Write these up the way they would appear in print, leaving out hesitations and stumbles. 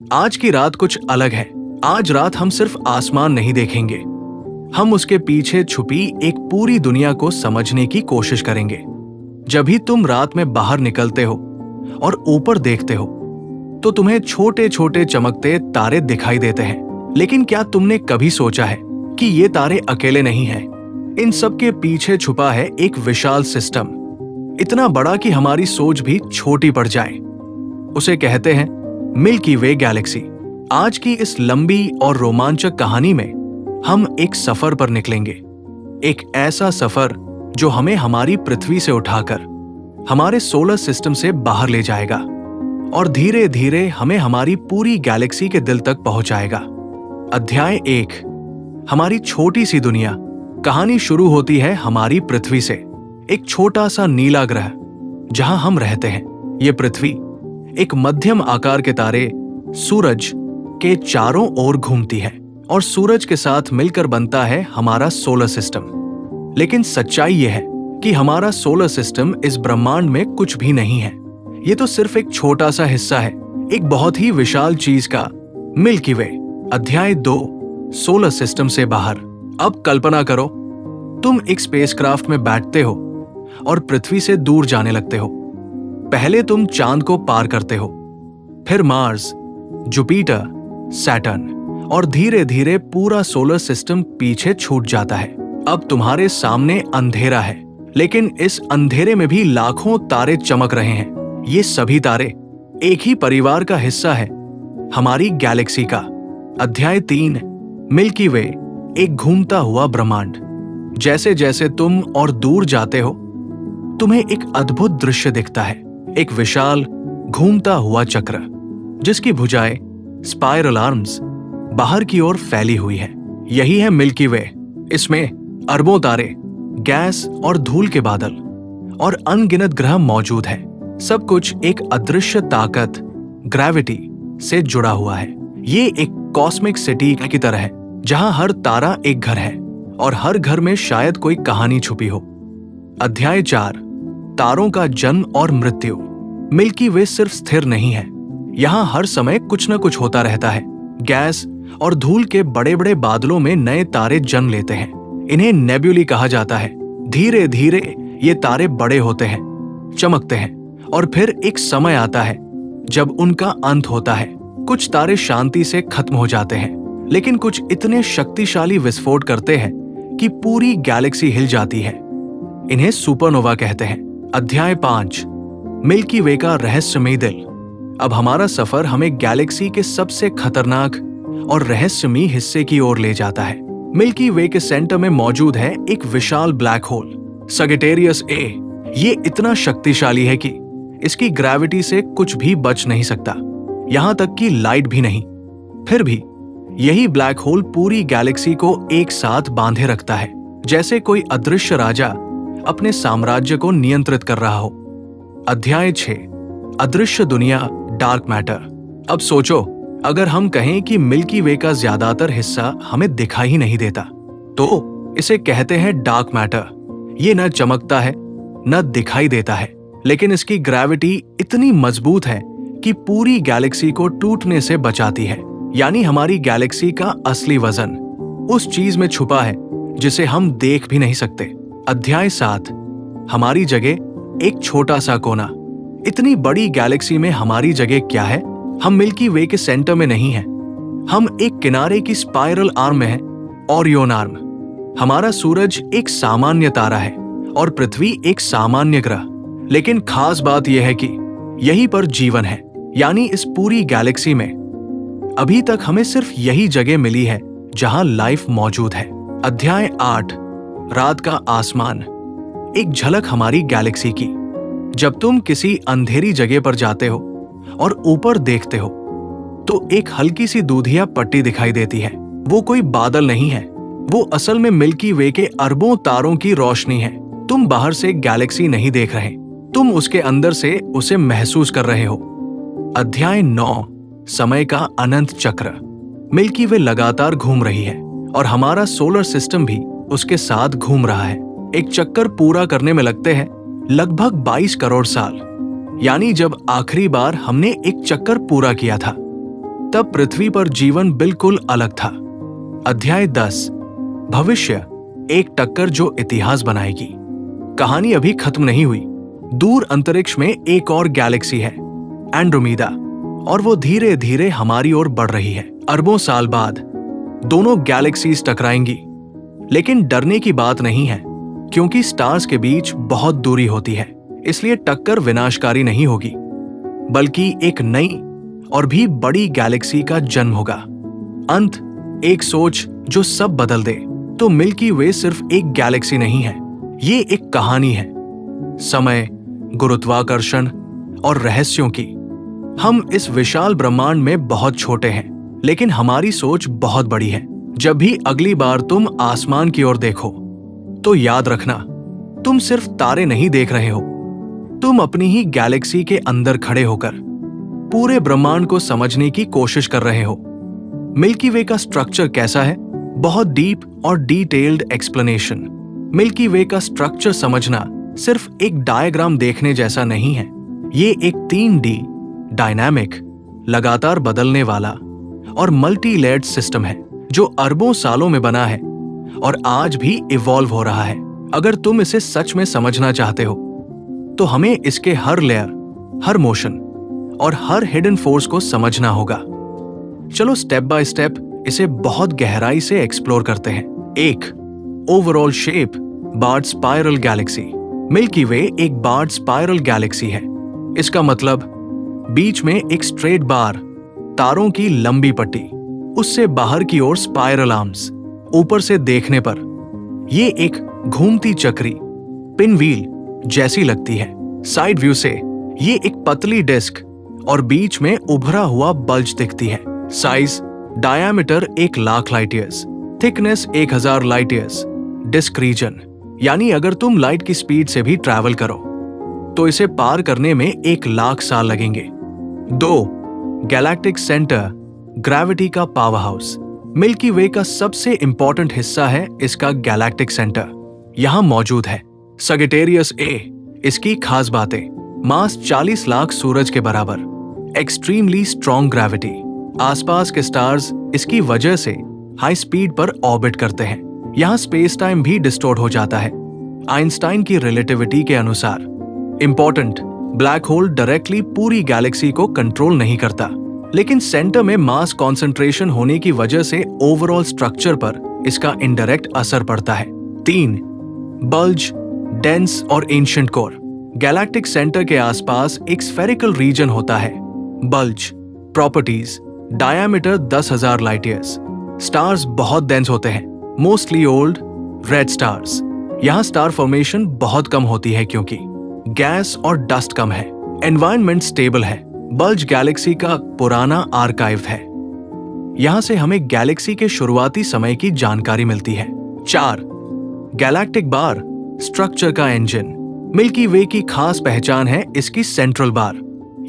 आज की रात कुछ अलग है। आज रात हम सिर्फ आसमान नहीं देखेंगे, हम उसके पीछे छुपी एक पूरी दुनिया को समझने की कोशिश करेंगे। जब भी तुम रात में बाहर निकलते हो और ऊपर देखते हो तो तुम्हें छोटे छोटे चमकते तारे दिखाई देते हैं, लेकिन क्या तुमने कभी सोचा है कि ये तारे अकेले नहीं हैं? इन सब के पीछे छुपा है एक विशाल सिस्टम, इतना बड़ा कि हमारी सोच भी छोटी पड़ जाए। उसे कहते हैं मिल्की वे गैलेक्सी। आज की इस लंबी और रोमांचक कहानी में हम एक सफर पर निकलेंगे, एक ऐसा सफर जो हमें हमारी पृथ्वी से उठाकर हमारे सोलर सिस्टम से बाहर ले जाएगा और धीरे धीरे हमें हमारी पूरी गैलेक्सी के दिल तक पहुंचाएगा। अध्याय 1, हमारी छोटी सी दुनिया। कहानी शुरू होती है हमारी पृथ्वी से, एक छोटा सा नीला ग्रह जहां हम रहते हैं। ये पृथ्वी एक मध्यम आकार के तारे सूरज के चारों ओर घूमती है और सूरज के साथ मिलकर बनता है हमारा सोलर सिस्टम। लेकिन सच्चाई यह है कि हमारा सोलर सिस्टम इस ब्रह्मांड में कुछ भी नहीं है। ये तो सिर्फ एक छोटा सा हिस्सा है एक बहुत ही विशाल चीज का, मिल्की वे। अध्याय 2, सोलर सिस्टम से बाहर। अब कल्पना करो, तुम एक स्पेसक्राफ्ट में बैठते हो और पृथ्वी से दूर जाने लगते हो। पहले तुम चांद को पार करते हो, फिर मार्स, जुपिटर, सैटर्न और धीरे धीरे पूरा सोलर सिस्टम पीछे छूट जाता है। अब तुम्हारे सामने अंधेरा है, लेकिन इस अंधेरे में भी लाखों तारे चमक रहे हैं। ये सभी तारे एक ही परिवार का हिस्सा है, हमारी गैलेक्सी का। अध्याय 3, मिल्की वे, एक घूमता हुआ ब्रह्मांड। जैसे जैसे तुम और दूर जाते हो तुम्हें एक अद्भुत दृश्य दिखता है, एक विशाल घूमता हुआ चक्र जिसकी भुजाएं स्पाइरल आर्म्स बाहर की ओर फैली हुई है। यही है मिल्की वे। इसमें अरबों तारे, गैस और धूल के बादल और अनगिनत ग्रह मौजूद हैं। सब कुछ एक अदृश्य ताकत, ग्रेविटी से जुड़ा हुआ है। ये एक कॉस्मिक सिटी की तरह है जहां हर तारा एक घर है और हर घर में शायद कोई कहानी छुपी हो। अध्याय 4, तारों का जन्म और मृत्यु। मिल्की वे सिर्फ स्थिर नहीं है, यहाँ हर समय कुछ न कुछ होता रहता है। गैस और धूल के बड़े बड़े बादलों में नए तारे जन्म लेते हैं। इन्हें नेब्यूली कहा जाता है। धीरे धीरे ये तारे बड़े होते हैं, चमकते हैं और फिर एक समय आता है जब उनका अंत होता है। कुछ तारे शांति से खत्म हो जाते हैं, लेकिन कुछ इतने शक्तिशाली विस्फोट करते हैं कि पूरी गैलेक्सी हिल जाती है। इन्हें सुपरनोवा कहते हैं। अध्याय 5, मिल्की वे का रहस्यमयी दिल। अब हमारा सफर हमें गैलेक्सी के सबसे खतरनाक और रहस्यमयी हिस्से की ओर ले जाता है। मिल्की वे के सेंटर में मौजूद है एक विशाल ब्लैक होल, सगिटेरियस ए। ये इतना शक्तिशाली है कि इसकी ग्रेविटी से कुछ भी बच नहीं सकता, यहां तक कि लाइट भी नहीं। फिर भी यही ब्लैक होल पूरी गैलेक्सी को एक साथ बांधे रखता है, जैसे कोई अदृश्य राजा अपने साम्राज्य को नियंत्रित कर रहा हो। अध्याय 6, अदृश्य दुनिया, डार्क मैटर। अब सोचो, अगर हम कहें कि मिल्की वे का ज्यादातर हिस्सा हमें दिखाई ही नहीं देता, तो इसे कहते हैं डार्क मैटर। ये न चमकता है न दिखाई देता है, लेकिन इसकी ग्रेविटी इतनी मजबूत है कि पूरी गैलेक्सी को टूटने से बचाती है। यानी हमारी गैलेक्सी का असली वजन उस चीज में छुपा है जिसे हम देख भी नहीं सकते। अध्याय 7, हमारी जगह, एक छोटा सा कोना। इतनी बड़ी गैलेक्सी में हमारी जगह क्या है? हम मिल्की वे के सेंटर में नहीं हैं। हम एक किनारे की स्पाइरल आर्म में हैं, ओरियन आर्म। हमारा सूरज एक सामान्य तारा है और पृथ्वी एक सामान्य ग्रह। लेकिन खास बात यह है कि यहीं पर जीवन है। यानी इस पूरी गैलेक्सी में अभी तक हमें सिर्फ यही जगह मिली है जहां लाइफ मौजूद है। अध्याय 8, रात का आसमान। एक झलक हमारी गैलेक्सी की। जब तुम किसी अंधेरी जगह पर जाते हो और ऊपर देखते हो तो एक हल्की सी दूधिया पट्टी दिखाई देती है। वो कोई बादल नहीं है, वो असल में मिल्की वे के अरबों तारों की रोशनी है। तुम बाहर से गैलेक्सी नहीं देख रहे, तुम उसके अंदर से उसे महसूस कर रहे हो। अध्याय 9, समय का अनंत चक्र। मिल्की वे लगातार घूम रही है और हमारा सोलर सिस्टम भी उसके साथ घूम रहा है। एक चक्कर पूरा करने में लगते हैं लगभग 22 करोड़ साल। यानी जब आखिरी बार हमने एक चक्कर पूरा किया था तब पृथ्वी पर जीवन बिल्कुल अलग था। अध्याय 10, भविष्य, एक टक्कर जो इतिहास बनाएगी। कहानी अभी खत्म नहीं हुई। दूर अंतरिक्ष में एक और गैलेक्सी है, एंड्रोमेडा, और वो धीरे धीरे हमारी ओर बढ़ रही है। अरबों साल बाद दोनों गैलेक्सीज टकराएंगी, लेकिन डरने की बात नहीं है, क्योंकि स्टार्स के बीच बहुत दूरी होती है, इसलिए टक्कर विनाशकारी नहीं होगी, बल्कि एक नई और भी बड़ी गैलेक्सी का जन्म होगा। अंत, एक सोच जो सब बदल दे। तो मिल्की वे सिर्फ एक गैलेक्सी नहीं है, ये एक कहानी है, समय, गुरुत्वाकर्षण और रहस्यों की। हम इस विशाल ब्रह्मांड में बहुत छोटे हैं, लेकिन हमारी सोच बहुत बड़ी है। जब भी अगली बार तुम आसमान की ओर देखो, तो याद रखना, तुम सिर्फ तारे नहीं देख रहे हो, तुम अपनी ही गैलेक्सी के अंदर खड़े होकर पूरे ब्रह्मांड को समझने की कोशिश कर रहे हो। मिल्की वे का स्ट्रक्चर कैसा है? बहुत डीप और डिटेल्ड एक्सप्लेनेशन। मिल्की वे का स्ट्रक्चर समझना सिर्फ एक डायग्राम देखने जैसा नहीं है, ये एक 3D डायनामिक, लगातार बदलने वाला और मल्टी लेयर्ड सिस्टम है, जो अरबों सालों में बना है और आज भी इवॉल्व हो रहा है। अगर तुम इसे सच में समझना चाहते हो, तो हमें इसके हर लेयर, हर मोशन और हर हिडन फोर्स को समझना होगा। चलो स्टेप बाय स्टेप इसे बहुत गहराई से एक्सप्लोर करते हैं। 1. Overall shape, barred spiral galaxy. Milky Way एक बार्ड स्पाइरल गैलेक्सी है। इसका मतलब बीच में एक स्ट्रेट बार, तारों की लंबी पट्टी, उससे बाहर की ओर स्पाइरल आर्म्स। ऊपर से देखने पर ये एक घूमती चक्री, पिन व्हील जैसी लगती है। साइड व्यू से ये एक पतली डिस्क और बीच में उभरा हुआ बल्ज दिखती है। Size, diameter 1,00,000 light years, thickness 1000 light years. Disc region, यानी अगर तुम लाइट की स्पीड से भी ट्रैवल करो, तो इसे पार करने में 1,00,000 साल लगेंगे। 2. गैलेक्टिक सेंटर, ग्रेविटी का पावर हाउस। मिल्की वे का सबसे इंपॉर्टेंट हिस्सा है इसका गैलेक्टिक सेंटर, यहां मौजूद है। सगिटेरियस ए, इसकी खास बातें, मास 40 लाख सूरज के बराबर, एक्सट्रीमली स्ट्रॉन्ग ग्रेविटी। आसपास के स्टार्स इसकी वजह से हाई स्पीड पर ऑर्बिट करते हैं। यहां स्पेस टाइम भी डिस्टॉर्ट हो जाता है, आइंस्टाइन की रिलेटिविटी के अनुसार। इंपॉर्टेंट, ब्लैक होल डायरेक्टली पूरी गैलेक्सी को कंट्रोल नहीं करता, लेकिन सेंटर में मास कॉन्सेंट्रेशन होने की वजह से ओवरऑल स्ट्रक्चर पर इसका इनडायरेक्ट असर पड़ता है। 3. बल्ज, डेंस और एंशिएंट कोर। गैलेक्टिक सेंटर के आसपास एक स्फेरिकल रीजन होता है। Bulge, properties, diameter 10,000 light years. Stars बहुत डेंस होते हैं, मोस्टली ओल्ड रेड स्टार्स। यहां स्टार फॉर्मेशन बहुत कम होती है क्योंकि गैस और डस्ट कम है। एनवायरनमेंट स्टेबल है। बल्ज गैलेक्सी का पुराना आर्काइव है, यहां से हमें गैलेक्सी के शुरुआती समय की जानकारी मिलती है। 4. गैलेक्टिक बार, स्ट्रक्चर का इंजन। मिल्की वे की खास पहचान है इसकी सेंट्रल बार।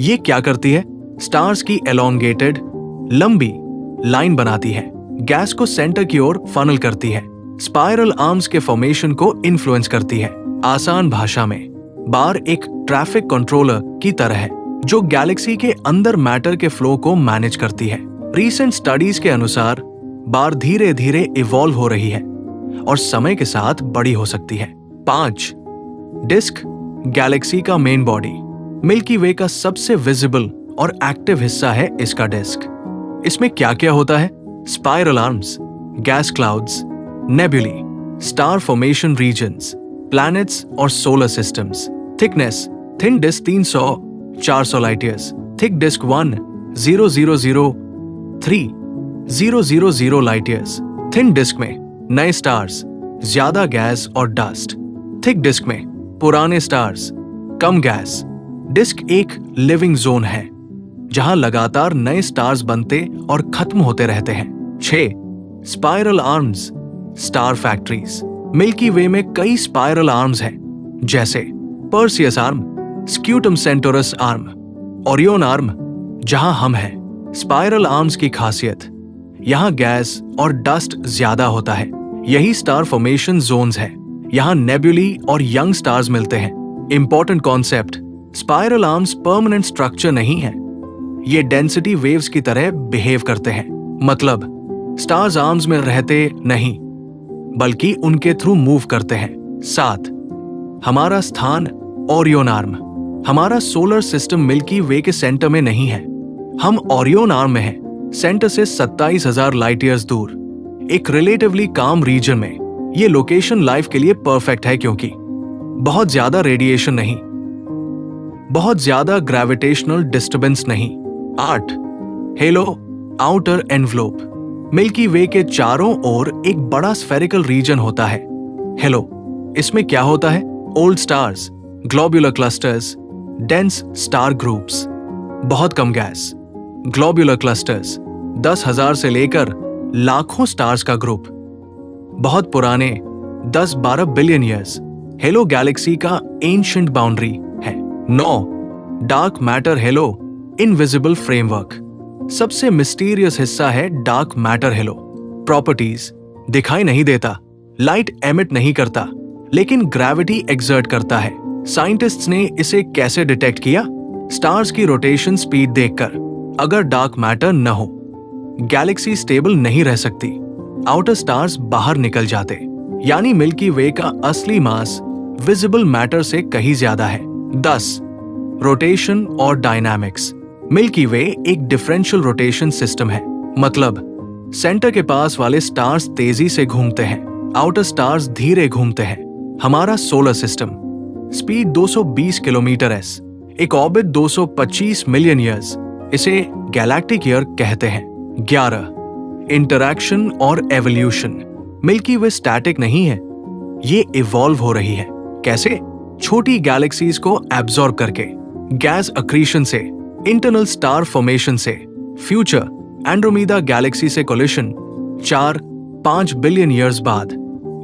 ये क्या करती है? स्टार्स की एलोंगेटेड, लंबी लाइन बनाती है, गैस को सेंटर की ओर फनल करती है, स्पाइरल आर्म्स के फॉर्मेशन को इन्फ्लुएंस करती है। आसान भाषा में, बार एक ट्रैफिक कंट्रोलर की तरह है, जो गैलेक्सी के अंदर मैटर के फ्लो को मैनेज करती है। रीसेंट स्टडीज के अनुसार बार धीरे धीरे इवॉल्व हो रही है और समय के साथ बड़ी हो सकती है। 5. डिस्क, गैलेक्सी का मेन बॉडी। मिल्की वे का सबसे विजिबल और एक्टिव हिस्सा है इसका डिस्क। इसमें क्या क्या होता है? Spiral arms, gas clouds, nebulae, star formation regions, planets और solar systems. Thickness, thin disc 300-400 light years, thick disc 1,000-3,000 light years. Thin disc में नए स्टार्स, ज्यादा गैस और डस्ट। थिक डिस्क में पुराने स्टार्स, कम गैस। डिस्क एक लिविंग जोन है, जहां लगातार नए स्टार्स बनते और खत्म होते रहते हैं। 6. Spiral arms, star factories. Milky Way में कई स्पाइरल आर्म्स हैं, जैसे Perseus arm, Scutum Centaurus arm, Orion arm, जहां हम हैं। स्पाइरल आर्म्स की खासियत, यहां गैस और डस्ट ज्यादा होता है, यही स्टार फॉर्मेशन जोन्स है, यहां नेबुली और यंग स्टार्स मिलते हैं। Important concept, spiral arms permanent structure नहीं है, ये डेंसिटी वेव्स की तरह बिहेव करते हैं। मतलब स्टार्स आर्म्स में रहते नहीं, बल्कि उनके थ्रू मूव करते हैं। 7. हमारा स्थान ओरियन आर्म। हमारा सोलर सिस्टम मिल्की वे के सेंटर में नहीं है, हम ओरियन आर्म में हैं, सेंटर से 27,000 लाइट ईयर्स दूर, एक रिलेटिवली काम रीजन में। ये लोकेशन लाइफ के लिए परफेक्ट है क्योंकि बहुत ज्यादा रेडिएशन नहीं, बहुत ज्यादा ग्रेविटेशनल डिस्टर्बेंस नहीं। 8. Hello outer envelope. मिल्की वे के चारों ओर एक बड़ा स्फेरिकल रीजन होता है। हेलो, इसमें क्या होता है? Old stars, globular clusters, dense star groups, बहुत कम गैस। ग्लोब्यूलर क्लस्टर्स 10,000 से लेकर लाखों स्टार्स का ग्रुप, बहुत पुराने 10-12 बिलियन ईयर्स। हेलो गैलेक्सी का एंशिएंट बाउंड्री है। 9. Dark matter. Halo invisible framework. सबसे मिस्टीरियस हिस्सा है डार्क मैटर। हेलो प्रॉपर्टीज दिखाई नहीं देता, लाइट एमिट नहीं करता, लेकिन ग्रेविटी एक्सर्ट करता है। साइंटिस्ट्स ने इसे कैसे डिटेक्ट किया? स्टार्स की रोटेशन स्पीड देखकर। अगर डार्क मैटर न हो, गैलेक्सी स्टेबल नहीं रह सकती, आउटर स्टार्स बाहर निकल जाते। यानी मिल्की वे का असली मास विजिबल मैटर से कहीं ज्यादा है। 10. रोटेशन और डायनामिक्स। मिल्की वे एक डिफरेंशियल रोटेशन सिस्टम है। मतलब सेंटर के पास वाले स्टार्स तेजी से घूमते हैं, आउटर स्टार्स धीरे घूमते हैं। हमारा solar system speed 220 kilometre S, एक ऑर्बिट 225 मिलियन ईयर्स, इसे गैलेक्टिक ईयर कहते हैं। 11. इंटरैक्शन और एवोल्यूशन। मिल्की वे स्टैटिक नहीं है, ये इवॉल्व हो रही है। कैसे? छोटी गैलेक्सीज को एब्जॉर्ब करके, गैस अक्रीशन से, इंटरनल स्टार फॉर्मेशन से। फ्यूचर एंड्रोमेडा गैलेक्सी से कोलिशन 4-5 बिलियन ईयर्स बाद,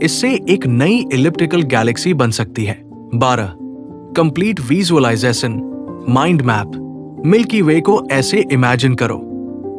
इससे एक नई इलिप्टिकल गैलेक्सी बन सकती है। 12. Complete visualisation, mind map. Milky Way को ऐसे इमेजिन करो: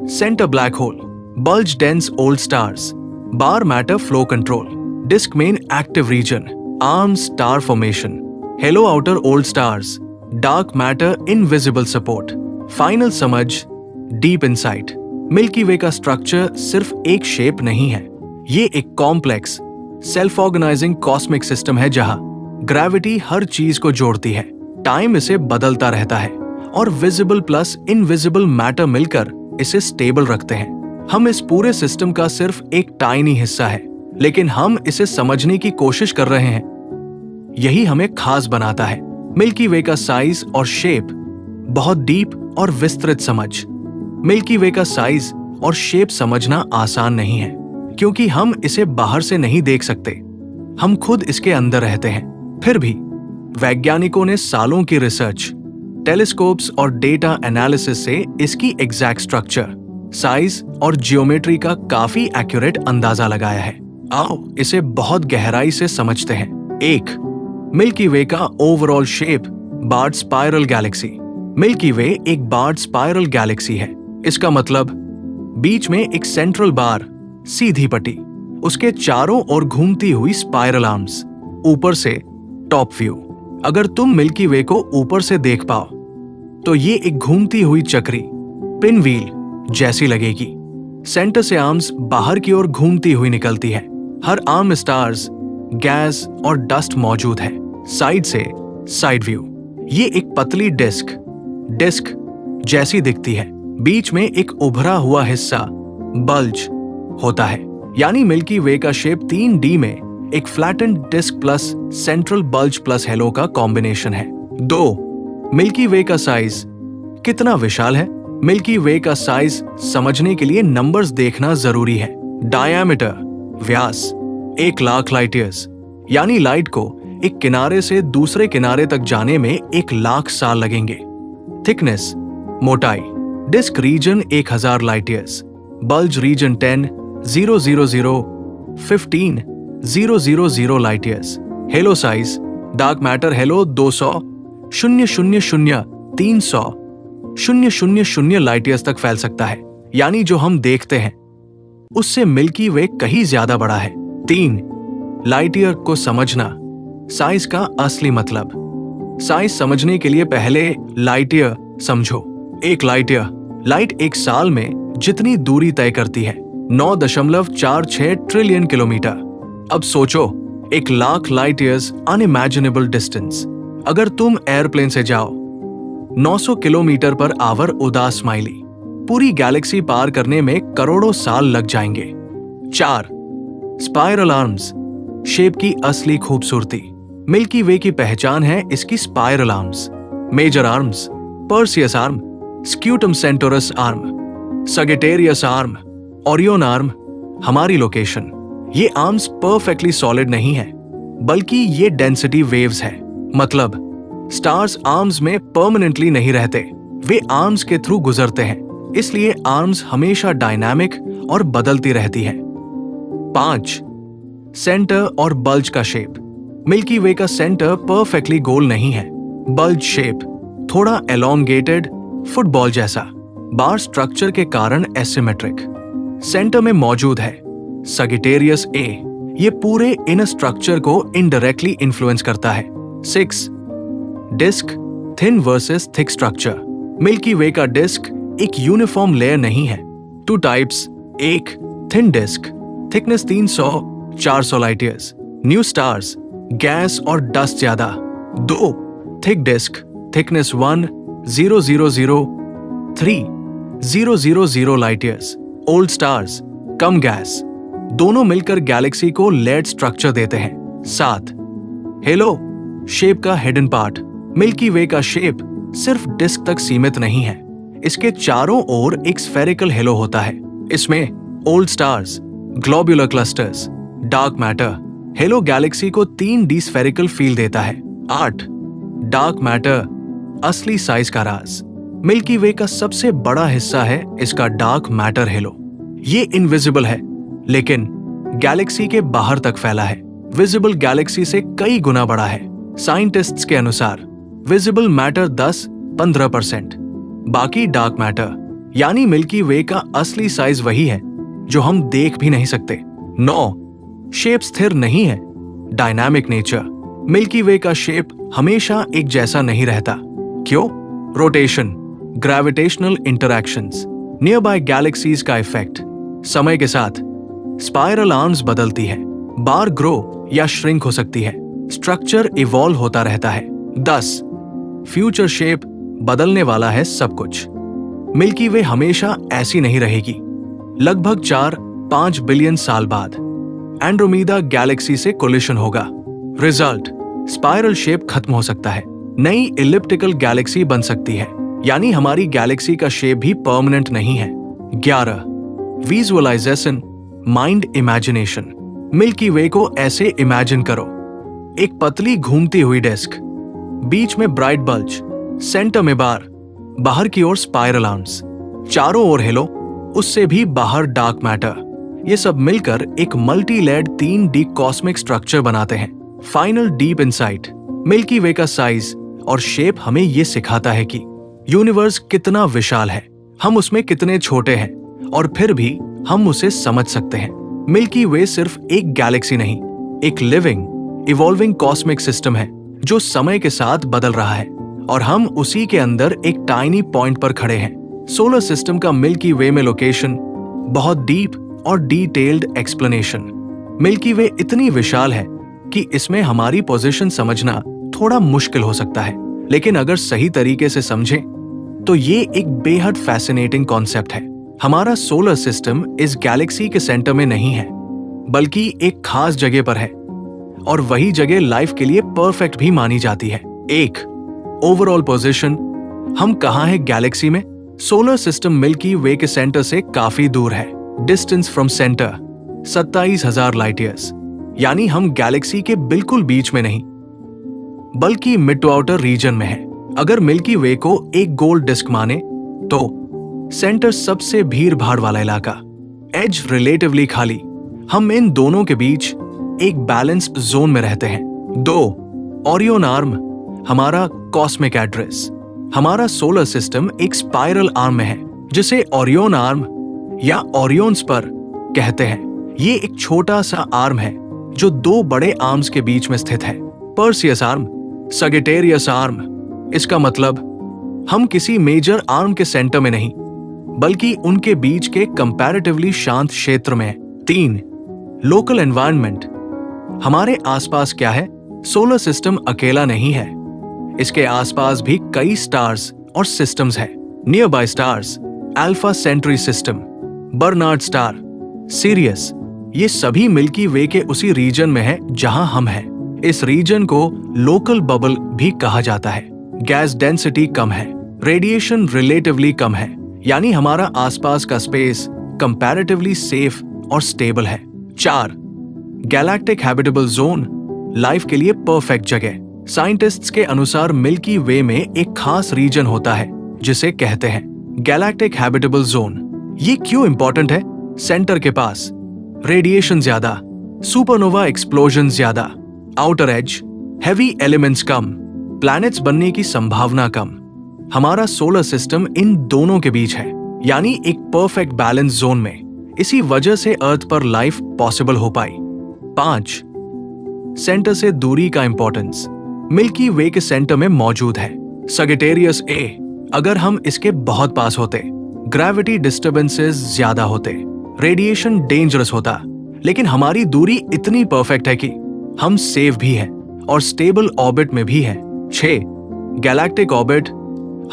centre black hole, bulge dense old stars, bar matter flow control, disc main active region, arm star formation, halo outer old stars, dark matter invisible support. Final समझ, deep insight. Milky वे का structure सिर्फ एक shape नहीं है, ये एक complex self organising cosmic system है जहां ग्रेविटी हर चीज को जोड़ती है, टाइम इसे बदलता रहता है, और विजिबल प्लस इनविजिबल मैटर मिलकर इसे स्टेबल रखते हैं। हम इस पूरे सिस्टम का सिर्फ एक टाइनी हिस्सा है, लेकिन हम इसे समझने की कोशिश कर रहे हैं। यही हमें खास बनाता है। मिल्की वे का साइज और शेप बहुत डीप और विस्तृत समझ। मिल्की वे का साइज और शेप समझना आसान नहीं है, क्योंकि हम इसे बाहर से नहीं देख सकते, हम खुद इसके अंदर रहते हैं। फिर भी वैज्ञानिकों ने सालों की रिसर्च, टेलीस्कोप्स और डेटा एनालिसिस से इसकी एग्जैक्ट स्ट्रक्चर, साइज और जियोमेट्री का काफी एक्यूरेट अंदाजा लगाया है। आओ इसे बहुत गहराई से समझते हैं। 1. मिल्की वे का overall shape, barred spiral galaxy. Milky Way एक बार्ड स्पाइरल गैलेक्सी है। इसका मतलब बीच में एक सेंट्रल बार, सीधी पट्टी, उसके चारों ओर घूमती हुई स्पाइरल आर्म्स। ऊपर से टॉप व्यू, अगर तुम मिल्की वे को ऊपर से देख पाओ तो ये एक घूमती हुई चक्री, पिन व्हील जैसी लगेगी। सेंटर से आर्म्स बाहर की ओर घूमती हुई निकलती है। हर आर्म स्टार्स, गैस और डस्ट मौजूद है। साइड से साइड व्यू, ये एक पतली डिस्क जैसी दिखती है। बीच में एक उभरा हुआ हिस्सा, बल्ज होता है। यानी मिल्की वे का शेप 3D में एक flattened disc plus central bulge plus halo का कॉम्बिनेशन है। 2. मिल्की वे का साइज कितना विशाल है? मिल्की वे का साइज समझने के लिए नंबर्स देखना जरूरी है। डायमीटर, व्यास 1,00,000 लाइट ईयर्स, यानी लाइट को एक किनारे से दूसरे किनारे तक जाने में 1,00,000 साल लगेंगे। थिकनेस, मोटाई, disc region 1,000 light years, bulge region 10,000, 15,000 light years. Halo size, dark matter halo 200, 0,000, 300, 0,000 light years तक फैल सकता है। यानी जो हम देखते हैं उससे मिल्की वे कहीं ज्यादा बड़ा है। 3. लाइट ईयर को समझना, साइज का असली मतलब। साइज समझने के लिए पहले लाइट ईयर समझो। एक लाइट ईयर लाइट एक साल में जितनी दूरी तय करती है 9.46 ट्रिलियन किलोमीटर। अब सोचो, 1,00,000 लाइट ईयर्स अनइमेजिनेबल डिस्टेंस। अगर तुम एयरप्लेन से जाओ 900 किलोमीटर पर आवर उदास स्माइली, पूरी गैलेक्सी पार करने में करोड़ों साल लग जाएंगे। 4. स्पाइरल आर्म्स, शेप की असली खूबसूरती। मिल्की वे की पहचान है इसकी spiral arms. Major arms, Perseus arm, Scutum Centaurus arm, Sagittarius arm, Orion arm. हमारी लोकेशन, ये आर्म्स परफेक्टली सॉलिड नहीं है, बल्कि ये डेंसिटी वेव्स है। मतलब स्टार्स आर्म्स में परमानेंटली नहीं रहते, वे आर्म्स के थ्रू गुजरते हैं, इसलिए आर्म्स हमेशा डायनामिक और बदलती रहती है। 5. सेंटर और बल्ज का शेप। मिल्की वे का सेंटर परफेक्टली गोल नहीं है। बल्ज शेप थोड़ा एलोंगेटेड, फुटबॉल जैसा, बार स्ट्रक्चर के कारण एसिमेट्रिक सेंटर में मौजूद है। सगिटेरियस ए ये पूरे इनर स्ट्रक्चर को इनडायरेक्टली इन्फ्लुएंस करता है। 6. Disc, thin versus thick structure. Milky वे का डिस्क एक यूनिफॉर्म लेयर नहीं है। 2 types, 1. Thin disc, thickness 300-400 light years, new stars, gas और डस्ट ज्यादा। 2. Thick disc, thickness 1,000-3,000 light years, old stars, कम गैस। दोनों मिलकर गैलेक्सी को लेड स्ट्रक्चर देते हैं। 7. हेलो, शेप का हिडन पार्ट। मिल्की वे का शेप सिर्फ डिस्क तक सीमित नहीं है, इसके चारों ओर एक स्फेरिकल हेलो होता है। इसमें old stars, globular clusters, dark matter. Hello Galaxy को 3D स्फेरिकल फील देता है। 8. डार्क मैटर, असली साइज का राज। मिल्की वे का सबसे बड़ा हिस्सा है इसका डार्क मैटर हेलो। ये इनविजिबल है, लेकिन गैलेक्सी के बाहर तक फैला है। विजिबल गैलेक्सी से कई गुना बड़ा है। साइंटिस्ट्स के अनुसार विजिबल मैटर 10-15%, बाकी डार्क मैटर, यानी मिल्की वे का असली साइज वही है जो हम देख भी नहीं सकते। 9. शेप स्थिर नहीं है, डायनामिक नेचर। मिल्की वे का शेप हमेशा एक जैसा नहीं रहता। क्यों? Rotation, gravitational interactions, near by galaxies का इफेक्ट। समय के साथ स्पाइरल आर्म्स बदलती है, बार ग्रो या श्रिंक हो सकती है, स्ट्रक्चर इवॉल्व होता रहता है। 10. फ्यूचर शेप, बदलने वाला है सब कुछ। मिल्की वे हमेशा ऐसी नहीं रहेगी। लगभग 4-5 बिलियन साल बाद एंड्रोमेडा गैलेक्सी से कोलिशन होगा। रिजल्ट, स्पाइरल शेप खत्म हो सकता है, नई इलिप्टिकल गैलेक्सी बन सकती है, यानी हमारी गैलेक्सी का शेप भी परमानेंट नहीं है। 11. Visualisation, mind imagination. Milky Way को ऐसे इमेजिन करो, एक पतली घूमती हुई डिस्क, बीच में ब्राइट बल्ज, सेंटर में बार, बाहर की ओर स्पाइरल आर्म्स, चारों ओर हेलो, उससे भी बाहर डार्क मैटर। ये सब मिलकर एक multi layered 3D cosmic structure बनाते हैं। फाइनल डीप इनसाइट, मिल्की वे का साइज और शेप हमें ये सिखाता है कि यूनिवर्स कितना विशाल है, हम उसमें कितने छोटे हैं, और फिर भी हम उसे समझ सकते हैं। मिल्की वे सिर्फ एक गैलेक्सी नहीं, एक लिविंग, इवॉल्विंग कॉस्मिक सिस्टम है जो समय के साथ बदल रहा है, और हम उसी के अंदर एक टाइनी पॉइंट पर खड़े हैं। सोलर सिस्टम का मिल्की वे में लोकेशन, बहुत डीप और डिटेल्ड एक्सप्लेनेशन। मिल्की वे इतनी विशाल है कि इसमें हमारी पोजीशन समझना थोड़ा मुश्किल हो सकता है, लेकिन अगर सही तरीके से समझें तो ये एक बेहद फैसिनेटिंग कॉन्सेप्ट है। हमारा सोलर सिस्टम इस गैलेक्सी के सेंटर में नहीं है, बल्कि एक खास जगह पर है, और वही जगह लाइफ के लिए परफेक्ट भी मानी जाती है। 1. ओवरऑल पोजीशन, हम कहाँ हैं गैलेक्सी में? सोलर सिस्टम मिल्की वे के सेंटर से काफी दूर है। Distance from centre 27,000 light years, यानी हम गैलेक्सी के बिल्कुल बीच में नहीं, बल्कि मिड टू आउटर रीजन में है। अगर मिल्की वे को एक गोल डिस्क माने तो सेंटर सबसे भीड़ भाड़ वाला इलाका, एज रिलेटिवली खाली, हम इन दोनों के बीच एक बैलेंस्ड जोन में रहते हैं। 2. ओरियन आर्म, हमारा कॉस्मिक एड्रेस। हमारा सोलर सिस्टम एक स्पाइरल आर्म में है, जिसे ओरियन आर्म या ओरियन स्पर कहते हैं। ये एक छोटा सा आर्म है जो 2 बड़े आर्म्स के बीच में स्थित है। Perseus arm, Sagittarius arm. इसका मतलब हम किसी मेजर आर्म के सेंटर में नहीं, बल्कि उनके बीच के कंपैरेटिवली शांत क्षेत्र में। 3. Local environment. हमारे आसपास क्या है? सोलर सिस्टम अकेला नहीं है, इसके आसपास भी कई स्टार्स और सिस्टम्स हैं। Nearby stars, Alpha Centauri system, Barnard star, Sirius, ये सभी मिल्की वे के उसी रीजन में है जहां हम हैं। इस रीजन को लोकल बबल भी कहा जाता है। गैस डेंसिटी कम है, रेडिएशन रिलेटिवली कम है, यानी हमारा आसपास का स्पेस कंपैरेटिवली सेफ और स्टेबल है। 4. गैलेक्टिक हैबिटेबल जोन, लाइफ के लिए परफेक्ट जगह। साइंटिस्ट्स के अनुसार मिल्की वे में एक खास रीजन होता है जिसे कहते हैं गैलेक्टिक हैबिटेबल जोन। ये क्यों इंपॉर्टेंट है? सेंटर के पास रेडिएशन ज्यादा, सुपरनोवा एक्सप्लोजन ज्यादा, आउटर एज, हेवी एलिमेंट्स कम, प्लैनेट्स बनने की संभावना कम। हमारा सोलर सिस्टम इन दोनों के बीच है, यानी एक परफेक्ट बैलेंस जोन में। इसी वजह से अर्थ पर लाइफ पॉसिबल हो पाई। 5. सेंटर से दूरी का इंपॉर्टेंस। मिल्की वे के सेंटर में मौजूद है सगिटेरियस ए। अगर हम इसके बहुत पास होते, ग्रेविटी डिस्टर्बेंसेस ज्यादा होते, रेडिएशन डेंजरस होता, लेकिन हमारी दूरी इतनी परफेक्ट है कि हम सेफ भी हैं और स्टेबल ऑर्बिट में भी हैं। 6. Galactic orbit.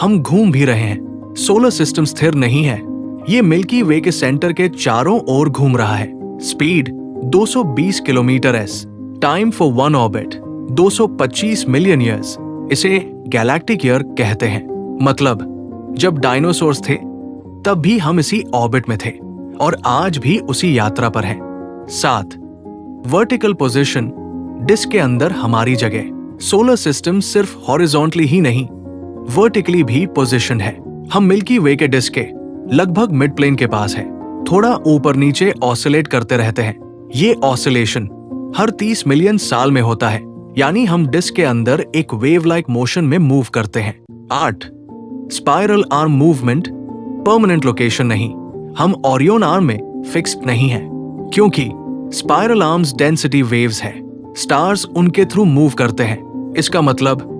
हम घूम भी रहे हैं, सोलर सिस्टम स्थिर नहीं है, ये मिल्की वे के सेंटर के चारों ओर घूम रहा है। Speed 220 kilometre S, time for one orbit 225 million years. इसे गैलेक्टिक ईयर कहते हैं। मतलब जब डायनासोर्स थे तब भी हम इसी ऑर्बिट में थे और आज भी उसी यात्रा पर हैं। 7. वर्टिकल पोजीशन, डिस्क के अंदर हमारी जगह। सोलर सिस्टम सिर्फ हॉरिजॉन्टली ही नहीं, वर्टिकली भी पोजीशन है। हम मिल्की वे के डिस्क के लगभग मिड प्लेन के पास है, थोड़ा ऊपर नीचे ऑसिलेट करते रहते हैं। ये ऑसिलेशन हर 30 मिलियन साल में होता है, यानी हम डिस्क के अंदर एक वेव लाइक मोशन में मूव करते हैं। 8. Spiral arm movement, permanent location नहीं। हम ओरियन आर्म में फिक्स्ड नहीं है, क्योंकि स्पाइरल आर्म्स डेंसिटी वेव्स है, स्टार्स उनके थ्रू मूव करते हैं। इसका मतलब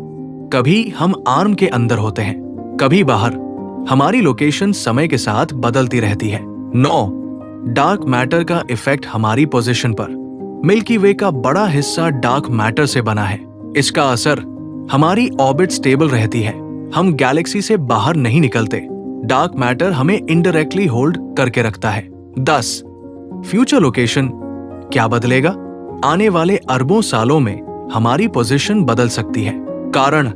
कभी हम आर्म के अंदर होते हैं, कभी बाहर। हमारी लोकेशन समय के साथ बदलती रहती है। 9. डार्क मैटर का इफेक्ट हमारी पोजीशन पर। मिल्की वे का बड़ा हिस्सा डार्क मैटर से बना है। इसका असर हमारी ऑर्बिट स्टेबल रहती है, हम गैलेक्सी से बाहर नहीं निकलते। डार्क मैटर हमें इनडायरेक्टली होल्ड करके रखता है। 10. फ्यूचर लोकेशन क्या बदलेगा? आने वाले अरबों सालों में हमारी पोजीशन बदल सकती है। कारण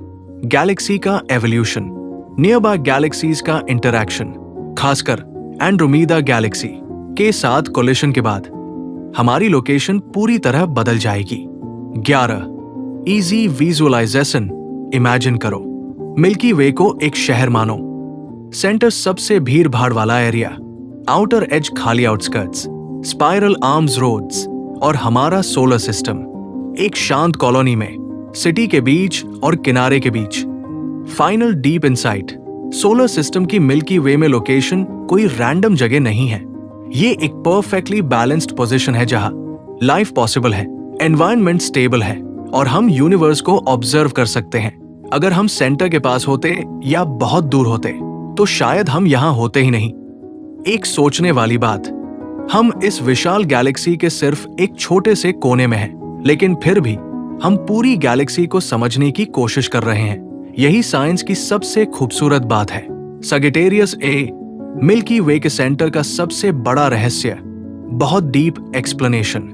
गैलेक्सी का एवोल्यूशन, नियर बाय गैलेक्सीज का इंटरैक्शन, खासकर एंड्रोमेडा गैलेक्सी के साथ कोलिशन के बाद हमारी लोकेशन पूरी तरह बदल जाएगी। 11. Easy visualisation. इमेजिन करो, मिल्की वे को एक शहर मानो। सेंटर सबसे भीड़ भाड़ वाला एरिया, आउटर एज खाली आउटस्कर्ट्स, स्पाइरल आर्म्स रोड्स और हमारा सोलर सिस्टम एक शांत कॉलोनी में, सिटी के बीच और किनारे के बीच। Final deep insight, solar system की मिल्की वे में लोकेशन कोई रैंडम जगह नहीं है, ये एक परफेक्टली बैलेंस्ड पोजीशन है जहां लाइफ पॉसिबल है, एनवायरनमेंट स्टेबल है और हम यूनिवर्स को ऑब्जर्व कर सकते हैं। अगर हम सेंटर के पास होते या बहुत दूर होते तो शायद हम यहां होते ही नहीं। एक सोचने वाली बात, हम इस विशाल गैलेक्सी के सिर्फ एक छोटे से कोने में हैं, लेकिन फिर भी हम पूरी गैलेक्सी को समझने की कोशिश कर रहे हैं। यही साइंस की सबसे खूबसूरत बात है। सगिटेरियस ए, मिल्की वे के सेंटर का सबसे बड़ा रहस्य, बहुत डीप एक्सप्लेनेशन।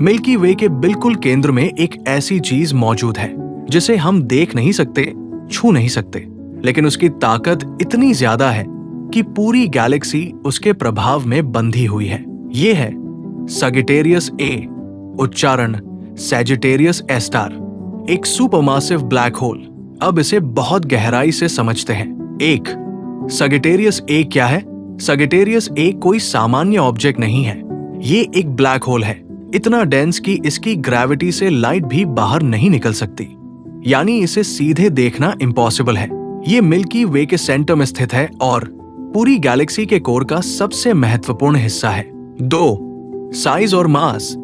मिल्की वे के बिल्कुल केंद्र में एक ऐसी चीज मौजूद है जिसे हम देख नहीं सकते, छू नहीं सकते, लेकिन उसकी ताकत इतनी ज्यादा है कि पूरी गैलेक्सी उसके प्रभाव में बंधी हुई है। ये है सगिटेरियस ए, उच्चारण सैजिटेरियस ए स्टार, एक सुपरमासिव ब्लैक होल। अब इसे बहुत गहराई से समझते हैं। 1. सगिटेरियस ए क्या है? सगिटेरियस ए कोई सामान्य ऑब्जेक्ट नहीं है, ये एक ब्लैक होल है, इतना डेंस कि इसकी ग्रेविटी से लाइट भी बाहर नहीं निकल सकती, यानी इसे सीधे देखना इम्पॉसिबल है। ये मिल्की वे के सेंटर में स्थित है और पूरी गैलेक्सी के कोर का सबसे महत्वपूर्ण हिस्सा है। 2. साइज और मास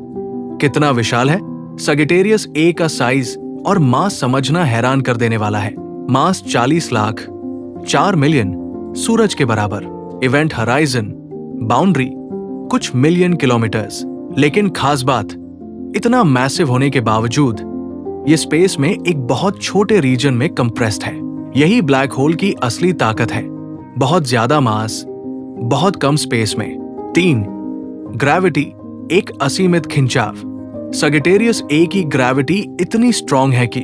कितना विशाल है? सगिटेरियस ए का साइज और मास समझना हैरान कर देने वाला है। मास 40 लाख 4 मिलियन सूरज के बराबर। इवेंट हराइजन बाउंड्री कुछ मिलियन किलोमीटर्स। लेकिन खास बात, इतना मैसिव होने के बावजूद ये स्पेस में एक बहुत छोटे रीजन में कंप्रेस्ड है। यही ब्लैक होल की असली ताकत है, बहुत ज्यादा मास बहुत कम स्पेस में। 3. ग्रेविटी, एक असीमित खिंचाव। सगिटेरियस ए की ग्रेविटी इतनी स्ट्रॉन्ग है कि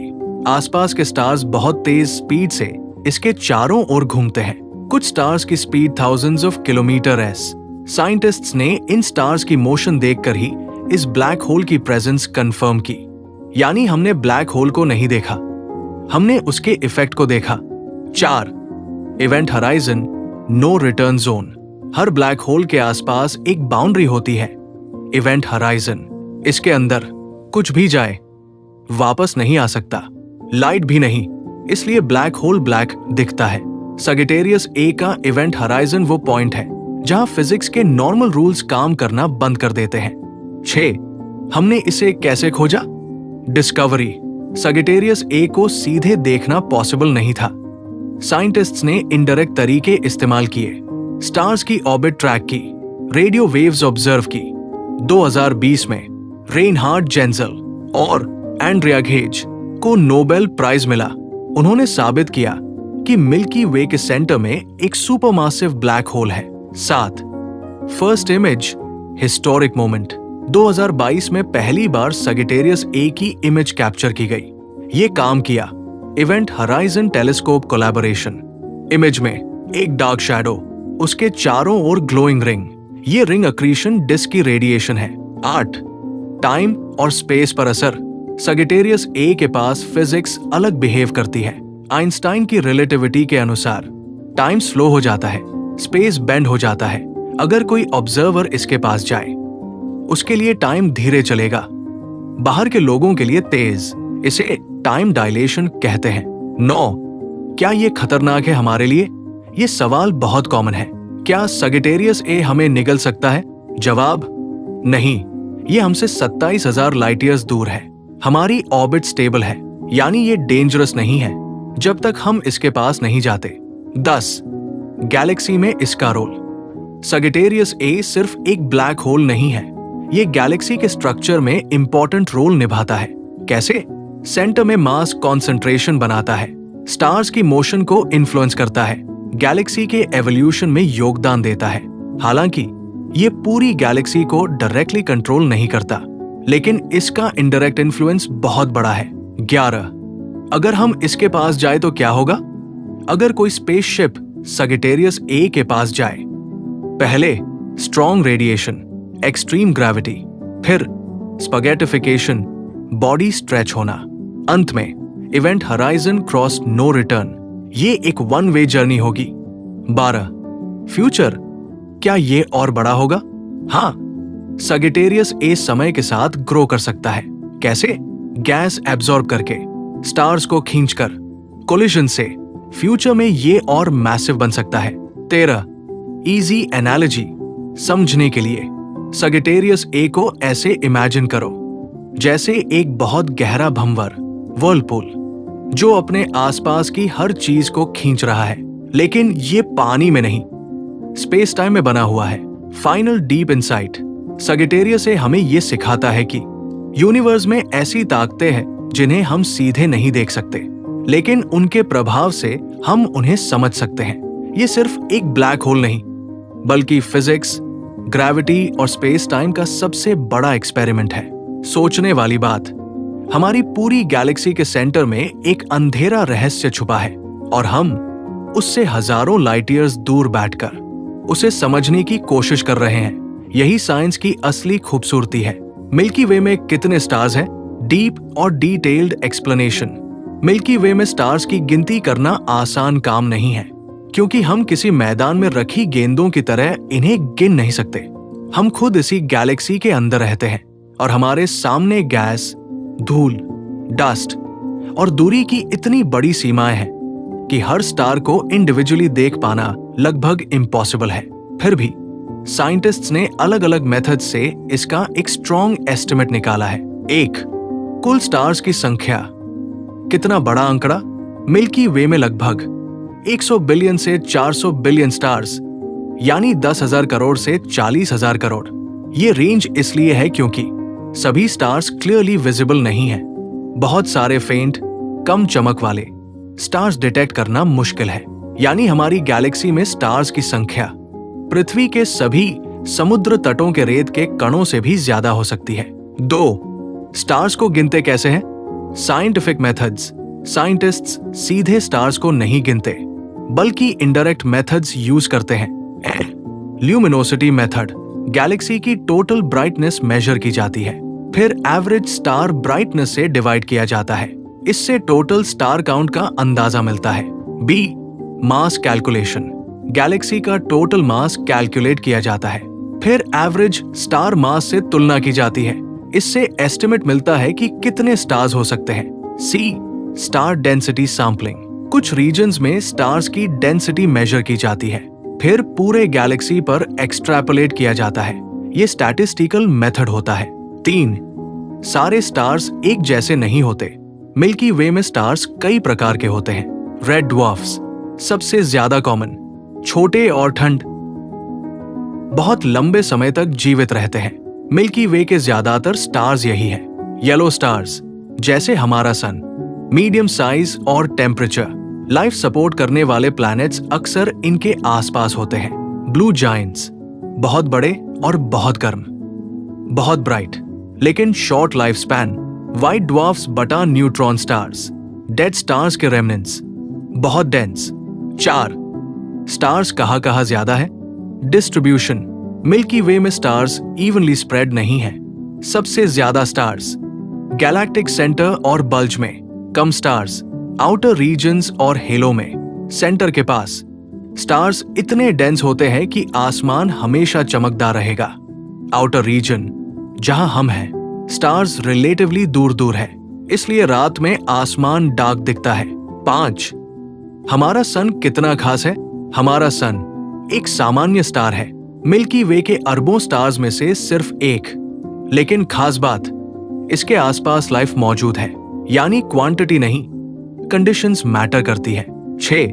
आसपास के स्टार्स बहुत तेज स्पीड से इसके चारों ओर घूमते हैं। कुछ स्टार्स की स्पीड थाउजेंड्स ऑफ किलोमीटर है। साइंटिस्ट्स ने इन स्टार्स की मोशन देखकर ही इस ब्लैक होल की प्रेजेंस कंफर्म की। यानी हमने ब्लैक होल को नहीं देखा, हमने उसके इफेक्ट को देखा। 4. Event horizon no return zone. हर ब्लैक होल के आसपास एक बाउंड्री होती है, इवेंट हराइजन। इसके अंदर कुछ भी जाए वापस नहीं आ सकता, लाइट भी नहीं, इसलिए ब्लैक होल ब्लैक दिखता है। सगिटेरियस ए का इवेंट हराइजन वो पॉइंट है जहां फिजिक्स के नॉर्मल रूल्स काम करना बंद कर देते हैं। 6. हमने इसे कैसे खोजा? डिस्कवरी। सगिटेरियस ए को सीधे देखना पॉसिबल नहीं था। साइंटिस्ट्स ने इनडायरेक्ट तरीके इस्तेमाल किए, स्टार्स की ऑर्बिट ट्रैक की, रेडियो वेव्स ऑब्जर्व की। 2020 में रेनहार्ड जेंजल और एंड्रिया घेज को नोबेल प्राइज मिला। उन्होंने साबित किया कि मिल्की वे के सेंटर में एक सुपरमासिव ब्लैक होल है। 7. First image, historic moment. 2022 में पहली बार सगिटेरियस ए की इमेज कैप्चर की गई। ये काम किया event horizon telescope collaboration. Image में एक डार्क शैडो, उसके चारों ओर ग्लोइंग रिंग। ये रिंग अक्रीशन डिस्क की रेडिएशन है। 8. टाइम और स्पेस पर असर। सगिटेरियस ए के पास फिजिक्स अलग बिहेव करती है। आइंस्टाइन की रिलेटिविटी के अनुसार टाइम स्लो हो जाता है, स्पेस बेंड हो जाता है। अगर कोई ऑब्जर्वर इसके पास जाए, उसके लिए टाइम धीरे चलेगा, बाहर के लोगों के लिए तेज। इसे टाइम डायलेशन कहते हैं। 9. क्या ये खतरनाक है हमारे लिए? ये सवाल बहुत कॉमन है। क्या सगिटेरियस ए हमें निगल सकता है? जवाब, नहीं। ये हमसे 27,000 लाइट ईयर्स दूर है। हमारी ऑर्बिट स्टेबल है, यानी ये डेंजरस नहीं है जब तक हम इसके पास नहीं जाते। 10. गैलेक्सी में इसका रोल। सगिटेरियस ए सिर्फ एक ब्लैक होल नहीं है, ये गैलेक्सी के स्ट्रक्चर में इंपॉर्टेंट रोल निभाता है। कैसे? सेंटर में मास कॉन्सेंट्रेशन बनाता है, स्टार्स की मोशन को इन्फ्लुएंस करता है, गैलेक्सी के एवोल्यूशन में योगदान देता है। हालांकि ये पूरी गैलेक्सी को डायरेक्टली कंट्रोल नहीं करता, लेकिन इसका इनडायरेक्ट इन्फ्लुएंस बहुत बड़ा है। 11. अगर हम इसके पास जाए तो क्या होगा? अगर कोई स्पेसशिप सगिटेरियस ए के पास जाए, पहले स्ट्रॉन्ग रेडिएशन, एक्सट्रीम ग्रेविटी, फिर स्पगेटिफिकेशन, बॉडी स्ट्रेच होना, अंत में event horizon cross no return. ये एक वन वे जर्नी होगी। 12. फ्यूचर, क्या ये और बड़ा होगा? हाँ, सगिटेरियस ए समय के साथ ग्रो कर सकता है। कैसे? गैस एब्जॉर्ब करके, स्टार्स को खींचकर, कोलिजन से। फ्यूचर में ये और मैसिव बन सकता है। 13. इजी एनालॉजी समझने के लिए। सगिटेरियस ए को ऐसे इमेजिन करो जैसे एक बहुत गहरा भंवर, व्हर्लपूल, जो अपने आसपास की हर चीज को खींच रहा है, लेकिन ये पानी में नहीं, स्पेस टाइम में बना हुआ है। Final deep insight. सगिटेरियस ए हमें ये सिखाता है कि यूनिवर्स में ऐसी ताकतें हैं जिन्हें हम सीधे नहीं देख सकते, लेकिन उनके प्रभाव से हम उन्हें समझ सकते हैं। ये सिर्फ एक ब्लैक होल नहीं, बल्कि फिजिक्स, ग्रेविटी और स्पेस टाइम का सबसे बड़ा एक्सपेरिमेंट है। सोचने वाली बात, हमारी पूरी गैलेक्सी के सेंटर में एक अंधेरा रहस्य छुपा है और हम उससे हजारों लाइट ईयर्स दूर बैठकर उसे समझने की कोशिश कर रहे हैं। यही साइंस की असली खूबसूरती है। मिल्की वे में कितने स्टार्स हैं? डीप और डिटेल्ड एक्सप्लेनेशन। मिल्की वे में स्टार्स की गिनती करना आसान काम नहीं है, क्योंकि हम किसी मैदान में रखी गेंदों की तरह इन्हें गिन नहीं सकते। हम खुद इसी गैलेक्सी के अंदर रहते हैं और हमारे सामने गैस, धूल, डस्ट और दूरी की इतनी बड़ी सीमाएं हैं कि हर स्टार को इंडिविजुअली देख पाना लगभग इम्पॉसिबल है। फिर भी साइंटिस्ट्स ने अलग अलग मेथड से इसका एक स्ट्रॉन्ग एस्टिमेट निकाला है। 1. कुल स्टार्स की संख्या। कितना बड़ा आंकड़ा? मिल्की वे में लगभग 100 बिलियन से 400 बिलियन स्टार्स, यानी 10,000 करोड़ से 40,000 करोड़। ये रेंज इसलिए है क्योंकि सभी स्टार्स क्लियरली विजिबल नहीं है। बहुत सारे फेंट, कम चमक वाले स्टार्स डिटेक्ट करना मुश्किल है। यानी हमारी गैलेक्सी में स्टार्स की संख्या पृथ्वी के सभी समुद्र तटों के रेत के कणों से भी ज्यादा हो सकती है। 2. स्टार्स को गिनते कैसे हैं? Scientific methods. साइंटिस्ट्स सीधे स्टार्स को नहीं गिनते, बल्कि इनडायरेक्ट मेथड्स यूज करते हैं। ल्यूमिनोसिटी मेथड, गैलेक्सी की टोटल ब्राइटनेस मेजर की जाती है, फिर एवरेज स्टार ब्राइटनेस से डिवाइड किया जाता है। इससे टोटल स्टार काउंट का अंदाजा मिलता है। बी. मास कैलकुलेशन, गैलेक्सी का टोटल मास कैलकुलेट किया जाता है, फिर एवरेज स्टार मास से तुलना की जाती है। इससे एस्टिमेट मिलता है कि कितने स्टार्स हो सकते हैं। सी. स्टार डेंसिटी सैंपलिंग, कुछ रीजन्स में स्टार्स की डेंसिटी मेजर की जाती है, फिर पूरे गैलेक्सी पर एक्सट्रैपोलेट किया जाता है। ये स्टैटिस्टिकल मेथड होता है। 3. सारे स्टार्स एक जैसे नहीं होते। मिल्की वे में स्टार्स कई प्रकार के होते हैं। रेड ड्वार्फ्स सबसे ज्यादा कॉमन, छोटे और ठंड, बहुत लंबे समय तक जीवित रहते हैं। मिल्की वे के ज्यादातर स्टार्स यही है। येलो स्टार्स जैसे हमारा सन, मीडियम साइज और टेम्परेचर, लाइफ सपोर्ट करने वाले प्लैनेट्स अक्सर इनके आसपास होते हैं। ब्लू जायंट्स बहुत बड़े और बहुत गर्म, बहुत ब्राइट, लेकिन short life span. White dwarfs बटा न्यूट्रॉन स्टार्स, डेड स्टार्स के रेमनेंट्स, बहुत डेंस। 4. स्टार्स कहां ज्यादा है? डिस्ट्रीब्यूशन, मिल्की वे में स्टार्स इवनली स्प्रेड नहीं है। सबसे ज्यादा स्टार्स गैलेक्टिक सेंटर और बल्ज में, कम स्टार्स आउटर रीजन्स और हेलो में। सेंटर के पास स्टार्स इतने डेंस होते हैं कि आसमान हमेशा चमकदार रहेगा। आउटर रीजन जहां हम हैं, स्टार्स रिलेटिवली दूर दूर है, इसलिए रात में आसमान डार्क दिखता है। 5. हमारा सन कितना खास है? हमारा सन एक सामान्य स्टार है, मिल्की वे के अरबों स्टार्स में से सिर्फ एक। लेकिन खास बात, इसके आसपास लाइफ मौजूद है, यानी क्वांटिटी नहीं, कंडीशंस मैटर करती है। 6.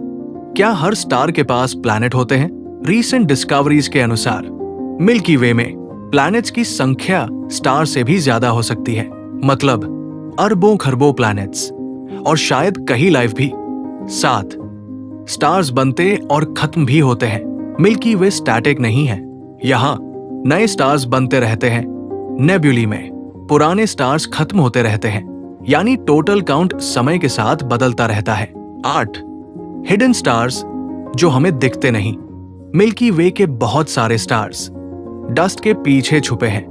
क्या हर स्टार के पास प्लैनेट होते हैं? रीसेंट डिस्कवरीज के अनुसार मिल्की वे में प्लैनेट्स की संख्या स्टार से भी ज्यादा हो सकती है, मतलब अरबों खरबों प्लैनेट्स, और शायद कहीं लाइफ भी। 7. स्टार्स बनते और खत्म भी होते हैं। मिल्की वे स्टैटिक नहीं है, यहाँ नए स्टार्स बनते रहते हैं। नेब्यूली में पुराने स्टार्स खत्म होते रहते हैं, यानी टोटल काउंट समय के साथ बदलता रहता है। 8. हिडन स्टार्स जो हमें दिखते नहीं। मिल्की वे के बहुत सारे स्टार्स डस्ट के पीछे छुपे हैं,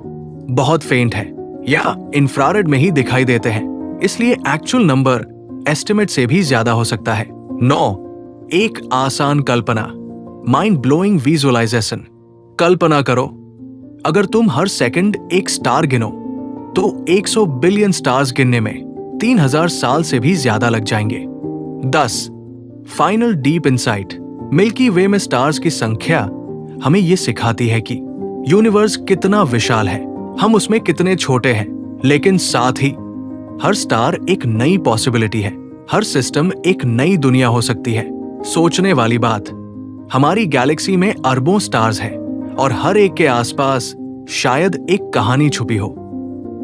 बहुत फेंट है या इंफ्रारेड में ही दिखाई देते हैं, इसलिए एक्चुअल नंबर एस्टिमेट से भी ज्यादा हो सकता है। 9. एक आसान कल्पना, माइंड ब्लोइंग विजुअलाइजेशन। कल्पना करो, अगर तुम हर सेकंड एक स्टार गिनो तो 100 बिलियन स्टार्स गिनने में 3000 साल से भी ज्यादा लग जाएंगे। 10. Final deep insight, milky Way में स्टार्स की संख्या हमें ये सिखाती है कि यूनिवर्स कितना विशाल है, हम उसमें कितने छोटे हैं, लेकिन साथ ही हर स्टार एक नई पॉसिबिलिटी है, हर सिस्टम एक नई दुनिया हो सकती है। सोचने वाली बात, हमारी गैलेक्सी में अरबों स्टार्स हैं और हर एक के आसपास शायद एक कहानी छुपी हो,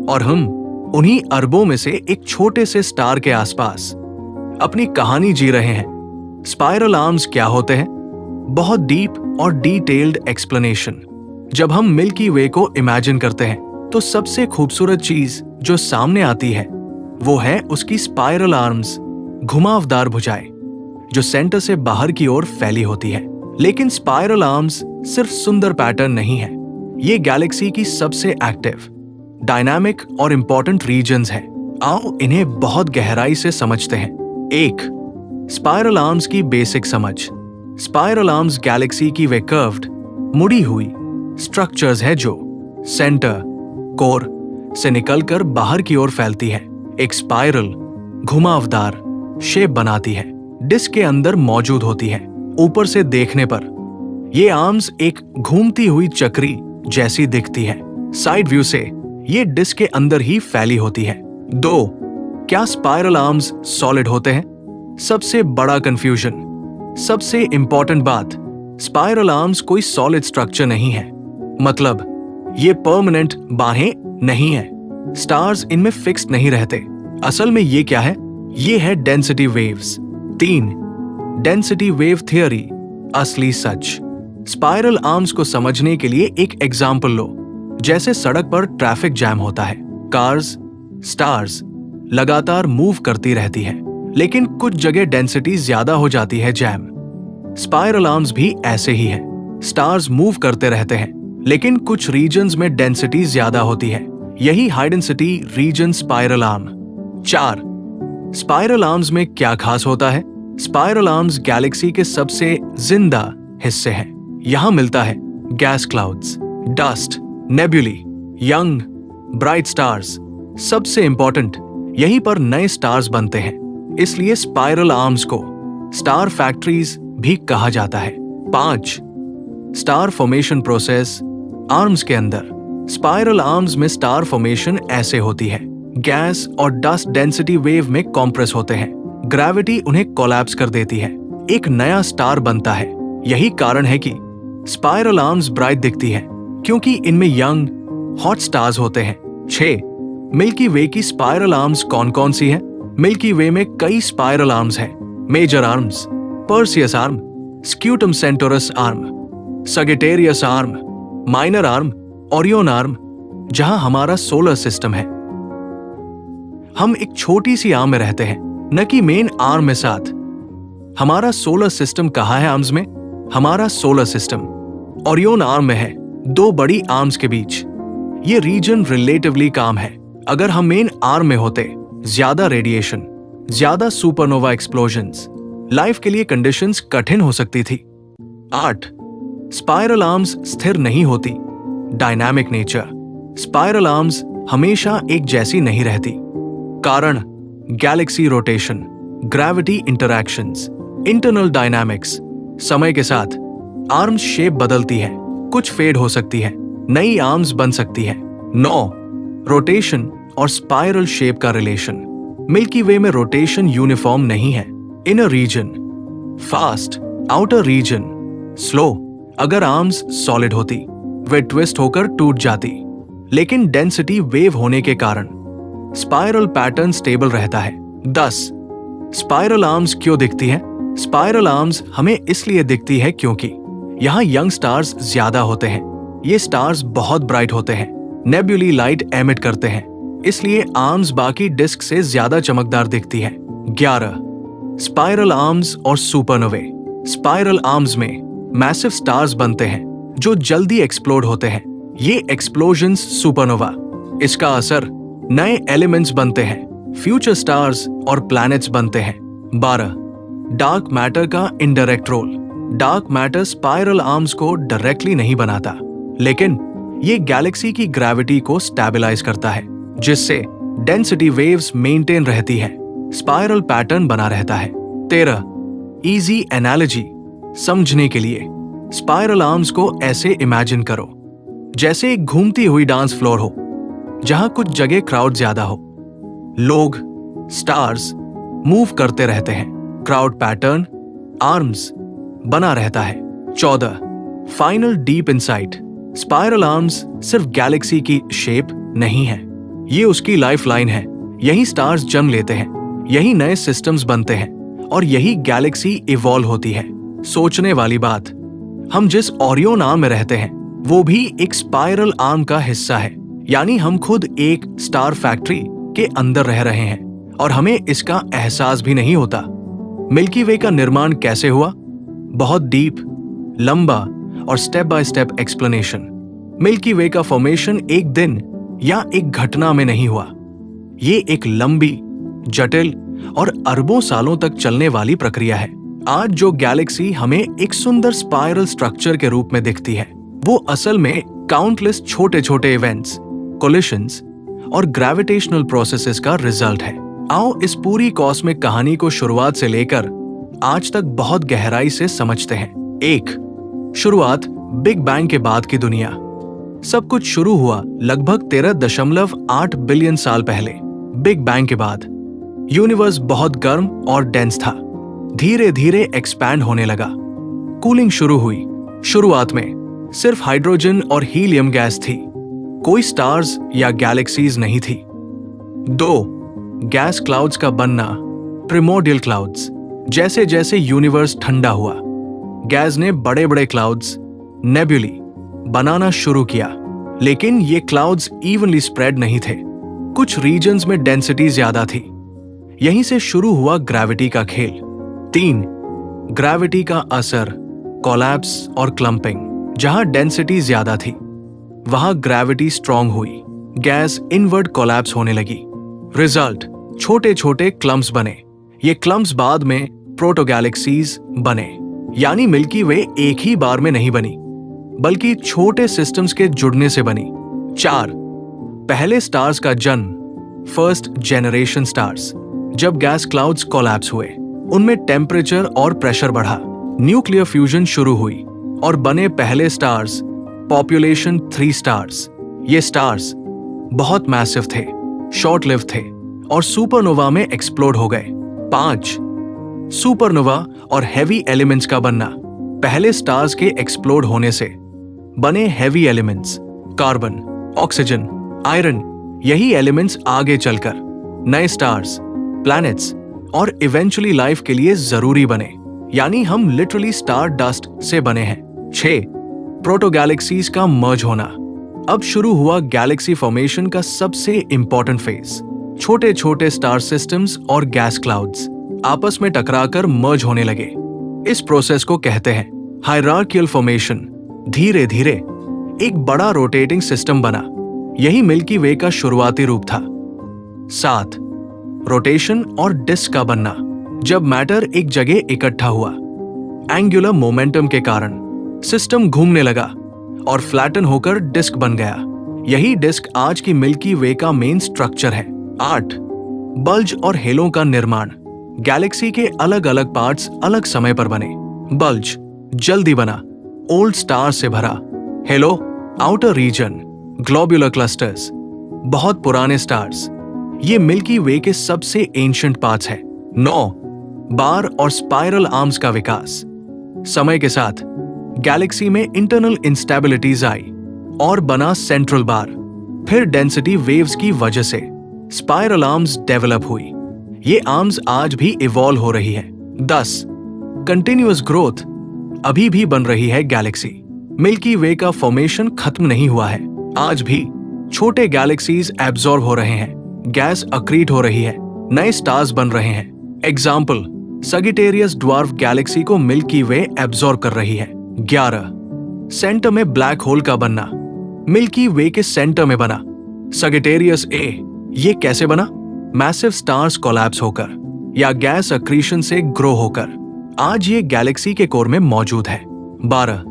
और हम उन्हीं अरबों में से एक छोटे से स्टार के आसपास अपनी कहानी जी रहे हैं। स्पाइरल आर्म्स क्या होते हैं? बहुत डीप और डिटेल्ड एक्सप्लेनेशन। जब हम मिल्की वे को इमेजिन करते हैं तो सबसे खूबसूरत चीज जो सामने आती है वो है उसकी स्पाइरल आर्म्स, घुमावदार भुजाएं जो सेंटर से बाहर की ओर फैली होती है। लेकिन स्पाइरल आर्म्स सिर्फ सुंदर पैटर्न नहीं है, ये गैलेक्सी की सबसे एक्टिव, डायनामिक और इंपॉर्टेंट रीजन्स हैं। आओ इन्हें बहुत गहराई से समझते हैं। 1. स्पाइरल आर्म्स की बेसिक समझ। स्पाइरल आर्म्स गैलेक्सी की वे कर्व्ड, मुड़ी हुई स्ट्रक्चर्स है जो सेंटर, कोर से निकलकर बाहर की ओर फैलती है। एक स्पाइरल घुमावदार शेप बनाती है, डिस्क के अंदर मौजूद होती है। ऊपर से देखने पर ये आर्म्स एक घूमती हुई चक्री जैसी दिखती है, साइड व्यू से ये डिस्क के अंदर ही फैली होती है। 2. क्या स्पाइरल आर्म्स सॉलिड होते हैं? सबसे बड़ा कंफ्यूजन, सबसे इंपॉर्टेंट बात, स्पाइरल आर्म्स कोई सॉलिड स्ट्रक्चर नहीं है, मतलब ये परमानेंट बाहें नहीं है। स्टार्स इनमें फिक्स्ड नहीं रहते। असल में ये क्या है? ये है density waves. 3. Density wave theory, असली सच। स्पाइरल आर्म्स को समझने के लिए एक एग्जाम्पल लो। जैसे सड़क पर ट्रैफिक जैम होता है, कार्स, स्टार्स लगातार मूव करती रहती है, लेकिन कुछ जगह डेंसिटी ज्यादा हो जाती है, जैम। स्पाइरल आर्म्स भी ऐसे ही है। स्टार्स मूव करते रहते हैं, लेकिन कुछ रीजन्स में डेंसिटी ज्यादा होती है। यही high density region spiral arm. 4. Spiral arms में क्या खास होता है? स्पाइरल आर्म्स गैलेक्सी के सबसे जिंदा हिस्से हैं। यहां मिलता है gas clouds, dust, nebulae, young bright stars. सबसे इंपॉर्टेंट, यहीं पर नए स्टार्स बनते हैं। इसलिए स्पाइरल आर्म्स को स्टार फैक्ट्रीज भी कहा जाता है। 5. स्टार फॉर्मेशन प्रोसेस आर्म्स के अंदर। स्पाइरल आर्म्स में स्टार फॉर्मेशन ऐसे होती है। गैस और डस्ट डेंसिटी वेव में कॉम्प्रेस होते हैं, ग्रेविटी उन्हें कोलैप्स कर देती है, एक नया स्टार बनता है। यही कारण है कि स्पाइरल आर्म्स ब्राइट दिखती है, क्योंकि इनमें यंग हॉट स्टार्स होते हैं। 6. मिल्की वे की स्पाइरल आर्म्स कौन कौन सी हैं? मिल्की वे में कई स्पाइरल आर्म्स हैं। Major arms, Perseus arm, Scutum Centaurus arm, Sagittarius arm, minor arm, Orion arm, जहां हमारा सोलर सिस्टम है। हम एक छोटी सी आर्म में रहते हैं, न कि मेन आर्म में साथ। हमारा सोलर सिस्टम कहाँ है आर्म्स में? हमारा सोलर सिस्टम ओरियन आर्म में है, 2 बड़ी आर्म्स के बीच। ये रीजन रिलेटिवली काम है। अगर हम मेन आर्म में होते, ज्यादा रेडिएशन, ज्यादा सुपरनोवा एक्सप्लोजन्स, लाइफ के लिए कंडीशंस कठिन हो सकती थी। 8. स्पाइरल आर्म्स स्थिर नहीं होती, डायनामिक नेचर। स्पाइरल आर्म्स हमेशा एक जैसी नहीं रहती। कारण, Galaxy rotation, gravity interactions, internal dynamics. समय के साथ आर्म्स शेप बदलती है, कुछ फेड हो सकती है, नई आर्म्स बन सकती है। 9. रोटेशन और स्पाइरल शेप का रिलेशन। मिल्की वे में रोटेशन यूनिफॉर्म नहीं है। Inner region fast, outer region slow. अगर आर्म्स सॉलिड होती, वे ट्विस्ट होकर टूट जाती, लेकिन डेंसिटी वेव होने के कारण स्पाइरल पैटर्न स्टेबल रहता है। 10. स्पाइरल आर्म्स क्यों दिखती है? स्पाइरल आर्म्स हमें इसलिए दिखती है क्योंकि यहाँ यंग स्टार्स ज्यादा होते हैं। ये स्टार्स बहुत ब्राइट होते हैं, नेबुली लाइट एमिट करते हैं, इसलिए आर्म्स बाकी डिस्क से ज्यादा चमकदार दिखती है। 11. स्पाइरल आर्म्स और सुपरनोवे। स्पाइरल आर्म्स में मैसिव स्टार्स बनते हैं जो जल्दी एक्सप्लोड होते हैं। ये एक्सप्लोजन्स सुपरनोवा। इसका असर नए एलिमेंट्स बनते हैं, फ्यूचर स्टार्स और प्लैनेट्स बनते हैं। 12. डार्क मैटर का indirect role. Dark matter spiral arms को डायरेक्टली नहीं बनाता, लेकिन ये गैलेक्सी की ग्रेविटी को स्टेबलाइज करता है, जिससे डेंसिटी वेव्स मेंटेन रहती है, स्पाइरल पैटर्न बना रहता है। 13. इजी एनालॉजी समझने के लिए। स्पाइरल आर्म्स को ऐसे इमेजिन करो जैसे एक घूमती हुई डांस फ्लोर हो, जहां कुछ जगह क्राउड ज्यादा हो। लोग, स्टार्स मूव करते रहते हैं, क्राउड पैटर्न आर्म्स बना रहता है। 14. Final deep insight. Spiral arms सिर्फ गैलेक्सी की शेप नहीं है, ये उसकी लाइफ लाइन है। यही स्टार्स जन्म लेते हैं, यही नए सिस्टम्स बनते हैं, और यही गैलेक्सी इवॉल्व होती है। सोचने वाली बात, हम जिस ओरियन आर्म में रहते हैं वो भी एक स्पाइरल आर्म का हिस्सा है, यानी हम खुद एक स्टार फैक्ट्री के अंदर रह रहे हैं और हमें इसका एहसास भी नहीं होता। मिल्की वे का निर्माण कैसे हुआ? बहुत डीप, लंबा और step by step explanation. Milky वे का फॉर्मेशन एक दिन या एक घटना में नहीं हुआ। ये एक लंबी, जटिल और अरबों सालों तक चलने वाली प्रक्रिया है। आज जो गैलेक्सी हमें एक सुंदर स्पाइरल स्ट्रक्चर के रूप में दिखती है, वो असल में काउंटलेस छोटे छोटे इवेंट्स, कोलिशंस और ग्रेविटेशनल प्रोसेसेस का रिजल्ट है। आओ इस पूरी कॉस्मिक कहानी को शुरुआत से लेकर आज तक बहुत गहराई से समझते हैं। 1. शुरुआत, बिग बैंग के बाद की दुनिया। सब कुछ शुरू हुआ लगभग 13.8 बिलियन साल पहले। बिग बैंग के बाद यूनिवर्स बहुत गर्म और डेंस था, धीरे धीरे एक्सपैंड होने लगा। कूलिंग शुरू हुई, शुरुआत में सिर्फ हाइड्रोजन और हीलियम गैस थी, कोई स्टार्स या गैलेक्सीज नहीं थी। 2. गैस क्लाउड्स का बनना, प्रिमोर्डियल क्लाउड्स। जैसे जैसे यूनिवर्स ठंडा हुआ, गैस ने बड़े बड़े क्लाउड्स, नेबुली बनाना शुरू किया। लेकिन ये क्लाउड्स इवनली स्प्रेड नहीं थे। कुछ रीजन्स में डेंसिटी ज्यादा थी। यहीं से शुरू हुआ ग्रेविटी का खेल। 3. ग्रेविटी का असर, कोलैप्स और क्लम्पिंग। जहां डेंसिटी ज्यादा थी वहां ग्रेविटी स्ट्रांग हुई, गैस इनवर्ड कोलैप्स होने लगी। रिजल्ट, छोटे छोटे क्लम्प्स बने। ये क्लम्प्स बाद में प्रोटोगैलेक्सीज बने। यानी मिल्की वे एक ही बार में नहीं बनी, बल्कि छोटे सिस्टम्स के जुड़ने से बनी। 4. पहले स्टार्स का जन्म, फर्स्ट जेनरेशन स्टार्स। जब गैस क्लाउड्स कोलैप्स हुए, उनमें टेम्परेचर और प्रेशर बढ़ा, न्यूक्लियर फ्यूजन शुरू हुई और बने पहले स्टार्स, पॉपुलेशन 3 स्टार्स। ये स्टार्स बहुत मैसिव थे, शॉर्ट लिव थे और सुपरनोवा में एक्सप्लोड हो गए। 5. सुपरनोवा और हेवी एलिमेंट्स का बनना। पहले स्टार्स के एक्सप्लोड होने से बने heavy elements, carbon, oxygen, iron. यही एलिमेंट्स आगे चलकर नए स्टार्स, प्लैनेट्स और इवेंचुअली लाइफ के लिए जरूरी बने। यानी हम लिटरली स्टार डस्ट से बने हैं। 6. प्रोटोगैलेक्सीज का मर्ज होना। अब शुरू हुआ गैलेक्सी फॉर्मेशन का सबसे इंपॉर्टेंट फेज। छोटे छोटे स्टार सिस्टम्स और गैस क्लाउड्स आपस में टकराकर मर्ज होने लगे। इस प्रोसेस को कहते हैं हायरार्कियल फॉर्मेशन। धीरे धीरे एक बड़ा रोटेटिंग सिस्टम बना। यही मिल्की वे का शुरुआती रूप था। 7. रोटेशन और डिस्क का बनना। जब मैटर एक जगह इकट्ठा हुआ, एंगुलर मोमेंटम के कारण सिस्टम घूमने लगा और फ्लैटन होकर डिस्क बन गया। यही डिस्क आज की मिल्की वे का मेन स्ट्रक्चर है। 8. बल्ज और हेलो का निर्माण। गैलेक्सी के अलग अलग पार्ट्स अलग समय पर बने। बल्ज जल्दी बना, ओल्ड स्टार से भरा। Halo outer region, globular clusters, बहुत पुराने स्टार्स। ये मिल्की वे के सबसे एंशिएंट पार्ट्स है। 9. बार और स्पाइरल आर्म्स का विकास। समय के साथ गैलेक्सी में इंटरनल इंस्टेबिलिटीज आई और बना सेंट्रल बार। फिर डेंसिटी वेव्स की वजह से स्पाइरल आर्म्स डेवलप हुई। ये आर्म्स आज भी इवॉल्व हो रही है। 10. Continuous growth. अभी भी बन रही है गैलेक्सी। मिल्की वे का फॉर्मेशन खत्म नहीं हुआ है। आज भी छोटे गैलेक्सीज एब्जॉर्ब हो रहे हैं, गैस अक्रीट हो रही है, नए स्टार्स बन रहे हैं। एग्जाम्पल, सगिटेरियस ड्वार्फ गैलेक्सी को मिल्की वे एब्जॉर्ब कर रही है। 11. सेंटर में ब्लैक होल का बनना। मिल्की वे के सेंटर में बना सगिटेरियस ए। ये कैसे बना? मैसिव स्टार्स कोलैप्स होकर या गैस अक्रीशन से ग्रो होकर आज ये गैलेक्सी के कोर में मौजूद है। 12.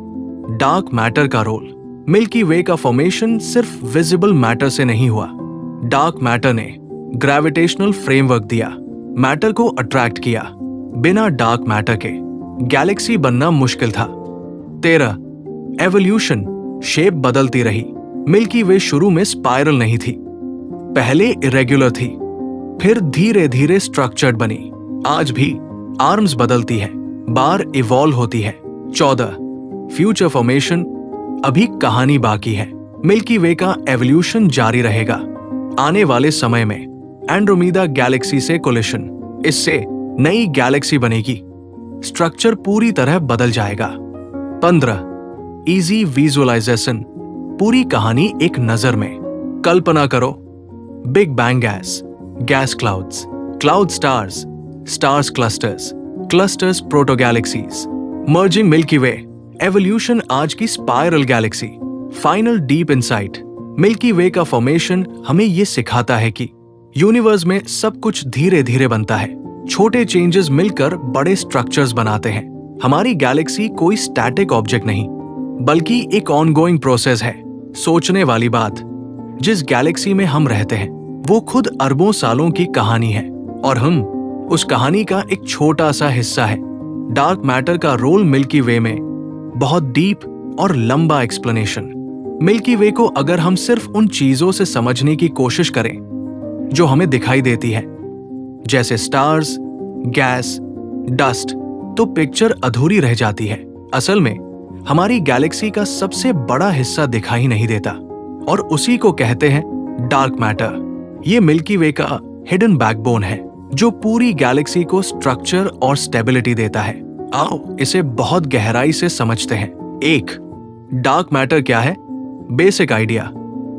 डार्क मैटर का रोल। मिल्की वे का फॉर्मेशन सिर्फ विजिबल मैटर से नहीं हुआ। डार्क मैटर ने ग्रेविटेशनल फ्रेमवर्क दिया, मैटर को अट्रैक्ट किया। बिना डार्क मैटर के गैलेक्सी बनना मुश्किल था। 13. एवोल्यूशन। शेप बदलती रही। मिल्की वे शुरू में स्पाइरल नहीं थी, पहले इरेगुलर थी, फिर धीरे धीरे स्ट्रक्चर्ड बनी। आज भी आर्म्स बदलती है, बार इवॉल्व होती है। 14. Future formation. अभी कहानी बाकी है। मिल्की वे का एवोल्यूशन जारी रहेगा। आने वाले समय में एंड्रोमेडा गैलेक्सी से कोलिशन, इससे नई गैलेक्सी बनेगी। स्ट्रक्चर पूरी तरह बदल जाएगा। 15. Easy visualisation. पूरी कहानी एक नजर में। कल्पना करो, big bang gas, gas clouds, cloud stars, stars clusters, clusters protogalaxies, merging Milky Way, evolution आज की spiral galaxy, final deep insight. Milky वे का फॉर्मेशन हमें ये सिखाता है कि यूनिवर्स में सब कुछ धीरे धीरे बनता है। छोटे चेंजेस मिलकर बड़े स्ट्रक्चर्स बनाते हैं। हमारी गैलेक्सी कोई स्टैटिक ऑब्जेक्ट नहीं, बल्कि एक ऑनगोइंग प्रोसेस है। सोचने वाली बात, जिस गैलेक्सी में हम रहते हैं वो खुद अरबों सालों की कहानी है और हम उस कहानी का एक छोटा सा हिस्सा है। डार्क मैटर का रोल मिल्की वे में बहुत डीप और लंबा एक्सप्लेनेशन। मिल्की वे को अगर हम सिर्फ उन चीजों से समझने की कोशिश करें जो हमें दिखाई देती है, जैसे स्टार्स, गैस, डस्ट, तो पिक्चर अधूरी रह जाती है। असल में हमारी गैलेक्सी का सबसे बड़ा हिस्सा दिखाई नहीं देता और उसी को कहते हैं डार्क मैटर। ये मिल्की वे का हिडन बैकबोन है जो पूरी गैलेक्सी को स्ट्रक्चर और स्टेबिलिटी देता है। आओ इसे बहुत गहराई से समझते हैं। 1. डार्क मैटर क्या है? Basic idea.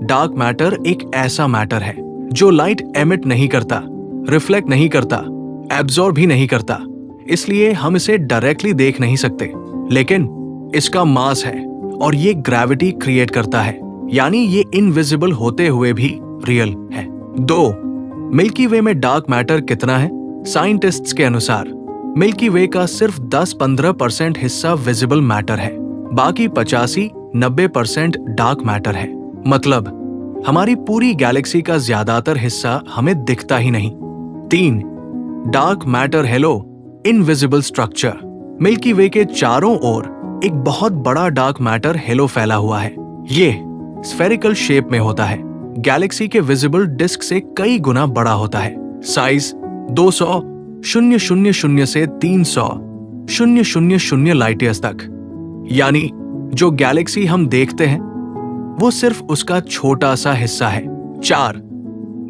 डार्क मैटर एक ऐसा मैटर है जो लाइट एमिट नहीं करता, रिफ्लेक्ट नहीं करता, एब्जॉर्ब भी नहीं करता, इसलिए हम इसे डायरेक्टली देख नहीं सकते। लेकिन इसका मास है और ये ग्रेविटी क्रिएट करता है, यानी ये इनविजिबल होते हुए भी रियल है। 2. मिल्की वे में डार्क मैटर कितना है? साइंटिस्ट्स के अनुसार मिल्की वे का सिर्फ 10-15% हिस्सा विजिबल मैटर है, बाकी 85-90% डार्क मैटर है। मतलब हमारी पूरी गैलेक्सी का ज्यादातर हिस्सा हमें दिखता ही नहीं। 3. Dark matter halo invisible structure. Milky वे के चारों ओर एक बहुत बड़ा डार्क मैटर हेलो फैला हुआ है। ये स्फेरिकल शेप में होता है, गैलेक्सी के विजिबल डिस्क से कई गुना बड़ा होता है। साइज 200,000 से 300,000 लाइट ईयर्स तक, यानी जो गैलेक्सी हम देखते हैं वो सिर्फ उसका छोटा सा हिस्सा है। 4.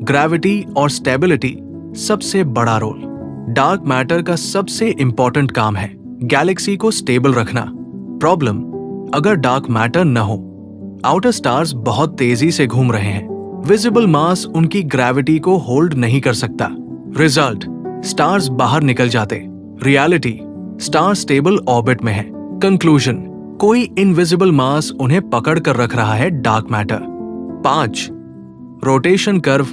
ग्रेविटी और स्टेबिलिटी सबसे बड़ा रोल। डार्क मैटर का सबसे इंपॉर्टेंट काम है गैलेक्सी को स्टेबल रखना। प्रॉब्लम, अगर डार्क मैटर न हो, आउटर स्टार्स बहुत तेजी से घूम रहे हैं, विजिबल मास उनकी ग्रेविटी को होल्ड नहीं कर सकता। रिजल्ट, स्टार्स बाहर निकल जाते। रियलिटी, स्टार स्टेबल ऑर्बिट में है। कंक्लूजन, कोई इनविजिबल मास उन्हें पकड़ कर रख रहा है डार्क मैटर। 5. रोटेशन कर्व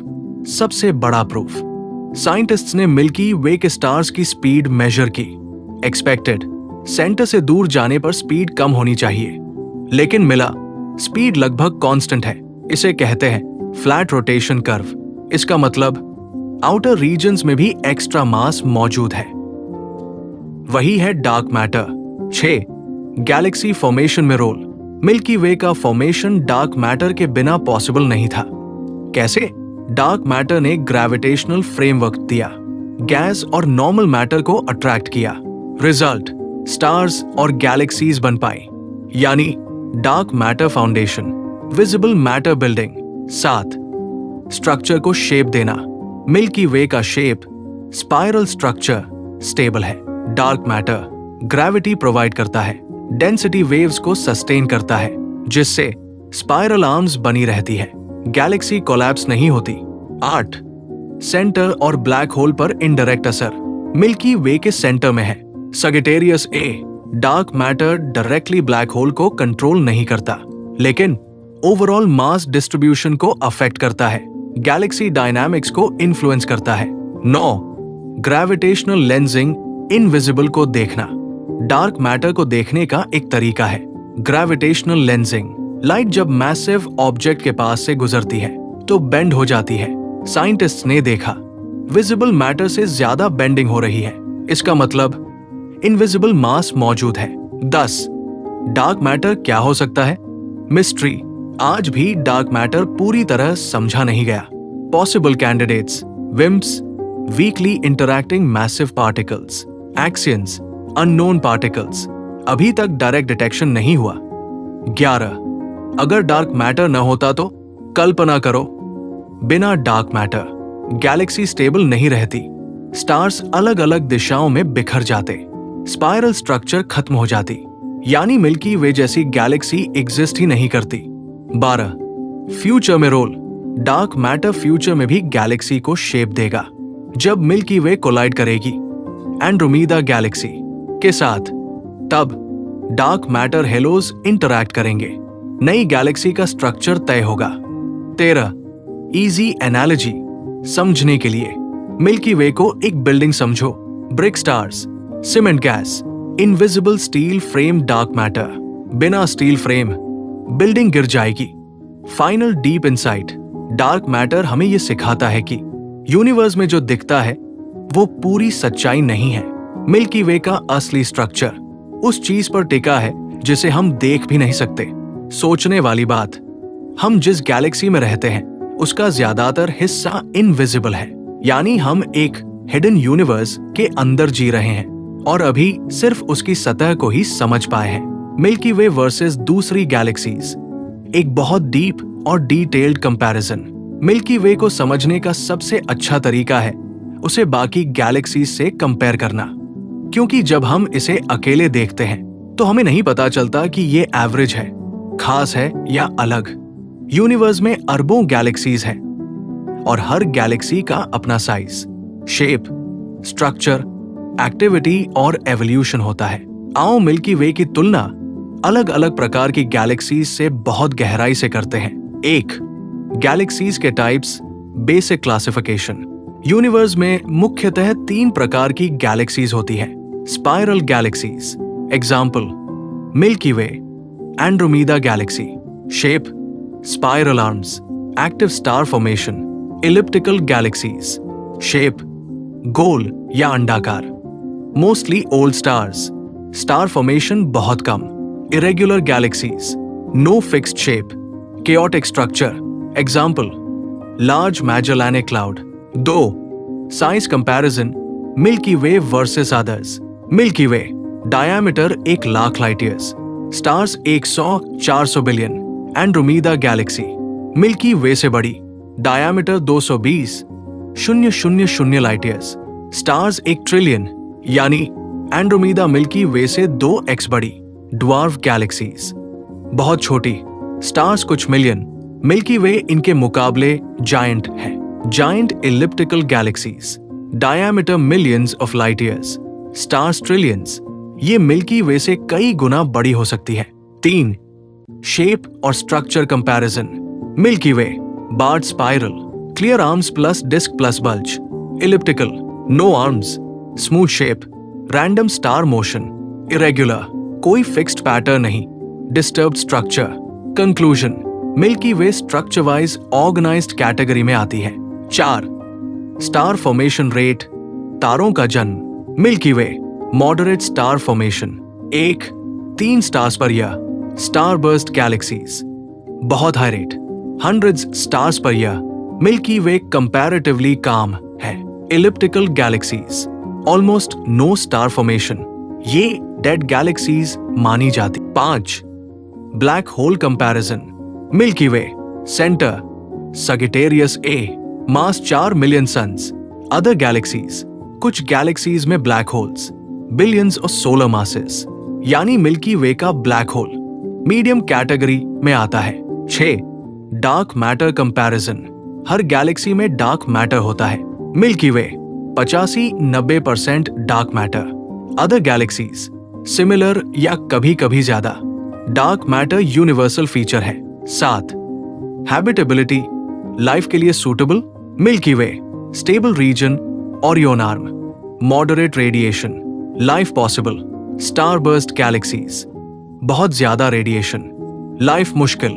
सबसे बड़ा प्रूफ। साइंटिस्ट्स ने मिल्की वे के स्टार्स की स्पीड मेजर की। एक्सपेक्टेड सेंटर से दूर जाने पर स्पीड कम होनी चाहिए, लेकिन मिला स्पीड लगभग कांस्टेंट है। इसे कहते हैं फ्लैट रोटेशन कर्व। इसका मतलब आउटर रीजन्स में भी एक्स्ट्रा मास मौजूद है। वही है डार्क मैटर। 6. गैलेक्सी फॉर्मेशन में रोल। मिल्की वे का फॉर्मेशन डार्क मैटर के बिना पॉसिबल नहीं था। कैसे? डार्क मैटर ने ग्रेविटेशनल फ्रेमवर्क दिया, गैस और नॉर्मल मैटर को अट्रैक्ट किया। रिजल्ट, स्टार्स और गैलेक्सीज बन पाई, यानी dark matter foundation, visible matter building. 7. Structure को शेप देना। मिल्की वे का शेप स्पाइरल स्ट्रक्चर स्टेबल है। डार्क मैटर ग्रेविटी प्रोवाइड करता है, डेंसिटी वेव्स को सस्टेन करता है, जिससे स्पाइरल आर्म्स बनी रहती है, गैलेक्सी कोलैप्स नहीं होती। 8. सेंटर और ब्लैक होल पर इनडायरेक्ट असर। मिल्की वे के सेंटर में है Sagittarius A. Dark matter directly black hole को कंट्रोल नहीं करता, लेकिन ओवरऑल मास डिस्ट्रीब्यूशन को अफेक्ट करता है, गैलेक्सी डायनामिक्स को इन्फ्लुएंस करता है। 9. ग्रेविटेशनल लेंसिंग इनविजिबल को देखना। डार्क मैटर को देखने का एक तरीका है ग्रेविटेशनल लेंसिंग। लाइट जब मैसिव ऑब्जेक्ट के पास से गुजरती है तो बेंड हो जाती है। साइंटिस्ट्स ने देखा विजिबल मैटर से ज्यादा बेंडिंग हो रही है। इसका मतलब इनविजिबल मास मौजूद है। 10. डार्क मैटर क्या हो सकता है? मिस्ट्री। आज भी डार्क मैटर पूरी तरह समझा नहीं गया। Possible candidates: WIMPs, weakly interacting massive particles, axions, unknown particles. अभी तक डायरेक्ट डिटेक्शन नहीं हुआ। 11. अगर डार्क मैटर न होता तो? कल्पना करो, बिना डार्क मैटर गैलेक्सी स्टेबल नहीं रहती, स्टार्स अलग अलग दिशाओं में बिखर जाते, स्पाइरल स्ट्रक्चर खत्म हो जाती, यानी मिल्की वे जैसी गैलेक्सी एग्जिस्ट ही नहीं करती। 12. फ्यूचर में रोल। डार्क मैटर फ्यूचर में भी गैलेक्सी को शेप देगा। जब मिल्की वे कोलाइड करेगी एंड्रोमेडा गैलेक्सी के साथ, तब डार्क मैटर हेलोज इंटरैक्ट करेंगे, नई गैलेक्सी का स्ट्रक्चर तय होगा। 13. इजी एनालॉजी समझने के लिए मिल्की वे को एक बिल्डिंग समझो। Brick stars, cement gas, invisible steel frame dark matter. बिना स्टील फ्रेम बिल्डिंग गिर जाएगी। Final deep insight. Dark matter हमें यह सिखाता है कि यूनिवर्स में जो दिखता है वो पूरी सच्चाई नहीं है। मिल्की वे का असली स्ट्रक्चर उस चीज पर टिका है जिसे हम देख भी नहीं सकते। सोचने वाली बात, हम जिस गैलेक्सी में रहते हैं उसका ज्यादातर हिस्सा इनविजिबल है, यानी हम एक हिडन यूनिवर्स के अंदर जी रहे हैं और अभी सिर्फ उसकी सतह को ही समझ पाए हैं। मिल्की वे वर्सेस दूसरी गैलेक्सीज। एक बहुत डीप और डिटेल्ड कंपैरिजन। मिल्की वे को समझने का सबसे अच्छा तरीका है उसे बाकी गैलेक्सीज से कंपेयर करना, क्योंकि जब हम इसे अकेले देखते हैं तो हमें नहीं पता चलता कि ये एवरेज है, खास है या अलग। यूनिवर्स में अरबों गैलेक्सीज हैं और हर गैलेक्सी का अपना साइज, शेप, स्ट्रक्चर, एक्टिविटी और एवोल्यूशन होता है। आओ मिल्की वे की तुलना अलग अलग प्रकार की गैलेक्सीज से बहुत गहराई से करते हैं। 1. गैलेक्सीज के टाइप्स, बेसिक क्लासिफिकेशन। यूनिवर्स में मुख्यतः 3 प्रकार की गैलेक्सीज होती हैं। Spiral galaxies, example milky way, Andromeda galaxy. Shape, spiral arms, active star formation. Elliptical galaxies, shape, गोल या अंडाकार, mostly old stars, star formation बहुत कम। Irregular galaxies, no fixed shape, chaotic structure, example large Magellanic cloud. 2. Size comparison, milky way versus others. Milky way diameter 1,00,000 light years, stars 100-400 billion. Andromeda galaxy milky way से बड़ी, diameter 220,000 light years, stars 1 trillion, यानी Andromeda milky way से 2x बड़ी। Dwarf galaxies बहुत छोटी, stars कुछ million, milky वे इनके मुकाबले जायंट है। Giant elliptical galaxies, diameter millions of light years, stars trillions, ये मिल्की वे से कई गुना बड़ी हो सकती है। 3. शेप और structure comparison. Milky way barred spiral, clear arms plus disc plus bulge. Elliptical, no arms, smooth shape, random star motion. Irregular, कोई fixed pattern नहीं, disturbed structure. Conclusion, milky way structure wise organised category में आती है। 4. Star formation rate, तारों का जन्म। Milky way moderate star formation, 1-3 stars पर year. Star burst galaxies बहुत हाई रेट, हंड्रेड्स स्टार्स पर ईयर। मिल्की वे कंपैरेटिवली काम है। Elliptical galaxies almost no star formation, ये डेड गैलेक्सीज मानी जाती। 5. Black hole comparison. Milky way centre Sagittarius A, mass 4 million suns. Other galaxies, कुछ galaxies में black holes, billions of solar masses, यानी milky वे का black hole medium category में आता है। 6. Dark matter comparison. हर गैलेक्सी में डार्क मैटर होता है। Milky way 85-90% dark matter. Other galaxies similar या कभी कभी ज्यादा। डार्क मैटर यूनिवर्सल फीचर है। 7. हैबिटेबिलिटी, लाइफ के लिए suitable. Milky way stable region, Orion arm, moderate radiation, life possible. Star burst galaxies बहुत ज्यादा रेडिएशन, लाइफ मुश्किल।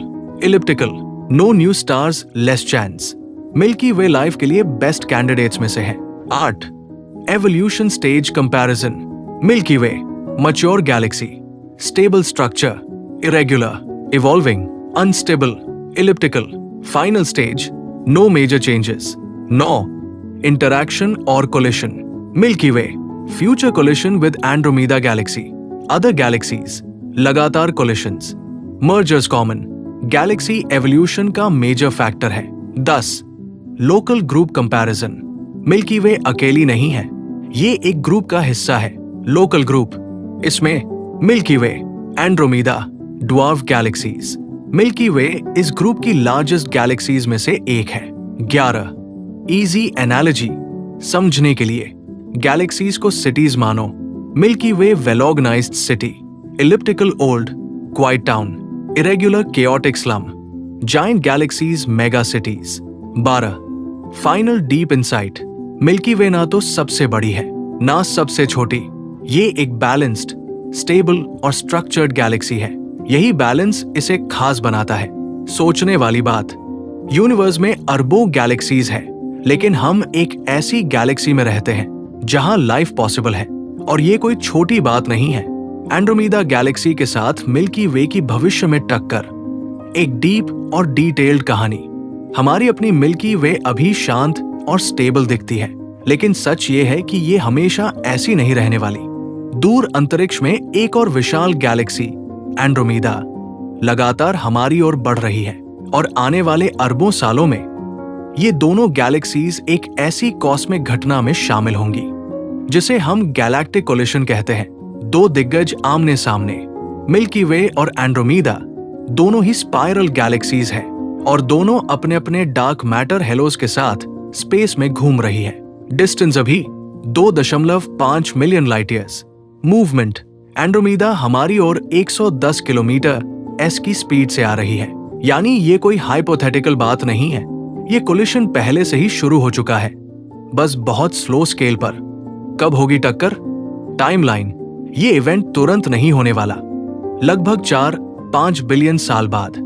Elliptical, no new stars, less chance. Milky way life के लिए best candidates में से है। 8. Evolution stage comparison. Milky way mature galaxy, stable structure, irregular, evolving, unstable. Elliptical, final stage, no major changes. 9. Interaction और collision. Milky way future collision with Andromeda galaxy. Other galaxies लगातार collisions, mergers common. Galaxy evolution का major factor है। 10. Local group comparison. Milky वे अकेली नहीं है, ये एक group का हिस्सा है, लोकल ग्रुप। इसमें milky way, Andromeda, dwarf galaxies. Milky वे इस ग्रुप की लार्जेस्ट गैलेक्सीज में से एक है। 11. इजी एनालॉजी, समझने के लिए गैलेक्सीज को सिटीज मानो। Milky way well organised city, elliptical old quiet town, irregular chaotic slum, giant galaxies mega cities. 12. Final deep insight. Milky way ना तो सबसे बड़ी है ना सबसे छोटी, ये एक बैलेंस्ड, स्टेबल और स्ट्रक्चर्ड गैलेक्सी है। यही बैलेंस इसे खास बनाता है। सोचने वाली बात, यूनिवर्स में अरबों गैलेक्सीज है, लेकिन हम एक ऐसी गैलेक्सी में रहते हैं जहां लाइफ पॉसिबल है, और ये कोई छोटी बात नहीं है। एंड्रोमेडा गैलेक्सी के साथ मिल्की वे की भविष्य में टक्कर, एक डीप और डिटेल्ड कहानी। हमारी अपनी मिल्की वे अभी शांत और स्टेबल दिखती है, लेकिन सच ये है कि ये हमेशा ऐसी नहीं रहने वाली। दूर अंतरिक्ष में एक और विशाल गैलेक्सी एंड्रोमेदा लगातार हमारी ओर बढ़ रही है और आने वाले अरबों सालों में ये दोनों गैलेक्सीज एक ऐसी कॉस्मिक घटना में शामिल होंगी जिसे हम गैलेक्टिक कोलिशन कहते हैं। दो दिग्गज आमने सामने, मिल्की वे और एंड्रोमेदा, दोनों ही स्पाइरल गैलेक्सीज हैं और दोनों अपने अपने डार्क मैटर हेलोज के साथ स्पेस में घूम रही है। डिस्टेंस अभी 2.5 मिलियन लाइट ईयर्स। मूवमेंट, एंड्रोमेदा हमारी ओर 110 किलोमीटर एस की स्पीड से आ रही है। यानी ये कोई हाइपोथेटिकल बात नहीं है, ये कोलिशन पहले से ही शुरू हो चुका है, बस बहुत स्लो स्केल पर। कब होगी टक्कर? टाइमलाइन, ये इवेंट तुरंत नहीं होने वाला। लगभग 4-5 बिलियन साल बाद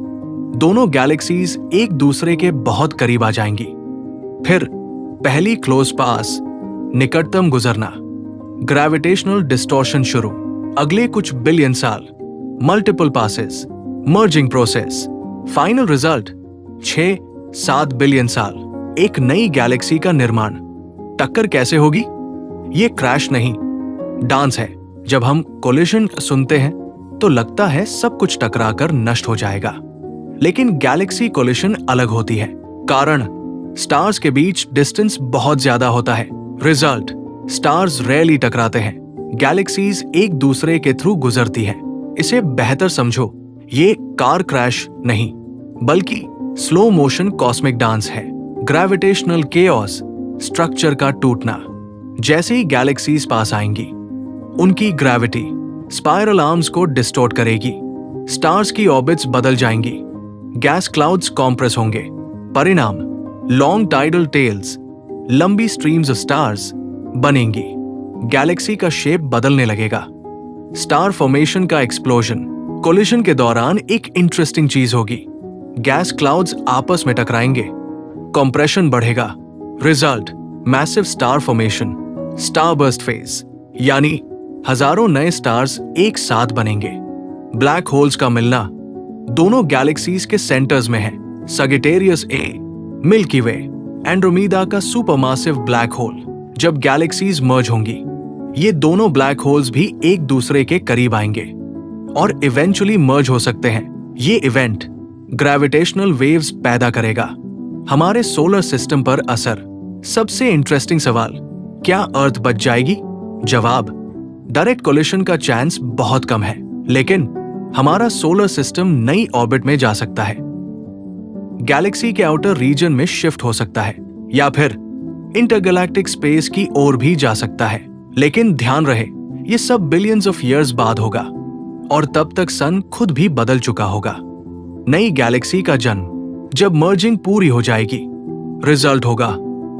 दोनों गैलेक्सीज एक दूसरे के बहुत करीब आ जाएंगी। फिर पहली क्लोज पास, निकटतम गुजरना, ग्रेविटेशनल डिस्टॉर्शन शुरू। अगले कुछ बिलियन साल, multiple passes, merging process. Final result 6-7 billion साल, एक नई गैलेक्सी का निर्माण। टक्कर कैसे होगी? ये क्रैश नहीं, डांस है। जब हम कोलिशन सुनते हैं तो लगता है सब कुछ टकराकर नष्ट हो जाएगा, लेकिन गैलेक्सी कोलिशन अलग होती है। कारण, स्टार्स के बीच डिस्टेंस बहुत ज्यादा होता है। रिजल्ट, स्टार्स रेयरली टकराते हैं, गैलेक्सीज एक दूसरे के थ्रू गुजरती है। इसे बेहतर समझो, ये कार क्रैश नहीं बल्कि स्लो मोशन कॉस्मिक डांस है। ग्रेविटेशनल केओस, स्ट्रक्चर का टूटना। जैसे ही गैलेक्सीज पास आएंगी, उनकी ग्रेविटी स्पाइरल आर्म्स को डिस्टॉर्ट करेगी, स्टार्स की ऑर्बिट्स बदल जाएंगी, गैस क्लाउड्स कॉम्प्रेस होंगे। परिणाम, लॉन्ग टाइडल टेल्स, लंबी स्ट्रीम्स ऑफ स्टार्स बनेंगी। गैलेक्सी का शेप बदलने लगेगा। स्टार फॉर्मेशन का एक्सप्लोजन। कोलिशन के दौरान एक इंटरेस्टिंग चीज होगी, गैस क्लाउड्स आपस में टकराएंगे, कंप्रेशन बढ़ेगा। Result, massive star formation, starburst phase, यानी हजारों नए स्टार्स एक साथ बनेंगे। ब्लैक होल्स का मिलना दोनों गैलेक्सीज के सेंटर्स में है। सगिटेरियस ए, मिल्की वे, एंड्रोमेदा का सुपरमासिव ब्लैक होल। जब गैलेक्सीज मर्ज होंगी, ये दोनों ब्लैक होल्स भी एक दूसरे के करीब आएंगे और इवेंचुअली मर्ज हो सकते हैं। ये इवेंट ग्रेविटेशनल वेव्स पैदा करेगा। हमारे सोलर सिस्टम पर असर। सबसे इंटरेस्टिंग सवाल, क्या अर्थ बच जाएगी? जवाब, डायरेक्ट कोलिशन का चांस बहुत कम है, लेकिन हमारा सोलर सिस्टम नई ऑर्बिट में जा सकता है, गैलेक्सी के आउटर रीजन में शिफ्ट हो सकता है या फिर इंटरगैलेक्टिक स्पेस की ओर भी जा सकता है। लेकिन ध्यान रहे, ये सब बिलियंस ऑफ ईयर्स बाद होगा और तब तक सन खुद भी बदल चुका होगा। नई गैलेक्सी का जन्म, जब मर्जिंग पूरी हो जाएगी, रिजल्ट होगा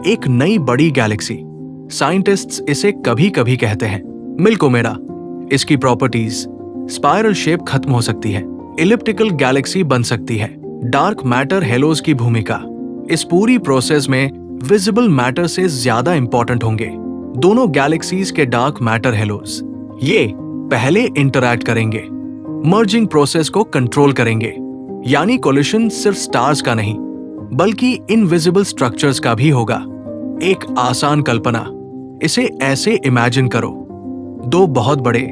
एक नई बड़ी गैलेक्सी। साइंटिस्ट्स इसे कभी कभी कहते हैं मिल्कोमेरा। इसकी प्रॉपर्टीज, स्पाइरल शेप खत्म हो सकती है, इलिप्टिकल गैलेक्सी बन सकती है। डार्क मैटर हेलोज की भूमिका इस पूरी प्रोसेस में विजिबल मैटर से ज्यादा इंपॉर्टेंट होंगे। दोनों गैलेक्सीज के डार्क मैटर हेलोज ये पहले इंटरैक्ट करेंगे, मर्जिंग प्रोसेस को कंट्रोल करेंगे। यानी कोलिशन सिर्फ स्टार्स का नहीं बल्कि इनविजिबल स्ट्रक्चर्स का भी होगा। एक आसान कल्पना, इसे ऐसे इमेजिन करो, दो बहुत बड़े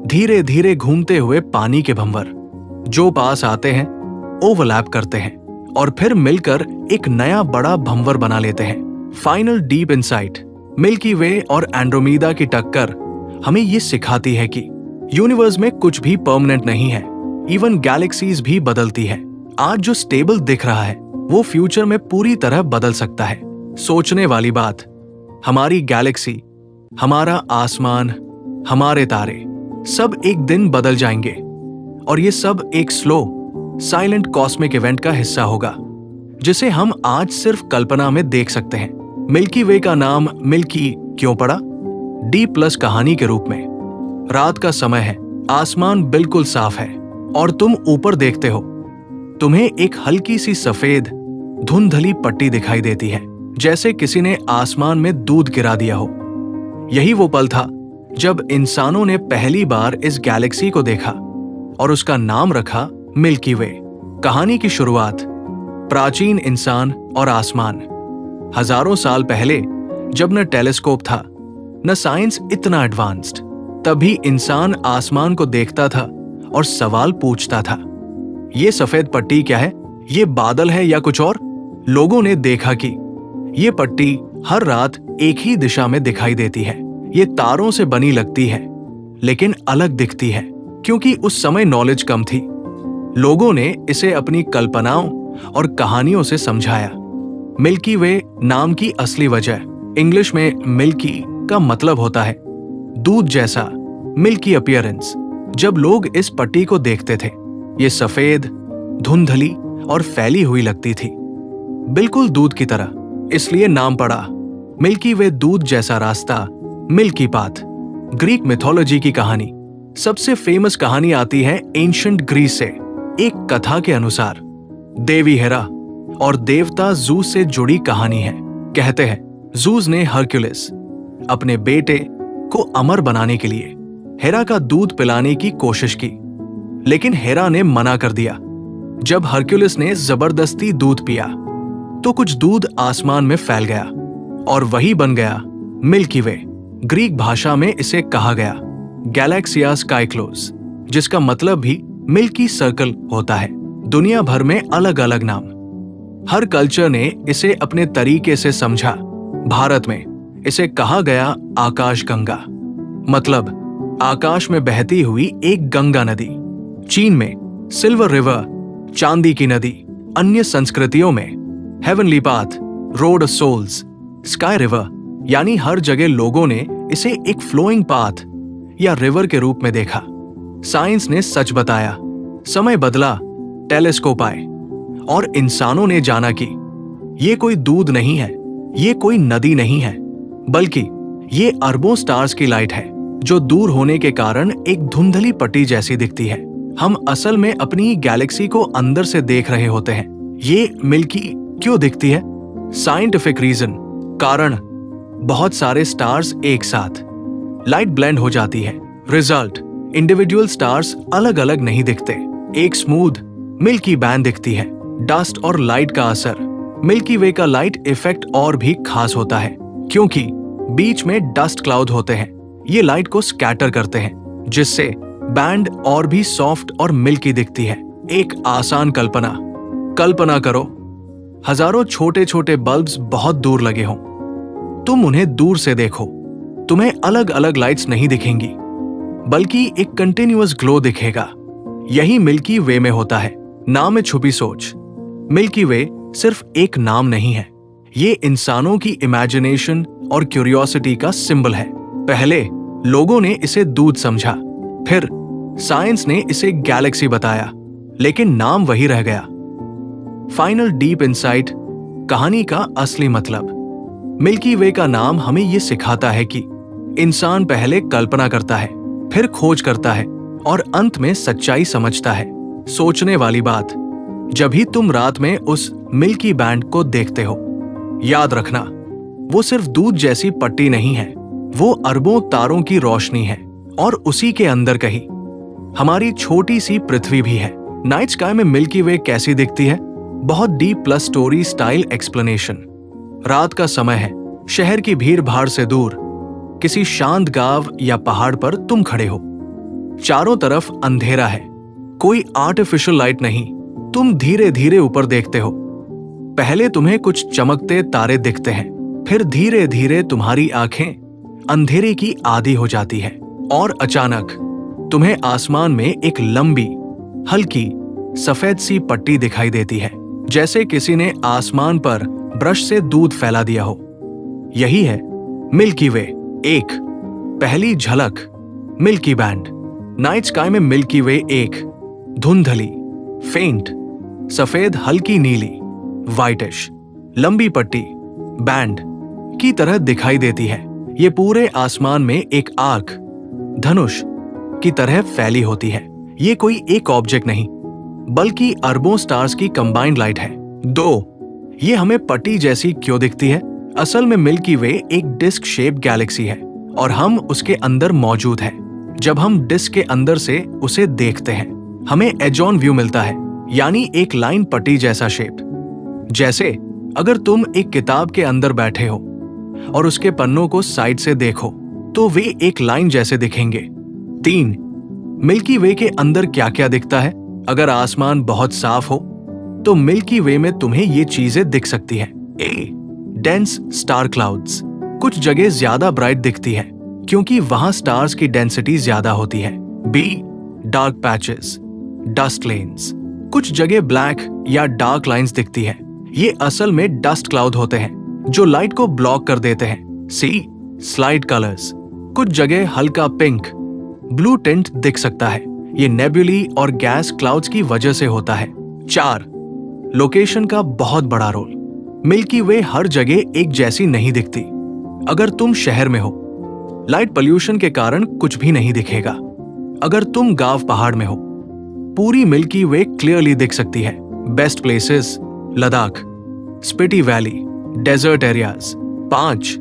धीरे धीरे घूमते हुए पानी के भंवर जो पास आते हैं, ओवरलैप करते हैं और फिर मिलकर एक नया बड़ा भंवर बना लेते हैं। फाइनल डीप इनसाइट, मिल्की वे और एंड्रोमेदा की टक्कर हमें ये सिखाती है कि यूनिवर्स में कुछ भी परमानेंट नहीं है, इवन गैलेक्सीज भी बदलती है। आज जो स्टेबल दिख रहा है वो फ्यूचर में पूरी तरह बदल सकता है। सोचने वाली बात, हमारी गैलेक्सी, हमारा आसमान, हमारे तारे सब एक दिन बदल जाएंगे और ये सब एक स्लो साइलेंट कॉस्मिक इवेंट का हिस्सा होगा जिसे हम आज सिर्फ कल्पना में देख सकते हैं। मिल्की वे का नाम मिल्की क्यों पड़ा? D+ कहानी के रूप में। रात का समय है, आसमान बिल्कुल साफ है और तुम ऊपर देखते हो। तुम्हें एक हल्की सी सफेद धुंधली पट्टी दिखाई देती है, जैसे किसी ने आसमान में दूध गिरा दिया हो। यही वो पल था जब इंसानों ने पहली बार इस गैलेक्सी को देखा और उसका नाम रखा मिल्की वे। कहानी की शुरुआत, प्राचीन इंसान और आसमान। हजारों साल पहले जब न टेलीस्कोप था न साइंस इतना एडवांस्ड, तभी इंसान आसमान को देखता था और सवाल पूछता था। ये सफेद पट्टी क्या है? ये बादल है या कुछ और? लोगों ने देखा कि ये पट्टी हर रात एक ही दिशा में दिखाई देती है। ये तारों से बनी लगती है, लेकिन अलग दिखती है, क्योंकि उस समय नॉलेज कम थी। लोगों ने इसे अपनी कल्पनाओं और कहानियों से समझाया। मिल्की वे नाम की असली वजह, इंग्लिश में मिल्की का मतलब होता है दूध जैसा, मिल्की अपीयरेंस। जब लोग इस पट्टी को देखते थे, ये सफेद, धुंधली और फैली हुई लगती थी, बिल्कुल दूध की तरह। इसलिए नाम पड़ा मिल्की वे, दूध जैसा रास्ता, मिल्की पाथ। ग्रीक मिथोलॉजी की कहानी, सबसे फेमस कहानी आती है एंशिएंट ग्रीस से। एक कथा के अनुसार देवी हेरा और देवता जूस से जुड़ी कहानी है। कहते हैं जूस ने हरक्यूलिस, अपने बेटे को अमर बनाने के लिए हेरा का दूध पिलाने की कोशिश की, लेकिन हेरा ने मना कर दिया। जब हरक्यूलिस ने जबरदस्ती दूध पिया तो कुछ दूध आसमान में फैल गया और वही बन गया मिल्की वे। ग्रीक भाषा में इसे कहा गया गैलेक्सिया स्काइक्लोज, जिसका मतलब भी मिल्की सर्कल होता है। दुनिया भर में अलग अलग नाम, हर कल्चर ने इसे अपने तरीके से समझा। भारत में इसे कहा गया आकाश गंगा, मतलब आकाश में बहती हुई एक गंगा नदी। चीन में सिल्वर रिवर, चांदी की नदी। अन्य संस्कृतियों में heavenly path, road of souls, sky river, यानी हर जगह लोगों ने इसे एक फ्लोइंग पाथ या रिवर के रूप में देखा। साइंस ने सच बताया, समय बदला, टेलीस्कोप आए और इंसानों ने जाना कि ये कोई दूध नहीं है, ये कोई नदी नहीं है, बल्कि ये अरबों स्टार्स की लाइट है, जो दूर होने के कारण एक धुंधली पट्टी जैसी दिखती है। हम असल में अपनी गैलेक्सी को अंदर से देख रहे होते हैं। ये मिल्की क्यों दिखती है? साइंटिफिक रीजन, कारण बहुत सारे स्टार्स एक साथ, लाइट ब्लेंड हो जाती है। रिजल्ट, इंडिविजुअल स्टार्स अलग अलग नहीं दिखते, एक स्मूथ मिल्की बैंड दिखती है। डस्ट और लाइट का असर, मिल्की वे का लाइट इफेक्ट और भी खास होता है, क्योंकि बीच में डस्ट क्लाउड होते हैं। ये लाइट को स्कैटर करते हैं, जिससे बैंड और भी सॉफ्ट और मिल्की दिखती है। एक आसान कल्पना करो, हजारों छोटे छोटे बल्ब्स बहुत दूर लगे हों। तुम उन्हें दूर से देखो, तुम्हें अलग अलग लाइट्स नहीं दिखेंगी, बल्कि एक कंटिन्यूअस ग्लो दिखेगा। यही मिल्की वे में होता है। नाम में छुपी सोच, मिल्की वे सिर्फ एक नाम नहीं है, ये इंसानों की इमेजिनेशन और क्यूरियोसिटी का सिंबल है। पहले लोगों ने इसे दूध समझा, फिर साइंस ने इसे गैलेक्सी बताया, लेकिन नाम वही रह गया। फाइनल डीप इनसाइट, कहानी का असली मतलब। मिल्की वे का नाम हमें ये सिखाता है कि इंसान पहले कल्पना करता है, फिर खोज करता है और अंत में सच्चाई समझता है। सोचने वाली बात, जब भी तुम रात में उस मिल्की बैंड को देखते हो, याद रखना वो सिर्फ दूध जैसी पट्टी नहीं है, वो अरबों तारों की रोशनी है, और उसी के अंदर कहीं हमारी छोटी सी पृथ्वी भी है। नाइट स्काई में मिल्की वे कैसी दिखती है? बहुत deep plus story style explanation. रात का समय है, शहर की भीड़ भाड़ से दूर किसी शांत गांव या पहाड़ पर तुम खड़े हो। चारों तरफ अंधेरा है, कोई आर्टिफिशियल लाइट नहीं। तुम धीरे धीरे ऊपर देखते हो। पहले तुम्हें कुछ चमकते तारे दिखते हैं, फिर धीरे धीरे तुम्हारी आंखें अंधेरे की आदी हो जाती है, और अचानक तुम्हें आसमान में एक लंबी, हल्की सफेद सी पट्टी दिखाई देती है, जैसे किसी ने आसमान पर ब्रश से दूध फैला दिया हो। यही है मिल्की वे। एक पहली झलक, मिल्की बैंड। नाइट स्काई में मिल्की वे एक धुंधली, फेंट, सफेद हल्की नीली, वाइटिश, लंबी पट्टी, बैंड की तरह दिखाई देती है। ये पूरे आसमान में एक आर्क, धनुष की तरह फैली होती है। ये कोई एक ऑब्जेक्ट नहीं, बल्कि अरबों स्टार्स की कंबाइंड लाइट है। 2, ये हमें पट्टी जैसी क्यों दिखती है? असल में मिल्की वे एक डिस्क शेप गैलेक्सी है, और हम उसके अंदर मौजूद हैं। जब हम डिस्क के अंदर से उसे देखते हैं, हमें एज ऑन व्यू मिलता है, यानी एक लाइन पट्टी जैसा शेप। जैसे अगर तुम एक किताब के अंदर बैठे हो और उसके पन्नों को साइड से देखो, तो वे एक लाइन जैसे दिखेंगे। 3, मिल्की वे के अंदर क्या क्या दिखता है? अगर आसमान बहुत साफ हो तो मिल्की वे में तुम्हें ये चीजें दिख सकती हैं। ए, डेंस स्टार क्लाउड्स। कुछ जगह ज्यादा ब्राइट दिखती है क्योंकि वहां स्टार्स की डेंसिटी ज्यादा होती है। B, dark patches, dust lanes. कुछ जगह ब्लैक या डार्क लाइंस दिखती है। ये असल में डस्ट क्लाउड होते हैं जो लाइट को ब्लॉक कर देते हैं। सी, स्लाइड कलर्स। कुछ जगह हल्का पिंक, ब्लू टिंट दिख सकता है। ये नेबुली और गैस क्लाउड्स की वजह से होता है। 4, लोकेशन का बहुत बड़ा रोल। मिल्की वे हर जगह एक जैसी नहीं दिखती। अगर तुम शहर में हो, लाइट पोल्यूशन के कारण कुछ भी नहीं दिखेगा। अगर तुम गांव पहाड़ में हो, पूरी मिल्की वे क्लियरली दिख सकती है। Best places, Ladakh, Spiti valley, desert areas. 5,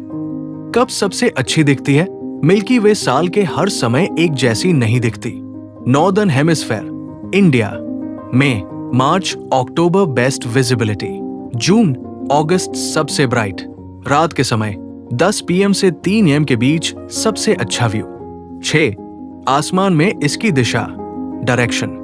कब सबसे अच्छी दिखती है? मिल्की वे साल के हर समय एक जैसी नहीं दिखती। नॉर्दर्न हेमिस्फेयर, इंडिया में मार्च अक्टूबर बेस्ट विजिबिलिटी, जून अगस्त सबसे ब्राइट, रात के समय 10 PM से 3 AM के बीच सबसे अच्छा व्यू। 6, आसमान में इसकी दिशा, डायरेक्शन।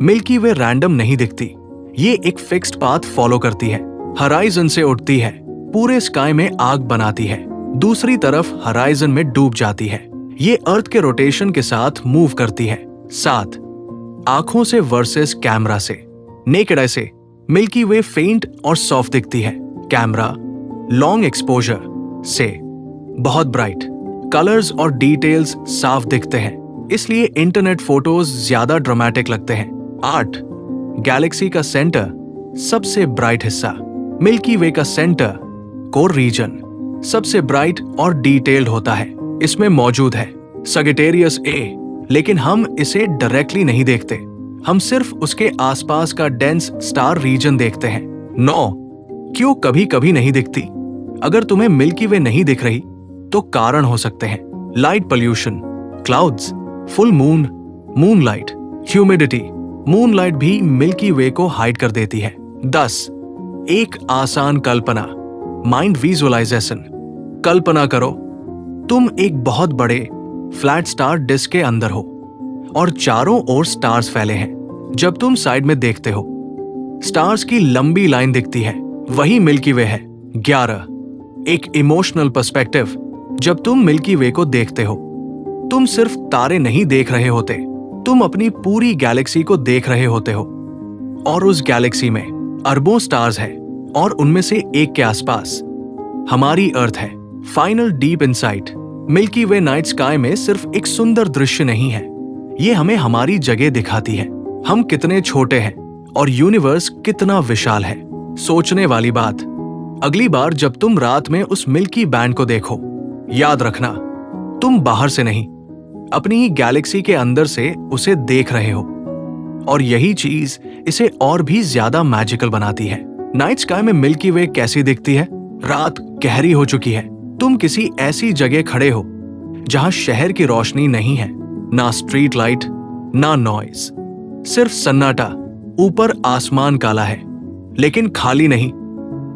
मिल्की वे रैंडम नहीं दिखती, ये एक फिक्स्ड पाथ फॉलो करती है। हराइजन से उठती है, पूरे स्काई में आग बनाती है, दूसरी तरफ हराइजन में डूब जाती है। ये अर्थ के रोटेशन के साथ मूव करती है। 7, आंखों से वर्सेस कैमरा से। नेकेड आई से मिल्की वे फेंट और सॉफ्ट दिखती है। कैमरा लॉन्ग एक्सपोजर से बहुत ब्राइट, कलर्स और डिटेल्स साफ दिखते हैं, इसलिए इंटरनेट फोटोज ज्यादा ड्रामेटिक लगते हैं। 8, गैलेक्सी का सेंटर सबसे ब्राइट हिस्सा। मिल्की वे का सेंटर, कोर रीजन, सबसे ब्राइट और डिटेल्ड होता है। इसमें मौजूद है सजिटेरियस ए, लेकिन हम इसे डायरेक्टली नहीं देखते, हम सिर्फ उसके आसपास का डेंस स्टार रीजन देखते हैं। 9, क्यों कभी कभी नहीं दिखती? अगर तुम्हें मिल्की वे नहीं दिख रही तो कारण हो सकते हैं light pollution, clouds, full moon, moonlight, humidity. Moonlight भी मिल्की वे को हाइड कर देती है। 10, एक आसान कल्पना, माइंड विजुअलाइजेशन। कल्पना करो तुम एक बहुत बड़े फ्लैट स्टार डिस्क के अंदर हो और चारों ओर स्टार्स फैले हैं। जब तुम साइड में देखते हो, स्टार्स की लंबी लाइन दिखती है, वही मिल्की वे है। 11, एक इमोशनल पर्सपेक्टिव। जब तुम मिल्की वे को देखते हो, तुम सिर्फ तारे नहीं देख रहे होते, तुम अपनी पूरी गैलेक्सी को देख रहे होते हो। और उस गैलेक्सी में अरबों स्टार्स हैं और उनमें से एक के आसपास हमारी अर्थ है। फाइनल डीप इनसाइट, मिल्की वे नाइट स्काई में सिर्फ एक सुंदर दृश्य नहीं है, ये हमें हमारी जगह दिखाती है, हम कितने छोटे हैं और यूनिवर्स कितना विशाल है। सोचने वाली बात, अगली बार जब तुम रात में उस मिल्की बैंड को देखो, याद रखना तुम बाहर से नहीं, अपनी ही गैलेक्सी के अंदर से उसे देख रहे हो। और यही चीज इसे और भी ज्यादा मैजिकल बनाती है। नाइट स्काई में मिल्की वे कैसी दिखती है? रात गहरी हो चुकी है, तुम किसी ऐसी जगह खड़े हो जहां शहर की रोशनी नहीं है, ना स्ट्रीट लाइट, ना नॉइज, सिर्फ सन्नाटा। ऊपर आसमान काला है, लेकिन खाली नहीं।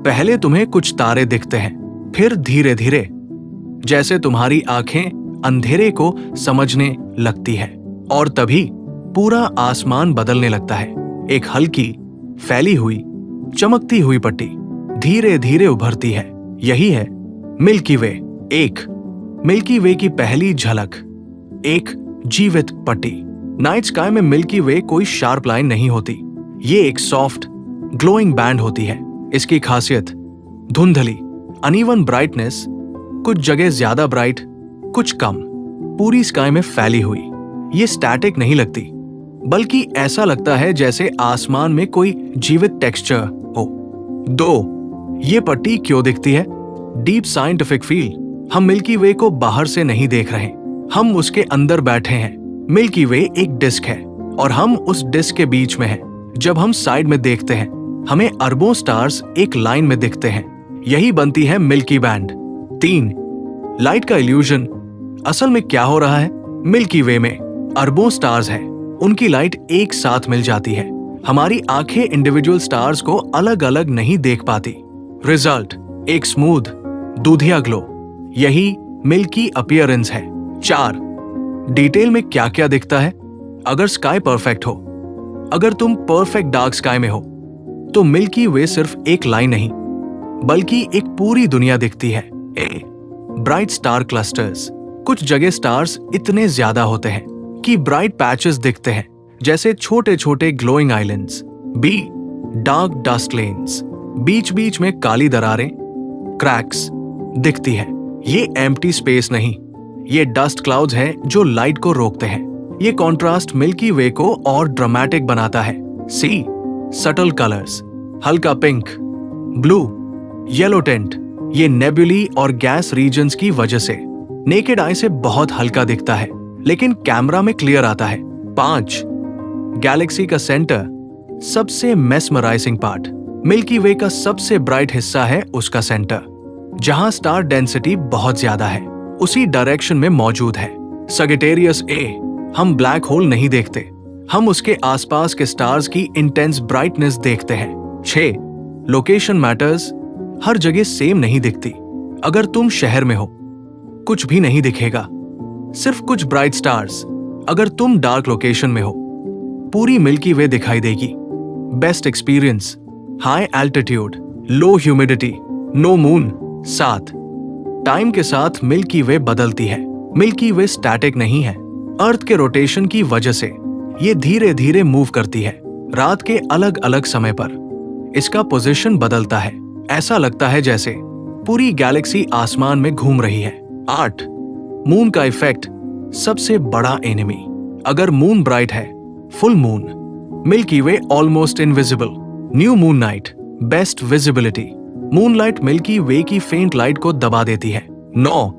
पहले तुम्हें कुछ तारे दिखते हैं, फिर धीरे धीरे जैसे तुम्हारी आंखें अंधेरे को समझने लगती है, और तभी पूरा आसमान बदलने लगता है। एक हल्की, फैली हुई, चमकती हुई पट्टी धीरे धीरे उभरती है। यही है मिल्की वे। एक मिल्की वे की पहली झलक, एक जीवित पट्टी। नाइट स्काई में मिल्की वे कोई शार्प लाइन नहीं होती, ये एक सॉफ्ट ग्लोइंग बैंड होती है। इसकी खासियत धुंधली, अनइवन ब्राइटनेस, कुछ जगह ज्यादा ब्राइट, कुछ कम, पूरी स्काई में फैली हुई। ये स्टैटिक नहीं लगती, बल्कि ऐसा लगता है जैसे आसमान में कोई जीवित टेक्सचर हो। 2, ये पट्टी क्यों दिखती है? Deep scientific feel. हम मिल्की वे को बाहर से नहीं देख रहे, हम उसके अंदर बैठे हैं। मिल्की वे एक डिस्क है और हम उस डिस्क के बीच में हैं। जब हम साइड में देखते हैं, हमें अरबों स्टार्स एक लाइन में दिखते हैं, यही बनती है मिल्की बैंड। 3, लाइट का इल्यूजन। असल में क्या हो रहा है? मिल्की वे में अरबों स्टार्स हैं, उनकी लाइट एक साथ मिल जाती है। हमारी आंखें इंडिविजुअल स्टार्स को अलग अलग नहीं देख पाती। रिजल्ट एक स्मूथ दूधिया ग्लो, यही मिल्की अपीयरेंस है। 4, डिटेल में क्या क्या दिखता है? अगर स्काई परफेक्ट हो, अगर तुम परफेक्ट डार्क स्काई में हो, तो मिल्की वे सिर्फ एक लाइन नहीं बल्कि एक पूरी दुनिया दिखती है। Bright star clusters. कुछ जगह स्टार्स इतने ज्यादा होते हैं कि ब्राइट पैचेस दिखते हैं, जैसे छोटे छोटे glowing islands. B, dark dust lanes. बीच बीच में काली दरारें, क्रैक्स दिखती है। ये एम्प्टी स्पेस नहीं, ये डस्ट क्लाउड्स हैं जो लाइट को रोकते हैं। ये कॉन्ट्रास्ट मिल्की वे को और ड्रामेटिक बनाता है। सी, सटल कलर्स। हल्का पिंक, ब्लू, येलो टिंट। ये नेबुली और गैस रीजन्स की वजह से नेकेड आई से बहुत हल्का दिखता है, लेकिन कैमरा में क्लियर आता है। 5, गैलेक्सी का सेंटर, सबसे मेस्मराइजिंग पार्ट। मिल्की वे का सबसे ब्राइट हिस्सा है उसका सेंटर, जहां स्टार डेंसिटी बहुत ज्यादा है, उसी डायरेक्शन में मौजूद है। सजिटेरियस ए। हम ब्लैक होल नहीं देखते, हम उसके आसपास के स्टार्स की इंटेंस ब्राइटनेस देखते हैं। 6, लोकेशन मैटर्स। हर जगह सेम नहीं दिखती। अगर तुम शहर में हो, कुछ भी नहीं दिखेगा, सिर्फ कुछ ब्राइट स्टार्स। अगर तुम डार्क लोकेशन में हो, पूरी मिल्की वे दिखाई देगी। Best experience, high altitude, low humidity, no moon. 7, time के साथ मिल्की वे बदलती है। मिल्की वे स्टैटिक नहीं है। अर्थ के रोटेशन की वजह से ये धीरे धीरे मूव करती है। रात के अलग अलग समय पर इसका पोजीशन बदलता है। ऐसा लगता है जैसे पूरी गैलेक्सी आसमान में घूम रही है। 8, मून का इफेक्ट, सबसे बड़ा एनिमी। अगर मून ब्राइट है, full moon, milky way almost invisible. New moon night, best visibility. Moonlight milky way की फेंट लाइट को दबा देती है। 9,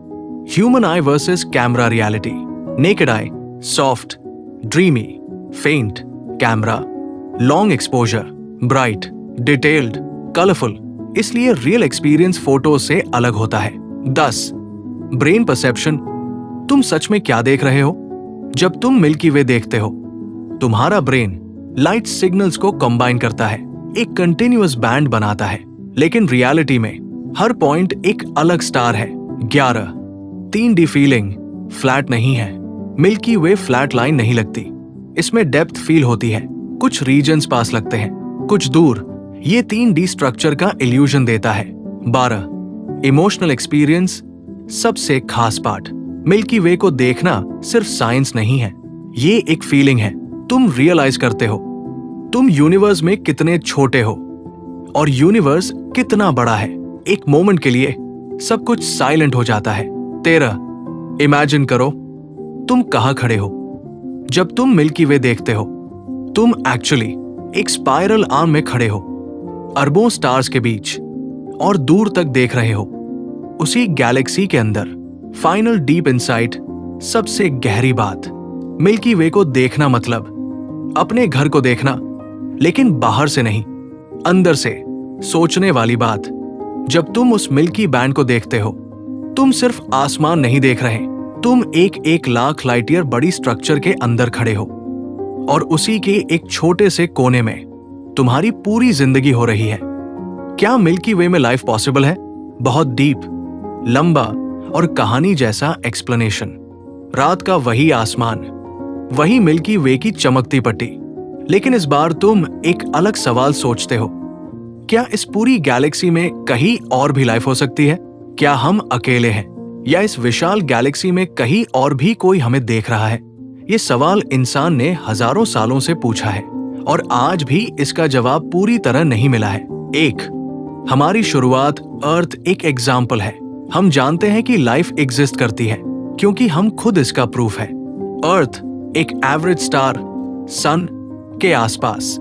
human eye versus camera reality. Naked eye, soft, dreamy, faint. Camera, long exposure, bright, detailed, colourful. इसलिए real experience photo से अलग होता है। 10, ब्रेन परसेप्शन। तुम सच में क्या देख रहे हो? जब तुम मिल्की वे देखते हो, तुम्हारा ब्रेन लाइट सिग्नल्स को कंबाइन करता है, एक कंटिन्यूअस बैंड बनाता है। लेकिन रियलिटी में हर पॉइंट एक अलग स्टार है। 11, 3D फीलिंग, फ्लैट नहीं है। मिल्की वे फ्लैट लाइन नहीं लगती, इसमें डेप्थ फील होती है। कुछ रीजन्स पास लगते हैं, कुछ दूर। ये 3D स्ट्रक्चर का इल्यूजन देता है। 12, इमोशनल एक्सपीरियंस, सबसे खास पार्ट। मिल्की वे को देखना सिर्फ साइंस नहीं है, ये एक फीलिंग है। तुम रियलाइज करते हो तुम यूनिवर्स में कितने छोटे हो और यूनिवर्स कितना बड़ा है। एक मोमेंट के लिए सब कुछ साइलेंट हो जाता है। 13, इमेजिन करो तुम कहां खड़े हो जब तुम मिल्की वे देखते हो। तुम एक्चुअली एक स्पाइरल आर्म में खड़े हो, अरबों स्टार्स के बीच, और दूर तक देख रहे हो, उसी गैलेक्सी के अंदर। फाइनल डीप इनसाइट, सबसे गहरी बात। मिल्की वे को देखना मतलब अपने घर को देखना, लेकिन बाहर से नहीं, अंदर से। सोचने वाली बात, जब तुम उस मिल्की बैंड को देखते हो, तुम सिर्फ आसमान नहीं देख रहे, तुम एक लाख लाइट ईयर बड़ी स्ट्रक्चर के अंदर खड़े हो, और उसी के एक छोटे से कोने में तुम्हारी पूरी जिंदगी हो रही है। क्या मिल्की वे में लाइफ पॉसिबल है? बहुत डीप, लंबा और कहानी जैसा एक्सप्लेनेशन। रात का वही आसमान, वही मिल्की वे की चमकती पट्टी। लेकिन इस बार तुम एक अलग सवाल सोचते हो, क्या इस पूरी गैलेक्सी में कहीं और भी लाइफ हो सकती है? क्या हम अकेले हैं, या इस विशाल गैलेक्सी में कहीं और भी कोई हमें देख रहा है? ये सवाल इंसान ने हजारों सालों से पूछा है, और आज भी इसका जवाब पूरी तरह नहीं मिला है। 1, हमारी शुरुआत, अर्थ एक एग्जाम्पल है। हम जानते हैं कि लाइफ एग्जिस्ट करती है क्योंकि हम खुद इसका प्रूफ है। अर्थ एक एवरेज स्टार, सन के आसपास,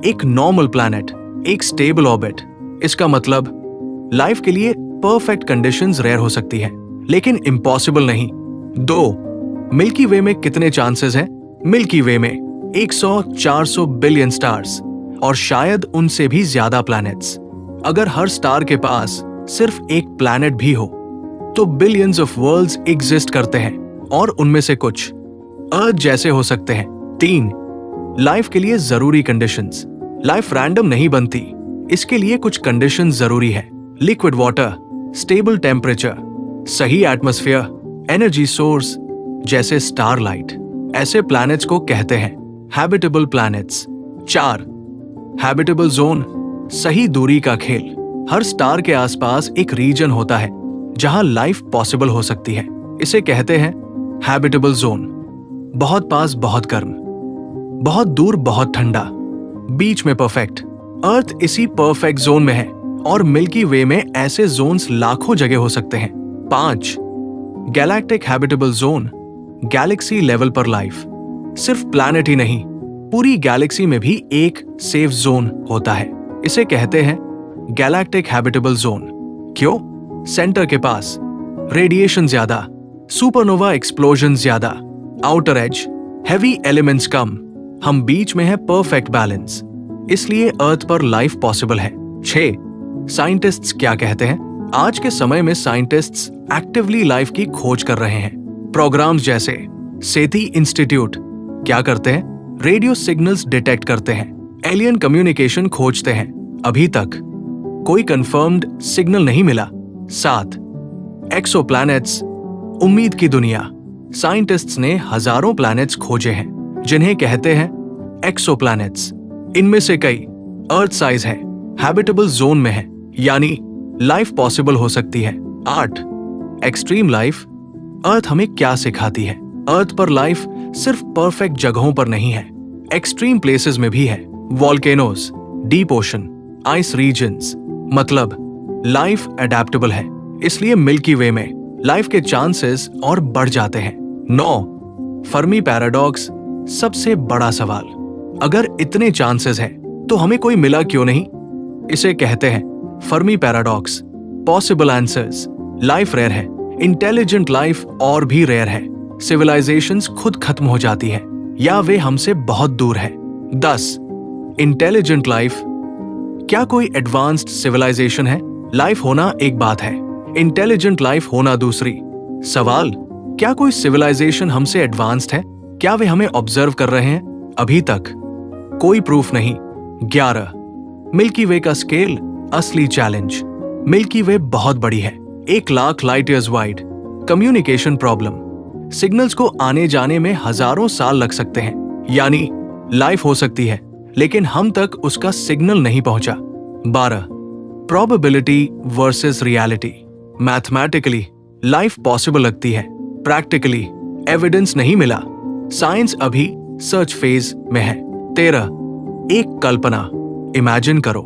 एक नॉर्मल प्लैनेट, एक स्टेबल ऑर्बिट। इसका मतलब लाइफ के लिए परफेक्ट कंडीशंस रेयर हो सकती है, लेकिन इम्पॉसिबल नहीं। 2, मिल्की वे में कितने चांसेस हैं? मिल्की वे में 100-400 बिलियन स्टार्स, और शायद उनसे भी ज्यादा प्लैनेट्स। अगर हर स्टार के पास सिर्फ एक प्लैनेट भी हो, तो बिलियंस ऑफ वर्ल्ड्स एग्जिस्ट करते हैं, और उनमें से कुछ अर्थ जैसे हो सकते हैं। 3, लाइफ के लिए जरूरी कंडीशंस। लाइफ रैंडम नहीं बनती, इसके लिए कुछ कंडीशंस जरूरी है। लिक्विड वाटर, स्टेबल टेम्परेचर, सही एटमॉस्फेयर, एनर्जी सोर्स जैसे स्टारलाइट, ऐसे प्लैनेट्स को कहते हैं हैबिटेबल प्लैनेट्स। 4 हैबिटेबल जोन, सही दूरी का खेल। हर स्टार के आसपास एक रीजन होता है जहां लाइफ पॉसिबल हो सकती है। इसे कहते हैं हैबिटेबल जोन। बहुत पास बहुत गर्म, बहुत दूर बहुत ठंडा, बीच में परफेक्ट। अर्थ इसी परफेक्ट जोन में है और मिल्की वे में ऐसे जोन्स लाखों जगह हो सकते हैं। 5 galactic habitable zone, Galaxy level पर लाइफ। सिर्फ प्लैनेट ही नहीं, पूरी गैलेक्सी में भी एक सेफ जोन होता है। इसे कहते हैं गैलेक्टिक हैबिटेबल जोन। क्यों? सेंटर के पास रेडिएशन ज्यादा, सुपरनोवा एक्सप्लोजन ज्यादा, आउटर एज, हेवी एलिमेंट्स कम। हम बीच में है परफेक्ट बैलेंस, इसलिए अर्थ पर लाइफ पॉसिबल है। 6 साइंटिस्ट्स क्या कहते हैं? आज के समय में साइंटिस्ट्स एक्टिवली लाइफ की खोज कर रहे हैं। प्रोग्राम्स जैसे सेती इंस्टीट्यूट क्या करते हैं? रेडियो सिग्नल्स डिटेक्ट करते हैं, एलियन कम्युनिकेशन खोजते हैं। अभी तक कोई कंफर्म्ड सिग्नल नहीं मिला। 7 एक्सोप्लैनेट्स, उम्मीद की दुनिया। साइंटिस्ट्स ने हजारों प्लैनेट्स खोजे हैं जिन्हें कहते हैं एक्सोप्लैनेट्स। इनमें से कई अर्थ साइज है, हैबिटेबल जोन में है, यानी लाइफ पॉसिबल हो सकती है। 8 एक्सट्रीम लाइफ, अर्थ हमें क्या सिखाती है? अर्थ पर लाइफ सिर्फ परफेक्ट जगहों पर नहीं है, एक्सट्रीम प्लेसेस में भी है। Volcanoes, deep ocean, ice regions. मतलब लाइफ अडेप्टेबल है, इसलिए मिल्की वे में लाइफ के चांसेस और बढ़ जाते हैं। 9 फर्मी पैराडॉक्स, सबसे बड़ा सवाल। अगर इतने चांसेस हैं तो हमें कोई मिला क्यों नहीं? इसे कहते हैं Fermi paradox. Possible answers, life rare है, इंटेलिजेंट लाइफ और भी रेयर है, सिविलाइजेशंस खुद खत्म हो जाती है या वे हमसे बहुत दूर है। 10 इंटेलिजेंट लाइफ, क्या कोई एडवांस्ड सिविलाइजेशन है? लाइफ होना एक बात है, इंटेलिजेंट लाइफ होना दूसरी। सवाल, क्या कोई सिविलाइजेशन हमसे एडवांस्ड है? क्या वे हमें ऑब्जर्व कर रहे हैं? अभी तक कोई प्रूफ नहीं। 11 मिल्की वे का स्केल, असली चैलेंज। मिल्की वे बहुत बड़ी है, 1 lakh light years wide. Communication problem, signals को आने जाने में हजारों साल लग सकते हैं, यानी लाइफ हो सकती है लेकिन हम तक उसका सिग्नल नहीं पहुंचा। 12 probability versus reality. Mathematically life possible लगती है, प्रैक्टिकली एविडेंस नहीं मिला, साइंस अभी सर्च फेज में है। 13 एक कल्पना, इमेजिन करो,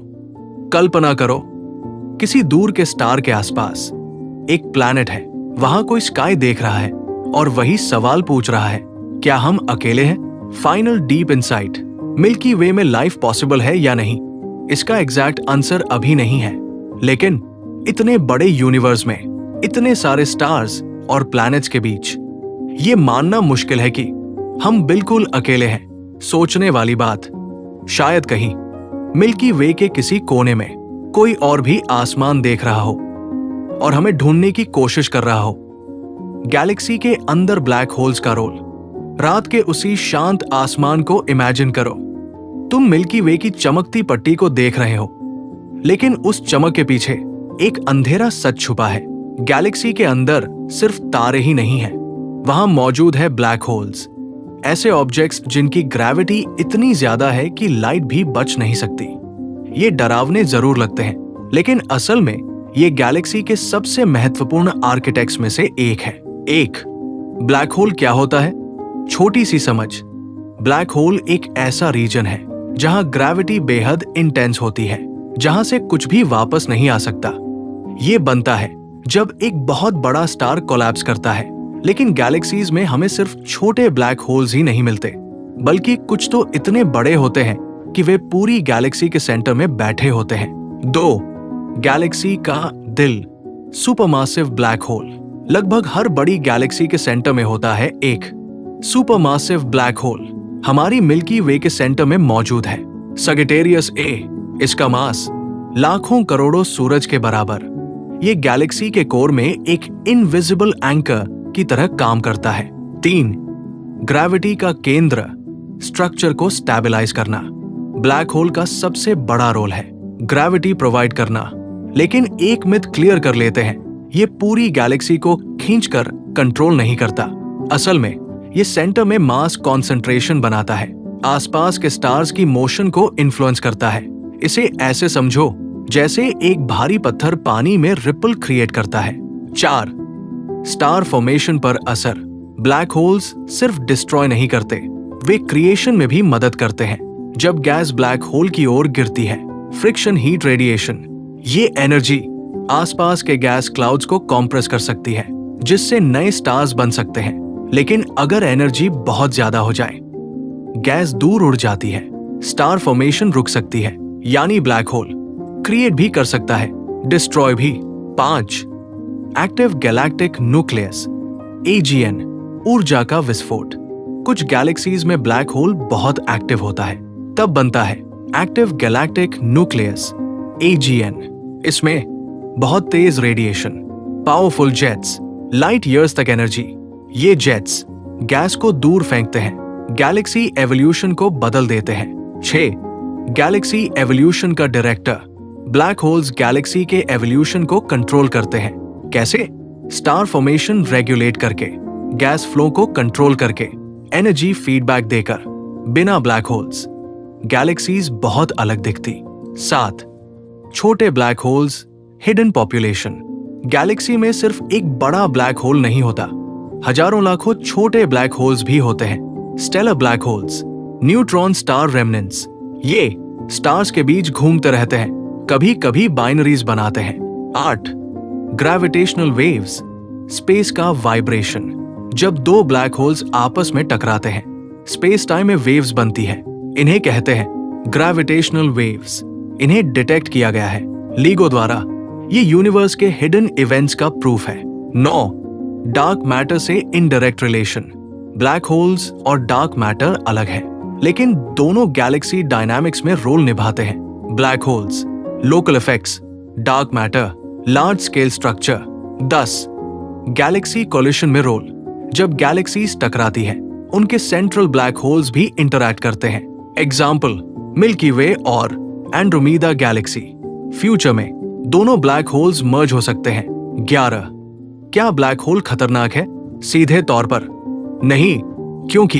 कल्पना करो किसी दूर के स्टार के आसपास एक प्लैनेट है, वहां कोई स्काई देख रहा है और वही सवाल पूछ रहा है, क्या हम अकेले हैं? Final deep insight, milky Way में लाइफ पॉसिबल है या नहीं? इसका एग्जैक्ट आंसर अभी नहीं है, लेकिन इतने बड़े यूनिवर्स में इतने सारे स्टार्स और प्लैनेट्स के बीच ये मानना मुश्किल है कि हम बिल्कुल अकेले हैं। सोचने वाली बात, शायद कहीं मिल्की वे के किसी कोने में कोई और भी आसमान देख रहा हो और हमें ढूंढने की कोशिश कर रहा हो। गैलेक्सी के अंदर ब्लैक होल्स का रोल। रात के उसी शांत आसमान को इमेजिन करो, तुम मिल्की वे की चमकती पट्टी को देख रहे हो, लेकिन उस चमक के पीछे एक अंधेरा सच छुपा है। गैलेक्सी के अंदर सिर्फ तारे ही नहीं है, वहां मौजूद है ब्लैक होल्स, ऐसे ऑब्जेक्ट्स जिनकी ग्रेविटी इतनी ज्यादा है कि लाइट भी बच नहीं सकती। ये डरावने जरूर लगते हैं, लेकिन असल में ये गैलेक्सी के सबसे महत्वपूर्ण आर्किटेक्ट्स में से एक है। 1 ब्लैक होल क्या होता है? छोटी सी समझ, ब्लैक होल एक ऐसा रीजन है जहां ग्रेविटी बेहद इंटेंस होती है, जहां से कुछ भी वापस नहीं आ सकता। ये बनता है जब एक बहुत बड़ा स्टार कोलैप्स करता है, लेकिन गैलेक्सीज में हमें सिर्फ छोटे ब्लैक होल्स ही नहीं मिलते, बल्कि कुछ तो इतने बड़े होते हैं कि वे पूरी गैलेक्सी के सेंटर में बैठे होते हैं। 2 गैलेक्सी का दिल, सुपरमासिव ब्लैक होल। लगभग हर बड़ी गैलेक्सी के सेंटर में होता है एक सुपरमासिव ब्लैक होल। हमारी मिल्की वे के सेंटर में मौजूद है सगिटेरियस ए। इसका मास लाखों करोड़ों सूरज के बराबर। ये गैलेक्सी के कोर में एक इनविजिबल एंकर की तरह काम करता है। 3 ग्रेविटी का केंद्र, स्ट्रक्चर को स्टेबलाइज करना। ब्लैक होल का सबसे बड़ा रोल है ग्रेविटी प्रोवाइड करना, लेकिन एक मिथ क्लियर कर लेते हैं, ये पूरी गैलेक्सी को खींचकर कंट्रोल नहीं करता। असल में ये सेंटर में मास कॉन्सेंट्रेशन बनाता है, आसपास के स्टार्स की मोशन को इन्फ्लुएंस करता है। इसे ऐसे समझो जैसे एक भारी पत्थर पानी में रिपल क्रिएट करता है। 4. स्टार फॉर्मेशन पर असर। ब्लैक होल्स सिर्फ डिस्ट्रॉय नहीं करते, वे क्रिएशन में भी मदद करते हैं। जब गैस ब्लैक होल की ओर गिरती है, फ्रिक्शन हीट रेडिएशन, ये एनर्जी आसपास के गैस क्लाउड्स को कॉम्प्रेस कर सकती है, जिससे नए स्टार्स बन सकते हैं। लेकिन अगर एनर्जी बहुत ज्यादा हो जाए, गैस दूर उड़ जाती है, स्टार फॉर्मेशन रुक सकती है, यानी ब्लैक होल क्रिएट भी कर सकता है, डिस्ट्रॉय भी। 5. एक्टिव गैलेक्टिक न्यूक्लियस, AGN, ऊर्जा का विस्फोट। कुछ गैलेक्सीज में ब्लैक होल बहुत एक्टिव होता है, तब बनता है एक्टिव गैलेक्टिक न्यूक्लियस, AGN। इसमें बहुत तेज radiation, powerful jets, light years तक एनर्जी। ये जेट्स गैस को दूर फेंकते हैं, गैलेक्सी एवोल्यूशन को बदल देते हैं। 6. गैलेक्सी एवोल्यूशन का डायरेक्टर। ब्लैक होल्स गैलेक्सी के एवोल्यूशन को कंट्रोल करते हैं। कैसे? स्टार फॉर्मेशन रेगुलेट करके, गैस फ्लो को कंट्रोल करके, एनर्जी फीडबैक देकर। बिना ब्लैक होल्स गैलेक्सीज बहुत अलग दिखती। 7. छोटे black holes, hidden population. Galaxy में सिर्फ एक बड़ा ब्लैक होल नहीं होता, हजारों लाखों छोटे ब्लैक होल्स भी होते हैं। Stellar black holes, neutron star remnants, ये स्टार्स के बीच घूमते रहते हैं, कभी कभी बाइनरीज बनाते हैं। 8. ग्रेविटेशनल वेव्स, स्पेस का वाइब्रेशन। जब दो ब्लैक होल्स आपस में टकराते हैं, स्पेस टाइम में वेव्स बनती है, इन्हें कहते हैं ग्रेविटेशनल वेव्स। इन्हें डिटेक्ट किया गया है लीगो द्वारा। ये यूनिवर्स के हिडन इवेंट्स का प्रूफ है। 9. डार्क मैटर से इनडायरेक्ट रिलेशन। ब्लैक होल्स और डार्क मैटर अलग है, लेकिन दोनों गैलेक्सी डायनामिक्स में रोल निभाते हैं। Black holes local effects, dark matter large scale structure. 10. Galaxy collision में रोल। जब गैलेक्सीज टकराती हैं, उनके सेंट्रल ब्लैक होल्स भी इंटरैक्ट करते हैं। एग्जाम्पल, मिल्की वे और एंड्रोमेडा गैलेक्सी। फ्यूचर में दोनों ब्लैक होल्स मर्ज हो सकते हैं। 11. क्या ब्लैक होल खतरनाक है? सीधे तौर पर नहीं, क्योंकि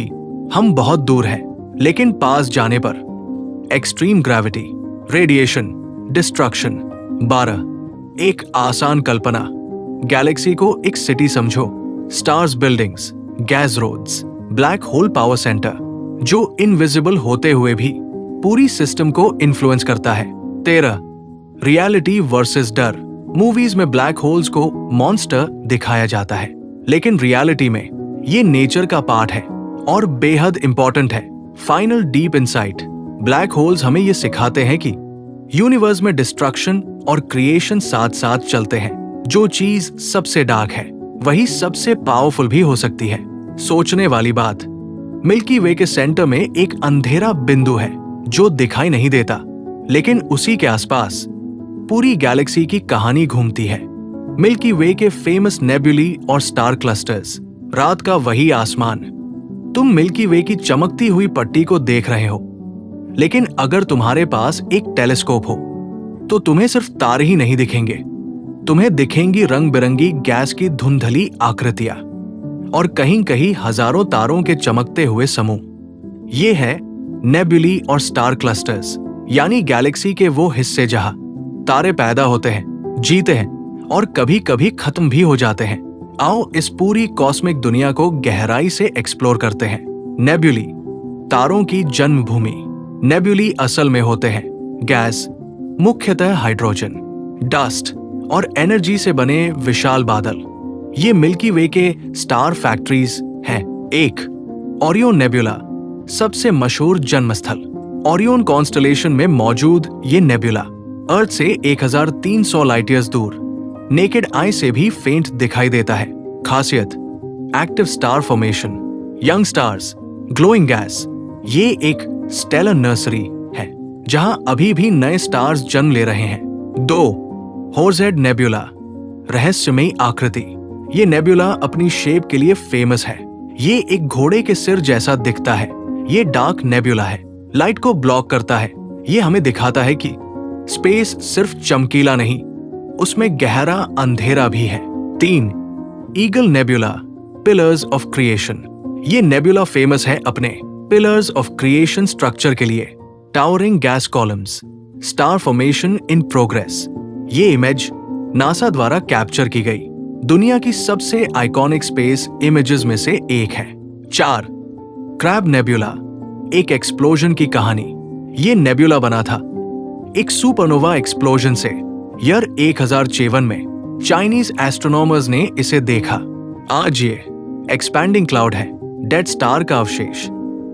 हम बहुत दूर हैं, लेकिन पास जाने पर एक्सट्रीम ग्रेविटी, रेडिएशन, डिस्ट्रक्शन। 12. एक आसान कल्पना। गैलेक्सी को एक सिटी समझो, stars, buildings, gas roads, black hole power centre, जो इनविजिबल होते हुए भी पूरी सिस्टम को इन्फ्लुएंस करता है। 13. रियलिटी वर्सेस डर। मूवीज में ब्लैक होल्स को मॉन्स्टर दिखाया जाता है, लेकिन रियलिटी में ये नेचर का पार्ट है और बेहद इंपॉर्टेंट है। Final deep insight. Black holes हमें ये सिखाते हैं कि यूनिवर्स में डिस्ट्रक्शन और क्रिएशन साथ साथ चलते हैं। जो चीज सबसे डार्क है, वही सबसे पावरफुल भी हो सकती है। सोचने वाली बात, मिल्की वे के सेंटर में एक अंधेरा बिंदु है जो दिखाई नहीं देता, लेकिन उसी के आसपास पूरी गैलेक्सी की कहानी घूमती है। मिल्की वे के फेमस नेबुली और स्टार क्लस्टर्स, रात का वही आसमान। तुम मिल्की वे की चमकती हुई पट्टी को देख रहे हो, लेकिन अगर तुम्हारे पास एक टेलीस्कोप हो तो तुम्हें सिर्फ तारे ही नहीं दिखेंगे, तुम्हें दिखेंगी रंग बिरंगी गैस की धुंधली आकृतियां और कहीं कहीं हजारों तारों के चमकते हुए समूह। ये है नेबुली और स्टार क्लस्टर्स, यानी गैलेक्सी के वो हिस्से जहां तारे पैदा होते हैं, जीते हैं और कभी कभी खत्म भी हो जाते हैं। आओ इस पूरी कॉस्मिक दुनिया को गहराई से एक्सप्लोर करते हैं। नेबुली, तारों की जन्मभूमि। नेबुली असल में होते हैं गैस, मुख्यतः हाइड्रोजन, डस्ट और एनर्जी से बने विशाल बादल। ये मिल्की वे के स्टार फैक्ट्रीज हैं। 1. ओरियन नेबुला, सबसे मशहूर जन्मस्थल। ओरियन कॉन्स्टलेशन में मौजूद ये नेबुला अर्थ से 1300 लाइट ईयर्स दूर नेकेड आई से भी फेंट दिखाई देता है। खासियत, active star formation, young stars, glowing gas. ये एक स्टेलर नर्सरी है जहां अभी भी नए स्टार्स जन्म ले रहे हैं। 2. होर्सहेड नेबुला, रहस्यमयी आकृति। ये नेबुला अपनी शेप के लिए फेमस है। ये एक घोड़े के सिर जैसा दिखता है। ये डार्क नेबुला है, लाइट को ब्लॉक करता है। ये हमें दिखाता है कि स्पेस सिर्फ चमकीला नहीं, उसमें गहरा अंधेरा भी है। 3. Eagle nebula, pillars of creation. ये नेबुला फेमस है अपने पिलर्स ऑफ क्रिएशन स्ट्रक्चर के लिए, towering gas columns, star formation in progress. ये इमेज नासा द्वारा कैप्चर की गई दुनिया की सबसे आइकॉनिक स्पेस इमेजेस में से एक है। 4. क्रैब नेबुला, एक एक्सप्लोजन की कहानी। ये नेबुला बना था एक सुपरनोवा एक्सप्लोजन से ईयर 1053 में। चाइनीज एस्ट्रोनॉमर्स ने इसे देखा। आज ये एक्सपैंडिंग क्लाउड है, डेड स्टार का अवशेष।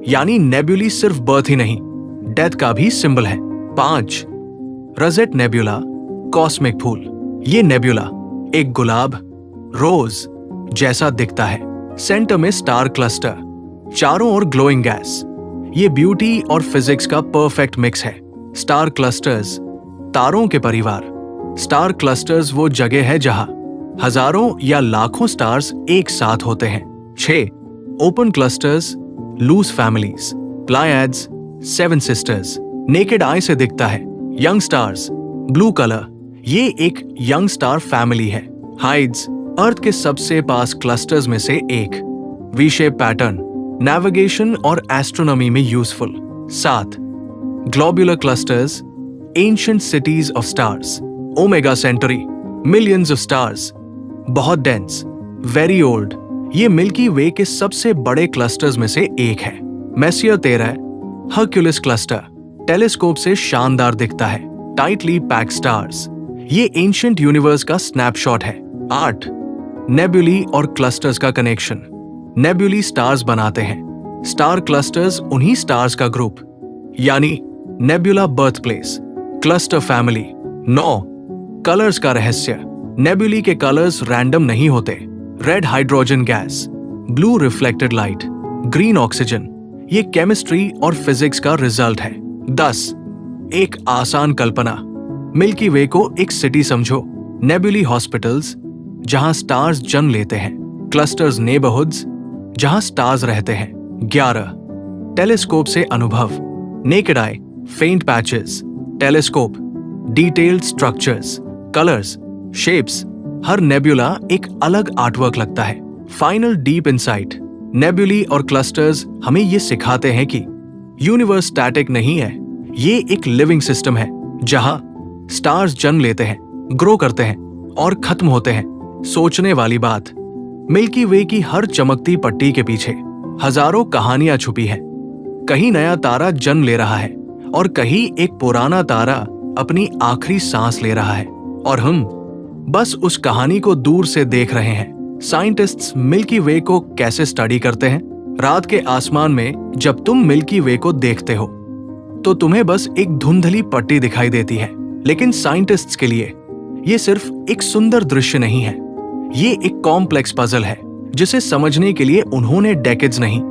यानी नेबुली सिर्फ बर्थ ही नहीं, डेथ का भी सिंबल है। 5. रोसेट नेबुला, कॉस्मिक फूल। ये नेबुला एक गुलाब, रोज जैसा दिखता है। सेंटर में स्टार क्लस्टर, चारों ओर ग्लोइंग गैस। ये ब्यूटी और फिजिक्स का परफेक्ट मिक्स है। स्टार क्लस्टर्स, तारों के परिवार। स्टार क्लस्टर्स वो जगह है जहां हजारों या लाखों स्टार्स एक साथ होते हैं। 6. Open clusters, loose families, Pleiades, 7 sisters. Naked eye से दिखता है। यंग स्टार्स, ब्लू कलर, ये एक यंग स्टार फैमिली है। हाइड्स, अर्थ के सबसे पास क्लस्टर्स में से एक। वी शेप पैटर्न, नेविगेशन और एस्ट्रोनॉमी में useful. 7. Globular clusters, ancient cities of stars. Omega Centauri, millions of stars, बहुत डेंस, वेरी ओल्ड। ये मिल्की वे के सबसे बड़े क्लस्टर्स में से एक है। मेसियर 13, हर्क्यूलिस क्लस्टर, टेलीस्कोप से शानदार दिखता है। टाइटली पैक्ड स्टार्स, ये एंशिएंट यूनिवर्स का स्नैपशॉट है। 8. नेबुली और क्लस्टर्स का कनेक्शन। नेबुली स्टार्स बनाते हैं, स्टार क्लस्टर्स उन्हीं स्टार्स का ग्रुप, यानी nebula birth place, cluster family. 9. Colours का रहस्य। नेबुली के कलर्स रैंडम नहीं होते। Red hydrogen gas, blue reflected light, green oxygen, ये केमिस्ट्री और फिजिक्स का रिजल्ट है। 10. एक आसान कल्पना। मिल्की वे को एक सिटी समझो। नेबुली हॉस्पिटल्स, जहां स्टार्स जन्म लेते हैं। क्लस्टर्स नेबरहुड्स, जहां स्टार्स रहते हैं। 11. टेलीस्कोप से अनुभव। Naked eye, faint patches, telescope, detailed structures, colours, shapes. हर नेबुला एक अलग आर्टवर्क लगता है। Final deep insight. नेबुली और क्लस्टर्स हमें ये सिखाते हैं कि यूनिवर्स स्टैटिक नहीं है, ये एक लिविंग सिस्टम है जहां स्टार्स जन्म लेते हैं, ग्रो करते हैं और खत्म होते हैं। सोचने वाली बात, मिल्की वे की हर चमकती पट्टी के पीछे हजारों कहानियां छुपी हैं। कहीं नया तारा जन्म ले रहा है और कहीं एक पुराना तारा अपनी आखिरी सांस ले रहा है, और हम बस उस कहानी को दूर से देख रहे हैं। साइंटिस्ट्स मिल्की वे को कैसे स्टडी करते हैं? रात के आसमान में जब तुम मिल्की वे को देखते हो तो तुम्हें बस एक धुंधली पट्टी दिखाई देती है, लेकिन साइंटिस्ट्स के लिए ये सिर्फ एक सुंदर दृश्य नहीं है, ये एक कॉम्प्लेक्स पजल है जिसे समझने के लिए उन्होंने डेकेड्स नहीं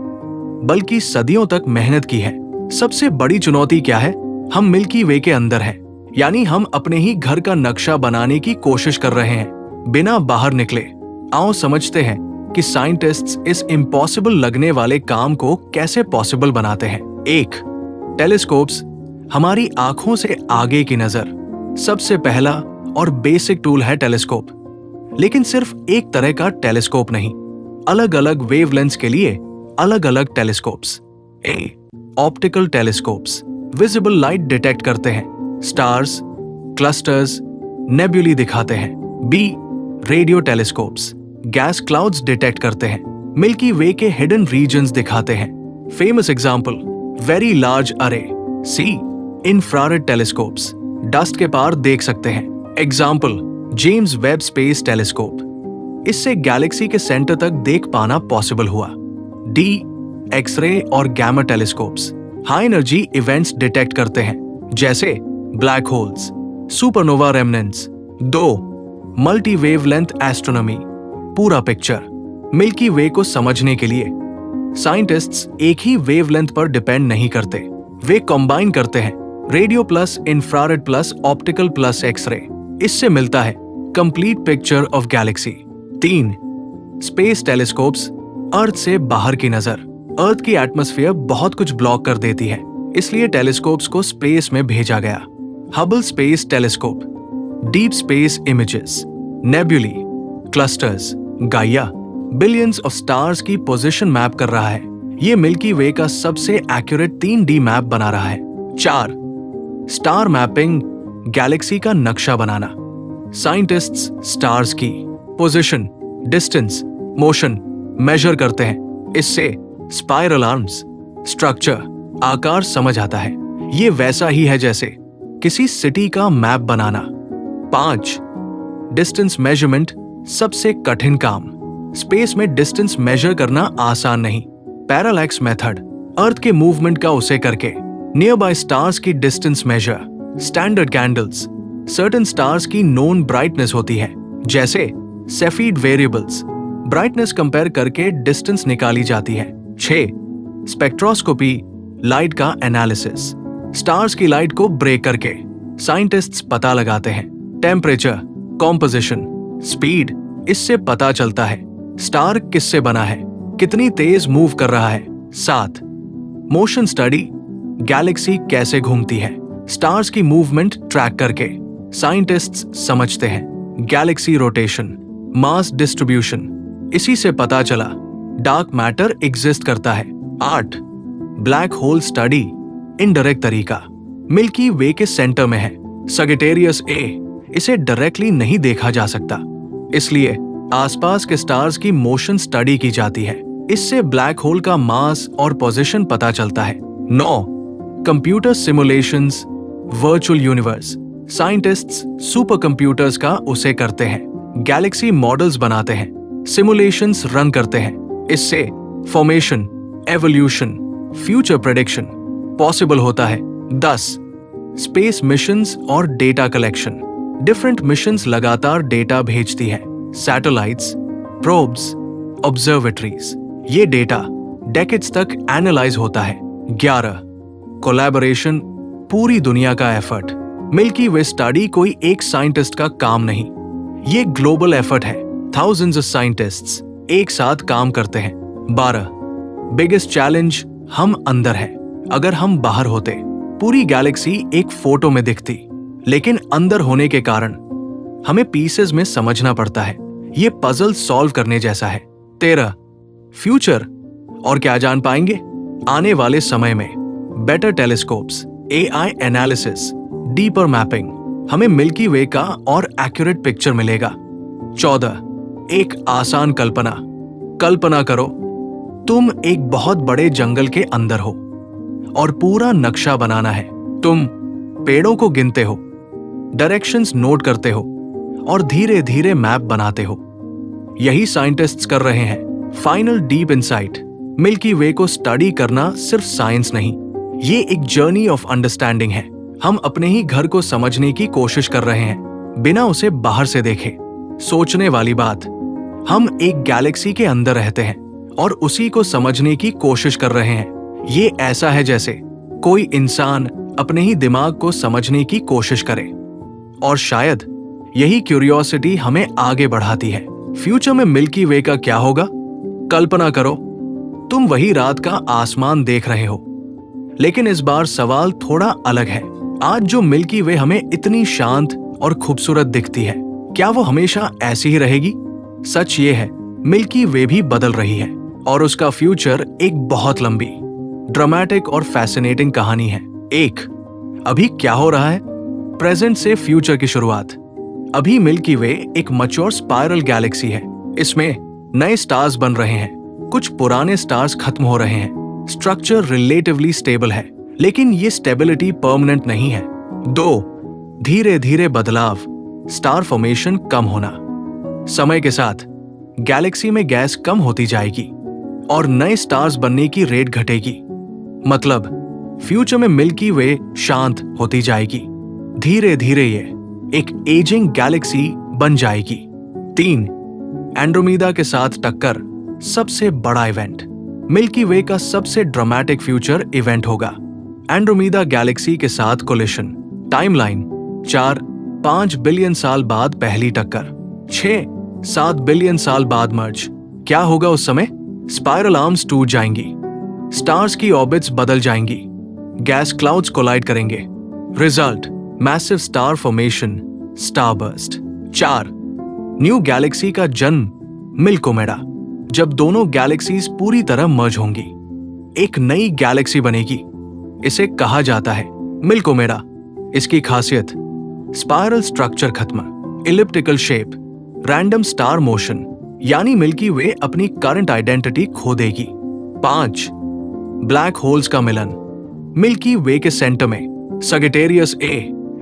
बल्कि सदियों तक मेहनत की है। सबसे बड़ी चुनौती क्या है? हम मिल्की वे के अंदर हैं, यानी हम अपने ही घर का नक्शा बनाने की कोशिश कर रहे हैं बिना बाहर निकले। आओ समझते हैं कि साइंटिस्ट्स इस इम्पॉसिबल लगने वाले काम को कैसे पॉसिबल बनाते हैं। 1. टेलीस्कोप्स, हमारी आंखों से आगे की नजर। सबसे पहला और बेसिक टूल है टेलीस्कोप, लेकिन सिर्फ एक तरह का टेलीस्कोप नहीं, अलग अलग वेवलेंथ्स के लिए अलग अलग telescopes. A. Optical telescopes, visible light detect करते हैं, स्टार्स, क्लस्टर्स, नेबुली दिखाते हैं। B. Radio telescopes, gas clouds detect करते हैं, मिल्की वे के हिडन रीजन्स दिखाते हैं। फेमस एग्जांपल, वेरी लार्ज अरे। सी. इंफ्रारेड टेलीस्कोप्स, डस्ट के पार देख सकते हैं। Example, James Webb Space Telescope, इससे गैलेक्सी के सेंटर तक देख पाना पॉसिबल हुआ। डी. एक्सरे और gamma telescopes, high energy events detect करते हैं, जैसे black holes, supernova remnants. 2. Multi wavelength astronomy, पूरा पिक्चर। मिल्की वे को समझने के लिए साइंटिस्ट्स एक ही वेवलेंथ पर डिपेंड नहीं करते, वे कंबाइन करते हैं radio plus infrared plus optical plus X ray. इससे मिलता है complete picture of galaxy. 3. Space telescopes, earth से बाहर की नजर। अर्थ की एटमॉस्फेयर बहुत कुछ ब्लॉक कर देती है, इसलिए टेलीस्कोप्स को स्पेस में भेजा गया। Hubble space telescope, deep space images, nebulae, clusters, Gaia, billions of stars की पोजीशन मैप कर रहा है। ये मिल्की वे का सबसे एक्यूरेट 3D मैप बना रहा है। 4. स्टार मैपिंग, गैलेक्सी का नक्शा बनाना। साइंटिस्ट्स स्टार्स की पोजीशन, डिस्टेंस, मोशन मेजर करते हैं। इससे स्पाइरल आर्म्स, स्ट्रक्चर, आकार समझ आता है। ये वैसा ही है जैसे किसी सिटी का मैप बनाना। 5. डिस्टेंस मेजरमेंट, सबसे कठिन काम। स्पेस में डिस्टेंस मेजर करना आसान नहीं। पैरालैक्स मेथड, अर्थ के मूवमेंट का उसे करके नियर बाय स्टार्स की distance measure. Standard candles, certain stars की नोन ब्राइटनेस होती है, जैसे सेफीड वेरिएबल्स, ब्राइटनेस कंपेयर करके डिस्टेंस निकाली जाती है। 6. स्पेक्ट्रोस्कोपी, लाइट का एनालिसिस, स्टार्स की लाइट को ब्रेक करके साइंटिस्ट्स पता लगाते हैं। टेम्परेचर, कॉम्पोजिशन, स्पीड, इससे पता चलता है स्टार किससे बना है, कितनी तेज मूव कर रहा है। 7. मोशन स्टडी, गैलेक्सी कैसे घूमती है, स्टार्स की मूवमेंट ट्रैक करके साइंटिस्ट्स समझते हैं। गैलेक्सी रोटेशन, मास डिस्ट्रीब्यूशन, इसी से पता चला डार्क मैटर एग्जिस्ट करता है। 8. ब्लैक होल स्टडी, इनडायरेक्ट तरीका, मिल्की वे के सेंटर में है सजिटेरियस ए, इसे डायरेक्टली नहीं देखा जा सकता, इसलिए आसपास के स्टार्स की मोशन स्टडी की जाती है। इससे ब्लैक होल का मास और पोजीशन पता चलता है। 9. Computer simulations, virtual universe, scientists super computers का उसे करते हैं, गैलेक्सी मॉडल्स बनाते हैं, सिमुलेशंस रन करते हैं। इससे formation, evolution, future prediction possible होता है। 10. स्पेस मिशंस और डेटा कलेक्शन, डिफरेंट मिशंस लगातार डेटा भेजती है, सैटेलाइट्स, प्रोब्स, ऑब्जर्वेटरीज, ये डेटा डेकेड्स तक एनालाइज होता है। 11. कोलैबोरेशन, पूरी दुनिया का एफर्ट, मिल्की वे स्टडी कोई एक साइंटिस्ट का काम नहीं, ये ग्लोबल एफर्ट है, थाउजेंड्स ऑफ साइंटिस्ट्स एक साथ काम करते हैं। 12. बिगेस्ट चैलेंज, हम अंदर हैं, अगर हम बाहर होते पूरी गैलेक्सी एक फोटो में दिखती, लेकिन अंदर होने के कारण हमें पीसेस में समझना पड़ता है, ये पजल सॉल्व करने जैसा है। 13. फ्यूचर, और क्या जान पाएंगे आने वाले समय में, better telescopes, AI analysis, deeper mapping, हमें मिल्की वे का और एक्यूरेट पिक्चर मिलेगा। 14. एक आसान कल्पना, कल्पना करो तुम एक बहुत बड़े जंगल के अंदर हो और पूरा नक्शा बनाना है। तुम पेड़ों को गिनते हो, डायरेक्शंस नोट करते हो और धीरे धीरे मैप बनाते हो। यही साइंटिस्ट्स कर रहे हैं। Final deep insight, milky Way को स्टडी करना सिर्फ साइंस नहीं, ये एक जर्नी ऑफ अंडरस्टैंडिंग है। हम अपने ही घर को समझने की कोशिश कर रहे हैं बिना उसे बाहर से देखे। सोचने वाली बात, हम एक गैलेक्सी के अंदर रहते हैं और उसी को समझने की कोशिश कर रहे हैं। ये ऐसा है जैसे कोई इंसान अपने ही दिमाग को समझने की कोशिश करे, और शायद यही क्यूरियोसिटी हमें आगे बढ़ाती है। फ्यूचर में मिल्की वे का क्या होगा? कल्पना करो तुम वही रात का आसमान देख रहे हो, लेकिन इस बार सवाल थोड़ा अलग है। आज जो मिल्की वे हमें इतनी शांत और खूबसूरत दिखती है, क्या वो हमेशा ऐसी ही रहेगी? सच ये है, मिल्की वे भी बदल रही है और उसका फ्यूचर एक बहुत लंबी, ड्रामेटिक और फैसिनेटिंग कहानी है। अभी क्या हो रहा है? प्रेजेंट से फ्यूचर की शुरुआत। अभी मिल्की वे एक मैच्योर स्पाइरल गैलेक्सी है। इसमें नए स्टार्स बन रहे हैं, कुछ पुराने स्टार्स खत्म हो रहे हैं। स्ट्रक्चर रिलेटिवली स्टेबल है, लेकिन ये स्टेबिलिटी परमानेंट नहीं है। 2. धीरे धीरे बदलाव, स्टार फॉर्मेशन कम होना। समय के साथ गैलेक्सी में गैस कम होती जाएगी और नए स्टार्स बनने की रेट घटेगी। मतलब फ्यूचर में मिल्की वे शांत होती जाएगी। धीरे धीरे ये एक एजिंग गैलेक्सी बन जाएगी। 3. एंड्रोमेडा के साथ टक्कर, सबसे बड़ा इवेंट, मिल्की वे का सबसे ड्रामेटिक फ्यूचर इवेंट होगा। एंड्रोमेडा गैलेक्सी के साथ कोलिशन। टाइमलाइन 4-5 बिलियन साल बाद पहली टक्कर, 6-7 बिलियन साल बाद मर्ज। क्या होगा उस समय? स्पाइरल आर्म्स टूट जाएंगी, स्टार्स की ऑर्बिट्स बदल जाएंगी, गैस क्लाउड्स कोलाइड करेंगे। Result, massive star formation, starburst. 4. New Galaxy का जन्म, मिल्कोमेडा। जब दोनों गैलेक्सीज पूरी तरह मर्ज होंगी, एक नई गैलेक्सी बनेगी। इसे कहा जाता है मिल्कोमेरा। इसकी खासियत, स्पाइरल स्ट्रक्चर खत्म, elliptical shape, random star motion, यानी मिल्की वे अपनी करंट आइडेंटिटी खो देगी। 5. ब्लैक होल्स का मिलन। मिल्की वे के सेंटर में सगिटेरियस ए,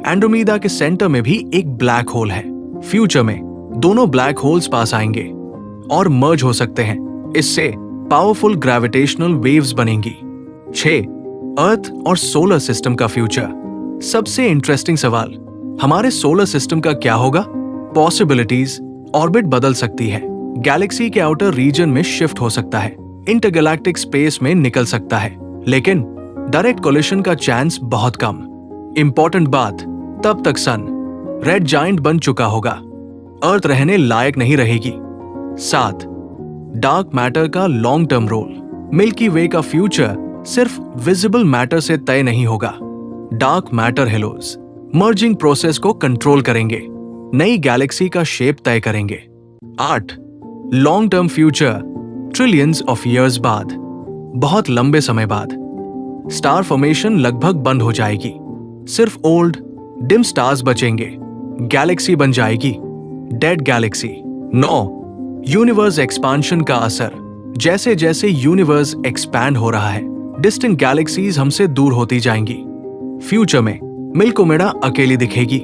एंड्रोमेडा के सेंटर में भी एक ब्लैक होल है। फ्यूचर में दोनों ब्लैक होल्स पास आएंगे और मर्ज हो सकते हैं। इससे पावरफुल ग्रेविटेशनल वेव्स बनेंगी। 6. अर्थ और सोलर सिस्टम का फ्यूचर। सबसे इंटरेस्टिंग सवाल, हमारे सोलर सिस्टम का क्या होगा? पॉसिबिलिटीज, ऑर्बिट बदल सकती है, गैलेक्सी के आउटर रीजन में शिफ्ट हो सकता है, इंटरगैलेक्टिक स्पेस में निकल सकता है, लेकिन डायरेक्ट कोलिशन का चांस बहुत कम। इंपॉर्टेंट बात, तब तक सन रेड जायंट बन चुका होगा, अर्थ रहने लायक नहीं रहेगी। 7. डार्क मैटर का लॉन्ग टर्म रोल। मिल्की वे का फ्यूचर सिर्फ विजिबल मैटर से तय नहीं होगा। Dark matter halos merging process को कंट्रोल करेंगे, नई गैलेक्सी का शेप तय करेंगे। 8. Long term future, trillions of years बाद, बहुत लंबे समय बाद, स्टार फॉर्मेशन लगभग बंद हो जाएगी, सिर्फ ओल्ड डिम स्टार्स बचेंगे, गैलेक्सी बन जाएगी, डेड गैलेक्सी। 9. यूनिवर्स एक्सपांशन का असर। जैसे जैसे यूनिवर्स एक्सपैंड हो रहा है, डिस्टेंट गैलेक्सीज हमसे दूर होती जाएंगी। फ्यूचर में मिल्कोमेरा अकेली दिखेगी,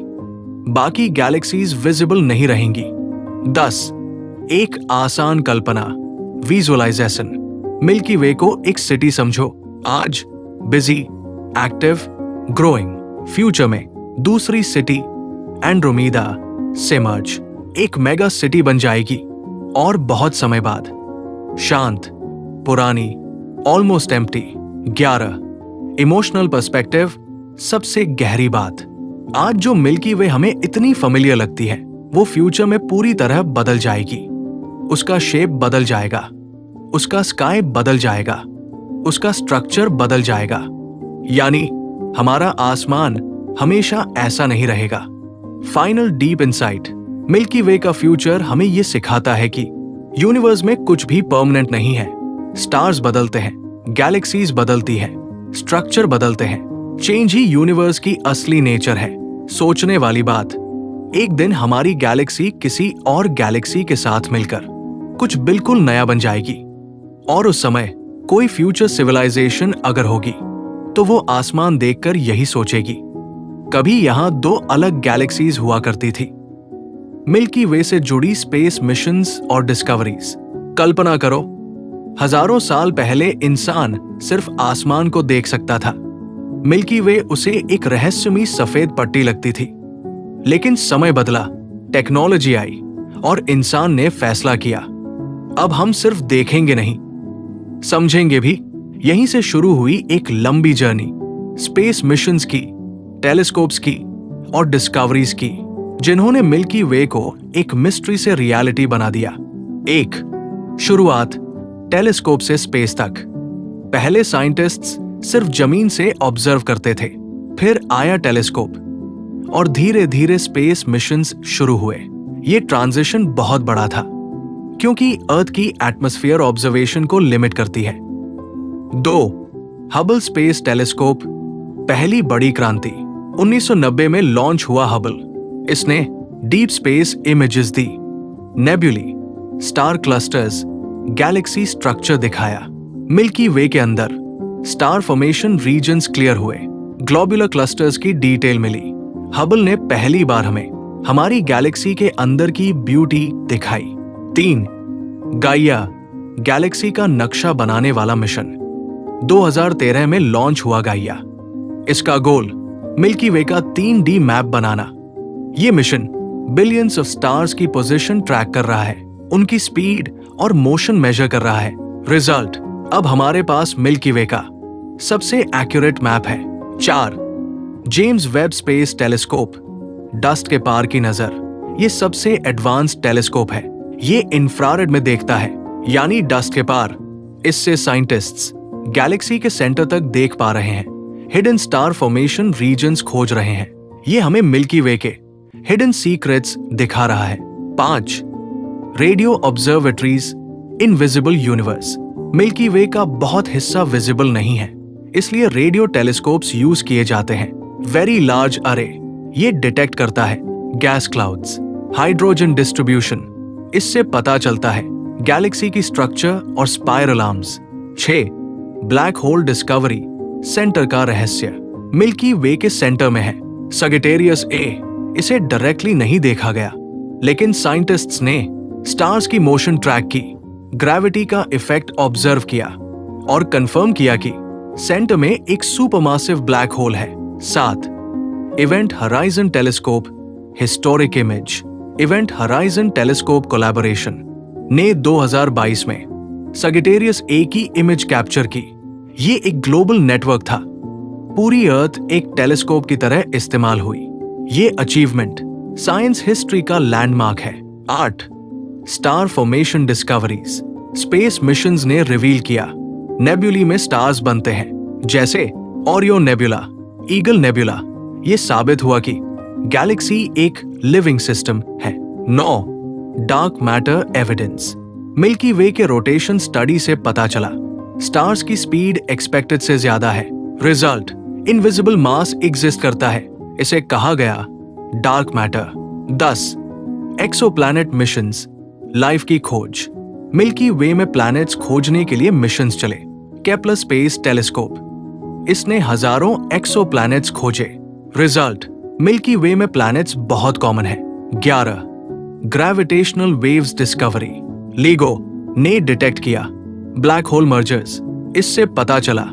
बाकी गैलेक्सीज विजिबल नहीं रहेंगी। 10. एक आसान कल्पना, विजुअलाइजेशन। मिल्की वे को एक सिटी समझो, आज बिजी, एक्टिव, ग्रोइंग। फ्यूचर में दूसरी सिटी एंड्रोमेडा से मर्ज, एक मेगा सिटी बन जाएगी और बहुत समय बाद। शांत, पुरानी, ऑलमोस्ट एम्प्टी। 11. इमोशनल पर्सपेक्टिव, सबसे गहरी बात, आज जो मिल्की वे हमें इतनी फेमिलियर लगती है, वो फ्यूचर में पूरी तरह बदल जाएगी। उसका शेप बदल जाएगा, उसका स्काई बदल जाएगा, उसका स्ट्रक्चर बदल जाएगा। यानी हमारा आसमान हमेशा ऐसा नहीं रहेगा। फाइनल डीप इनसाइट, मिल्की वे का फ्यूचर हमें ये सिखाता है कि यूनिवर्स में कुछ भी परमानेंट नहीं है। स्टार्स बदलते हैं, गैलेक्सीज बदलती है, स्ट्रक्चर बदलते हैं। चेंज ही यूनिवर्स की असली नेचर है। सोचने वाली बात, एक दिन हमारी गैलेक्सी किसी और गैलेक्सी के साथ मिलकर कुछ बिल्कुल नया बन जाएगी, और उस समय कोई फ्यूचर सिविलाइजेशन अगर होगी तो वो आसमान देखकर यही सोचेगी, कभी यहां 2 अलग गैलेक्सीज हुआ करती थी। मिल्की वे से जुड़ी स्पेस मिशंस और डिस्कवरीज। कल्पना करो, हजारों साल पहले इंसान सिर्फ आसमान को देख सकता था, मिल्की वे उसे एक रहस्यमयी सफेद पट्टी लगती थी। लेकिन समय बदला, टेक्नोलॉजी आई और इंसान ने फैसला किया, अब हम सिर्फ देखेंगे नहीं, समझेंगे भी। यहीं से शुरू हुई एक लंबी जर्नी, स्पेस मिशंस की, टेलीस्कोप्स की और डिस्कवरीज की, जिन्होंने मिल्की वे को एक मिस्ट्री से रियलिटी बना दिया। 1. शुरुआत टेलीस्कोप से स्पेस तक। पहले साइंटिस्ट्स सिर्फ जमीन से ऑब्जर्व करते थे, फिर आया टेलीस्कोप और धीरे धीरे स्पेस मिशंस शुरू हुए। ये ट्रांजिशन बहुत बड़ा था, क्योंकि अर्थ की एटमॉस्फेयर ऑब्जर्वेशन को लिमिट करती है। 2. हबल स्पेस टेलीस्कोप, पहली बड़ी क्रांति। 1990 में लॉन्च हुआ हबल। इसने डीप स्पेस इमेजेस दी, नेबुली, स्टार क्लस्टर्स, गैलेक्सी स्ट्रक्चर दिखाया। मिल्की वे के अंदर स्टार फॉर्मेशन रीजन्स क्लियर हुए, ग्लोबुलर क्लस्टर्स की डिटेल मिली। हबल ने पहली बार हमें हमारी गैलेक्सी के अंदर की ब्यूटी दिखाई। 3. गाइया, गैलेक्सी का नक्शा बनाने वाला मिशन। 2013 में लॉन्च हुआ गाइया। इसका गोल मिल्की वे का 3D मैप बनाना। ये मिशन बिलियंस ऑफ स्टार्स की पोजीशन ट्रैक कर रहा है, उनकी स्पीड और मोशन मेजर कर रहा है। रिजल्ट, अब हमारे पास मिल्की वे का सबसे एक्यूरेट मैप है। 4. James Webb Space telescope, dust के पार की नजर। ये सबसे एडवांस्ड टेलीस्कोप है। ये इंफ्रारेड में देखता है, यानी डस्ट के पार। इससे साइंटिस्ट्स गैलेक्सी के सेंटर तक देख पा रहे हैं, हिडन स्टार फॉर्मेशन रीजन्स खोज रहे हैं। ये हमें मिल्की वे के हिडन सीक्रेट्स दिखा रहा है। 5. Radio observatories, invisible universe. Milky वे का बहुत हिस्सा विजिबल नहीं है, इसलिए रेडियो टेलीस्कोप्स यूज किए जाते हैं। वेरी लार्ज अरे, ये डिटेक्ट करता है गैस क्लाउड्स, हाइड्रोजन डिस्ट्रीब्यूशन, इससे पता चलता है गैलेक्सी की स्ट्रक्चर और spiral arms. 6. Black hole discovery, centre का रहस्य। मिल्की वे के सेंटर में है सगिटेरियस ए। इसे डायरेक्टली नहीं देखा गया, लेकिन साइंटिस्ट्स ने स्टार्स की मोशन ट्रैक की, ग्रेविटी का इफेक्ट ऑब्जर्व किया और कंफर्म किया कि सेंटर में एक सुपरमासिव ब्लैक होल है। 7. Event horizon telescope historic image. Event horizon telescope collaboration ने 2022 में सगिटेरियस ए की इमेज कैप्चर की। ये एक ग्लोबल नेटवर्क था, पूरी अर्थ एक टेलीस्कोप की तरह इस्तेमाल हुई। ये अचीवमेंट साइंस हिस्ट्री का लैंडमार्क है। 8. Star formation discoveries. Space missions ने रिवील किया नेबुली में स्टार्स बनते हैं, जैसे ओरियन नेबुला, ईगल नेबुला। ये साबित हुआ कि गैलेक्सी एक लिविंग सिस्टम है। 9. Dark matter evidence. मिल्की वे के रोटेशन स्टडी से पता चला स्टार्स की स्पीड एक्सपेक्टेड से ज्यादा है। रिजल्ट, इनविजिबल मास एग्जिस्ट करता है, इसे कहा गया dark matter. 10. Exoplanet missions, life की खोज। मिल्की वे में प्लैनेट्स खोजने के लिए मिशंस चले। केपलर स्पेस टेलीस्कोप, इसने हजारों एक्सोप्लैनेट्स खोजे। रिजल्ट, मिल्की वे में प्लैनेट्स बहुत कॉमन है। 11. Gravitational waves discovery. लीगो ने डिटेक्ट किया ब्लैक होल मर्जर्स, इससे पता चला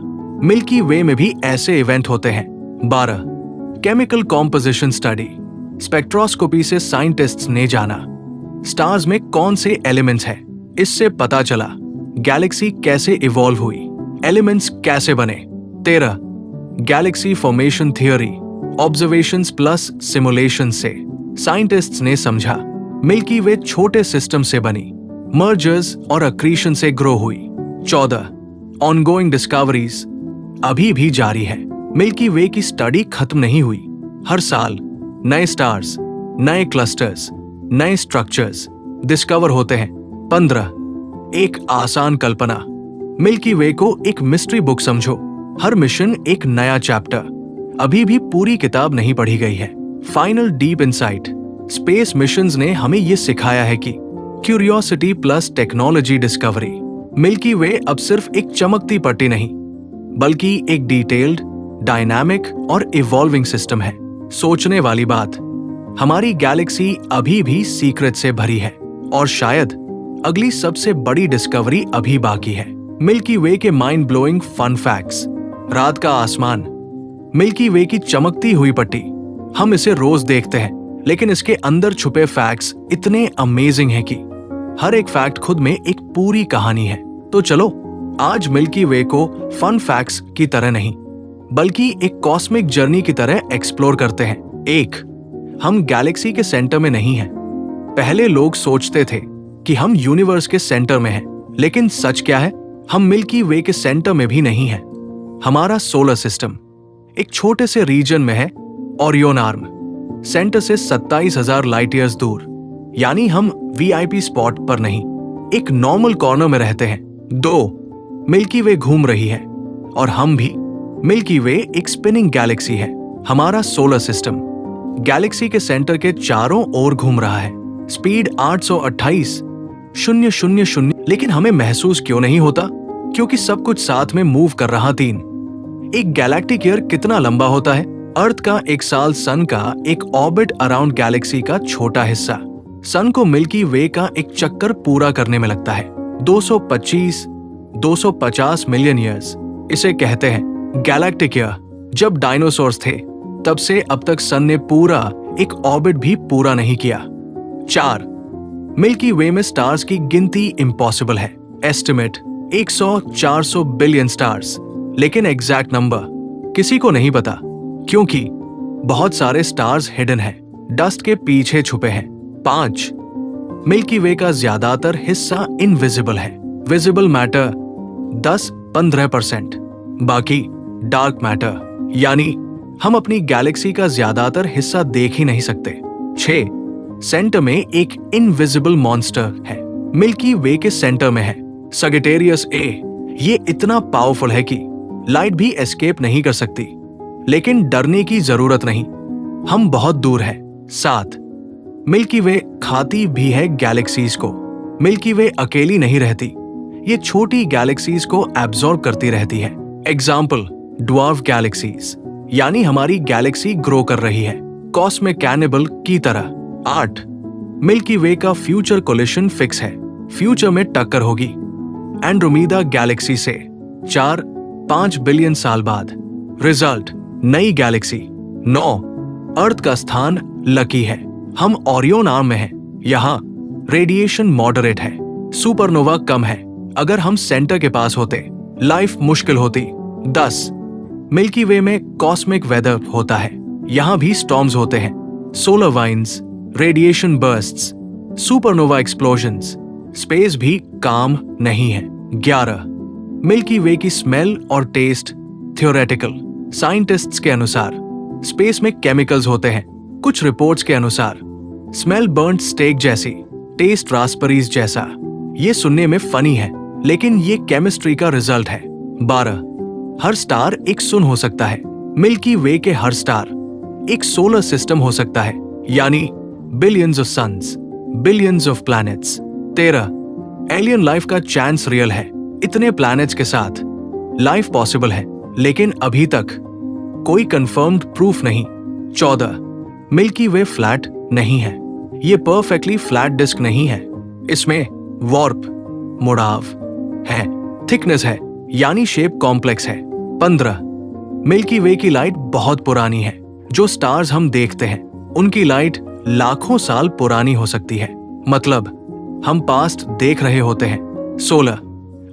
मिल्की वे में भी ऐसे इवेंट होते हैं। 12. Chemical composition study. स्पेक्ट्रोस्कोपी से साइंटिस्ट्स ने जाना स्टार्स में कौन से एलिमेंट्स हैं, इससे पता चला गैलेक्सी कैसे इवॉल्व हुई, एलिमेंट्स कैसे बने। 13. Galaxy formation theory. Observations plus simulation से साइंटिस्ट्स ने समझा मिल्की वे छोटे सिस्टम से बनी, मर्जर्स और अक्रीशन से ग्रो हुई। 14. ऑनगोइंग डिस्कवरीज, अभी भी जारी है। मिल्की वे की स्टडी खत्म नहीं हुई, हर साल नए स्टार्स, नए क्लस्टर्स, नए स्ट्रक्चर्स डिस्कवर होते हैं। 15. एक आसान कल्पना। मिल्की वे को एक मिस्ट्री बुक समझो, हर मिशन एक नया चैप्टर। अभी भी पूरी किताब नहीं पढ़ी गई है। Final deep insight. Space missions ने हमें ये सिखाया है कि curiosity plus technology discovery. Milky way अब सिर्फ एक चमकती पट्टी नहीं, बल्कि एक डिटेल्ड, डायनामिक और इवॉल्विंग सिस्टम है। सोचने वाली बात, हमारी गैलेक्सी अभी भी सीक्रेट से भरी है और शायद अगली सबसे बड़ी डिस्कवरी अभी बाकी है। मिल्की वे के माइंड ब्लोइंग फन फैक्ट्स। रात का आसमान, मिल्की वे की चमकती हुई पट्टी, हम इसे रोज देखते हैं, लेकिन इसके अंदर छुपे फैक्ट्स इतने अमेजिंग हैं कि हर एक फैक्ट खुद में एक पूरी कहानी है। तो चलो आज मिल्की वे को फन फैक्ट्स की तरह नहीं, बल्कि एक कॉस्मिक जर्नी की तरह एक्सप्लोर करते हैं। 1. हम गैलेक्सी के सेंटर में नहीं हैं। पहले लोग सोचते थे कि हम यूनिवर्स के सेंटर में हैं, लेकिन सच क्या है, हम मिल्की वे के सेंटर में भी नहीं हैं। हमारा सोलर सिस्टम एक छोटे से रीजन में है, ओरियन आर्म, सेंटर से 27,000 लाइट ईयर्स दूर, यानी हम वीआईपी स्पॉट पर नहीं, एक नॉर्मल कॉर्नर में रहते हैं। 2. मिल्की वे घूम रही है और हम भी। मिल्की वे एक स्पिनिंग गैलेक्सी है। हमारा सोलर सिस्टम गैलेक्सी के सेंटर के चारों ओर घूम रहा है, स्पीड 828,000, लेकिन हमें महसूस क्यों नहीं होता? क्योंकि सब कुछ साथ में मूव कर रहा। 3. एक गैलेक्टिक ईयर कितना लंबा होता है? अर्थ का एक साल सन का एक ऑर्बिट अराउंड गैलेक्सी का छोटा हिस्सा सन को मिल्की वे का एक चक्कर पूरा करने में लगता है। 250 मिलियन ईयर्स, इसे कहते हैं गैलेक्टिक ईयर। जब डायनासोर्स थे तब से अब तक सन ने पूरा एक ऑर्बिट भी पूरा नहीं किया। 4. मिल्की वे में स्टार्स की गिनती इम्पॉसिबल है। एस्टिमेट 100-400 बिलियन स्टार्स, लेकिन एग्जैक्ट नंबर किसी को नहीं पता, क्योंकि बहुत सारे स्टार्स हिडन हैं, डस्ट के पीछे छुपे हैं। 5. मिल्की वे का ज्यादातर हिस्सा इनविजिबल है। विजिबल मैटर 10-15%, बाकी डार्क मैटर, यानी हम अपनी गैलेक्सी का ज्यादातर हिस्सा देख ही नहीं सकते। 6. सेंटर में एक इनविजिबल मॉन्स्टर है, मिल्की वे के सेंटर में है सजिटेरियस ए। ये इतना पावरफुल है कि लाइट भी एस्केप नहीं कर सकती, लेकिन डरने की जरूरत नहीं, हम बहुत दूर है। 7, मिल्की वे खाती भी है गैलेक्सीज को। मिल्की वे अकेली नहीं रहती, ये छोटी गैलेक्सीज को एब्जॉर्ब करती रहती है। एग्जाम्पल, ड्वार्फ गैलेक्सीज, यानी हमारी गैलेक्सी ग्रो कर रही है कॉस्मिक कैनिबल की तरह। 8, मिल्की वे का फ्यूचर कोलिशन फिक्स है, फ्यूचर में टक्कर होगी एंड्रोमेडा गैलेक्सी से 4-5 बिलियन साल बाद। रिजल्ट, नई गैलेक्सी। 9, अर्थ का स्थान लकी है, हम ओरियन आर्म में हैं, यहाँ रेडिएशन मॉडरेट है, सुपरनोवा कम है। अगर हम सेंटर के पास होते लाइफ मुश्किल होती। 10, मिल्की वे में कॉस्मिक वेदर होता है, यहाँ भी स्टॉर्म्स होते हैं, solar winds, radiation bursts, supernova explosions. Space भी काम नहीं है। 11, मिल्की वे की स्मेल और टेस्ट थियोरेटिकल। साइंटिस्ट्स के अनुसार स्पेस में केमिकल्स होते हैं, कुछ रिपोर्ट्स के अनुसार स्मेल बर्न्ड स्टेक जैसी, टेस्ट रास्पबेरीज जैसा। ये सुनने में फनी है, लेकिन ये केमिस्ट्री का रिजल्ट है। 12, हर स्टार एक सन हो सकता है, मिल्की वे के हर स्टार एक सोलर सिस्टम हो सकता है, यानी billions of suns, billions of planets. 13, alien life का चांस रियल है, इतने प्लैनेट्स के साथ लाइफ पॉसिबल है, लेकिन अभी तक कोई कंफर्म्ड प्रूफ नहीं। 14, मिल्की वे फ्लैट नहीं है, ये परफेक्टली फ्लैट डिस्क नहीं है, इसमें वॉर्प, मुड़ाव है, थिकनेस है, यानी शेप कॉम्प्लेक्स है। 15, मिल्की वे की लाइट बहुत पुरानी है, जो स्टार्स हम देखते हैं उनकी लाइट लाखों साल पुरानी हो सकती है, मतलब हम पास्ट देख रहे होते हैं। 16,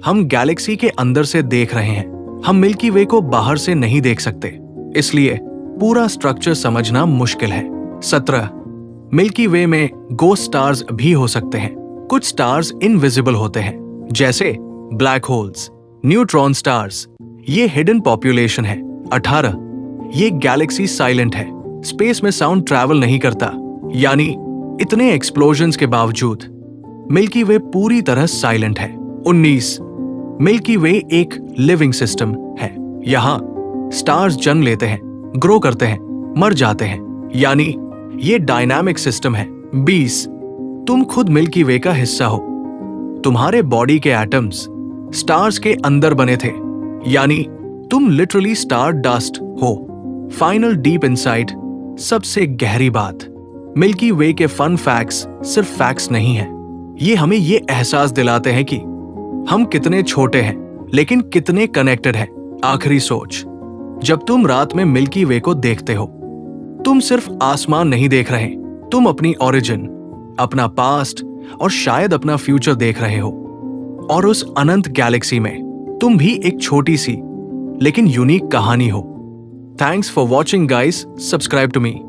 हम गैलेक्सी के अंदर से देख रहे हैं, हम मिल्की वे को बाहर से नहीं देख सकते, इसलिए पूरा स्ट्रक्चर समझना मुश्किल है। 17, मिल्की वे में गोस्ट स्टार्स भी हो सकते हैं, कुछ स्टार्स इनविजिबल होते हैं, जैसे ब्लैक होल्स, न्यूट्रॉन स्टार्स, ये हिडन पॉपुलेशन है। 18, ये गैलेक्सी साइलेंट है, स्पेस में साउंड ट्रैवल नहीं करता, यानी इतने एक्सप्लोजन्स के बावजूद मिल्की वे पूरी तरह साइलेंट है। 19, मिल्की वे एक लिविंग सिस्टम है, यहाँ स्टार्स जन्म लेते हैं, ग्रो करते हैं, मर जाते हैं, यानी ये डायनामिक सिस्टम है। 20, तुम खुद मिल्की वे का हिस्सा हो, तुम्हारे बॉडी के एटम्स स्टार्स के अंदर बने थे, यानी तुम लिटरली स्टार डस्ट हो। फाइनल डीप इनसाइट, सबसे गहरी बात, मिल्की वे के फन फैक्ट्स सिर्फ फैक्ट्स नहीं है, ये हमें ये एहसास दिलाते हैं कि हम कितने छोटे हैं लेकिन कितने कनेक्टेड हैं। आखिरी सोच, जब तुम रात में मिल्की वे को देखते हो, तुम सिर्फ आसमान नहीं देख रहे, तुम अपनी ओरिजिन, अपना पास्ट और शायद अपना फ्यूचर देख रहे हो। और उस अनंत गैलेक्सी में तुम भी एक छोटी सी लेकिन यूनिक कहानी हो। Thanks for watching guys, subscribe to me.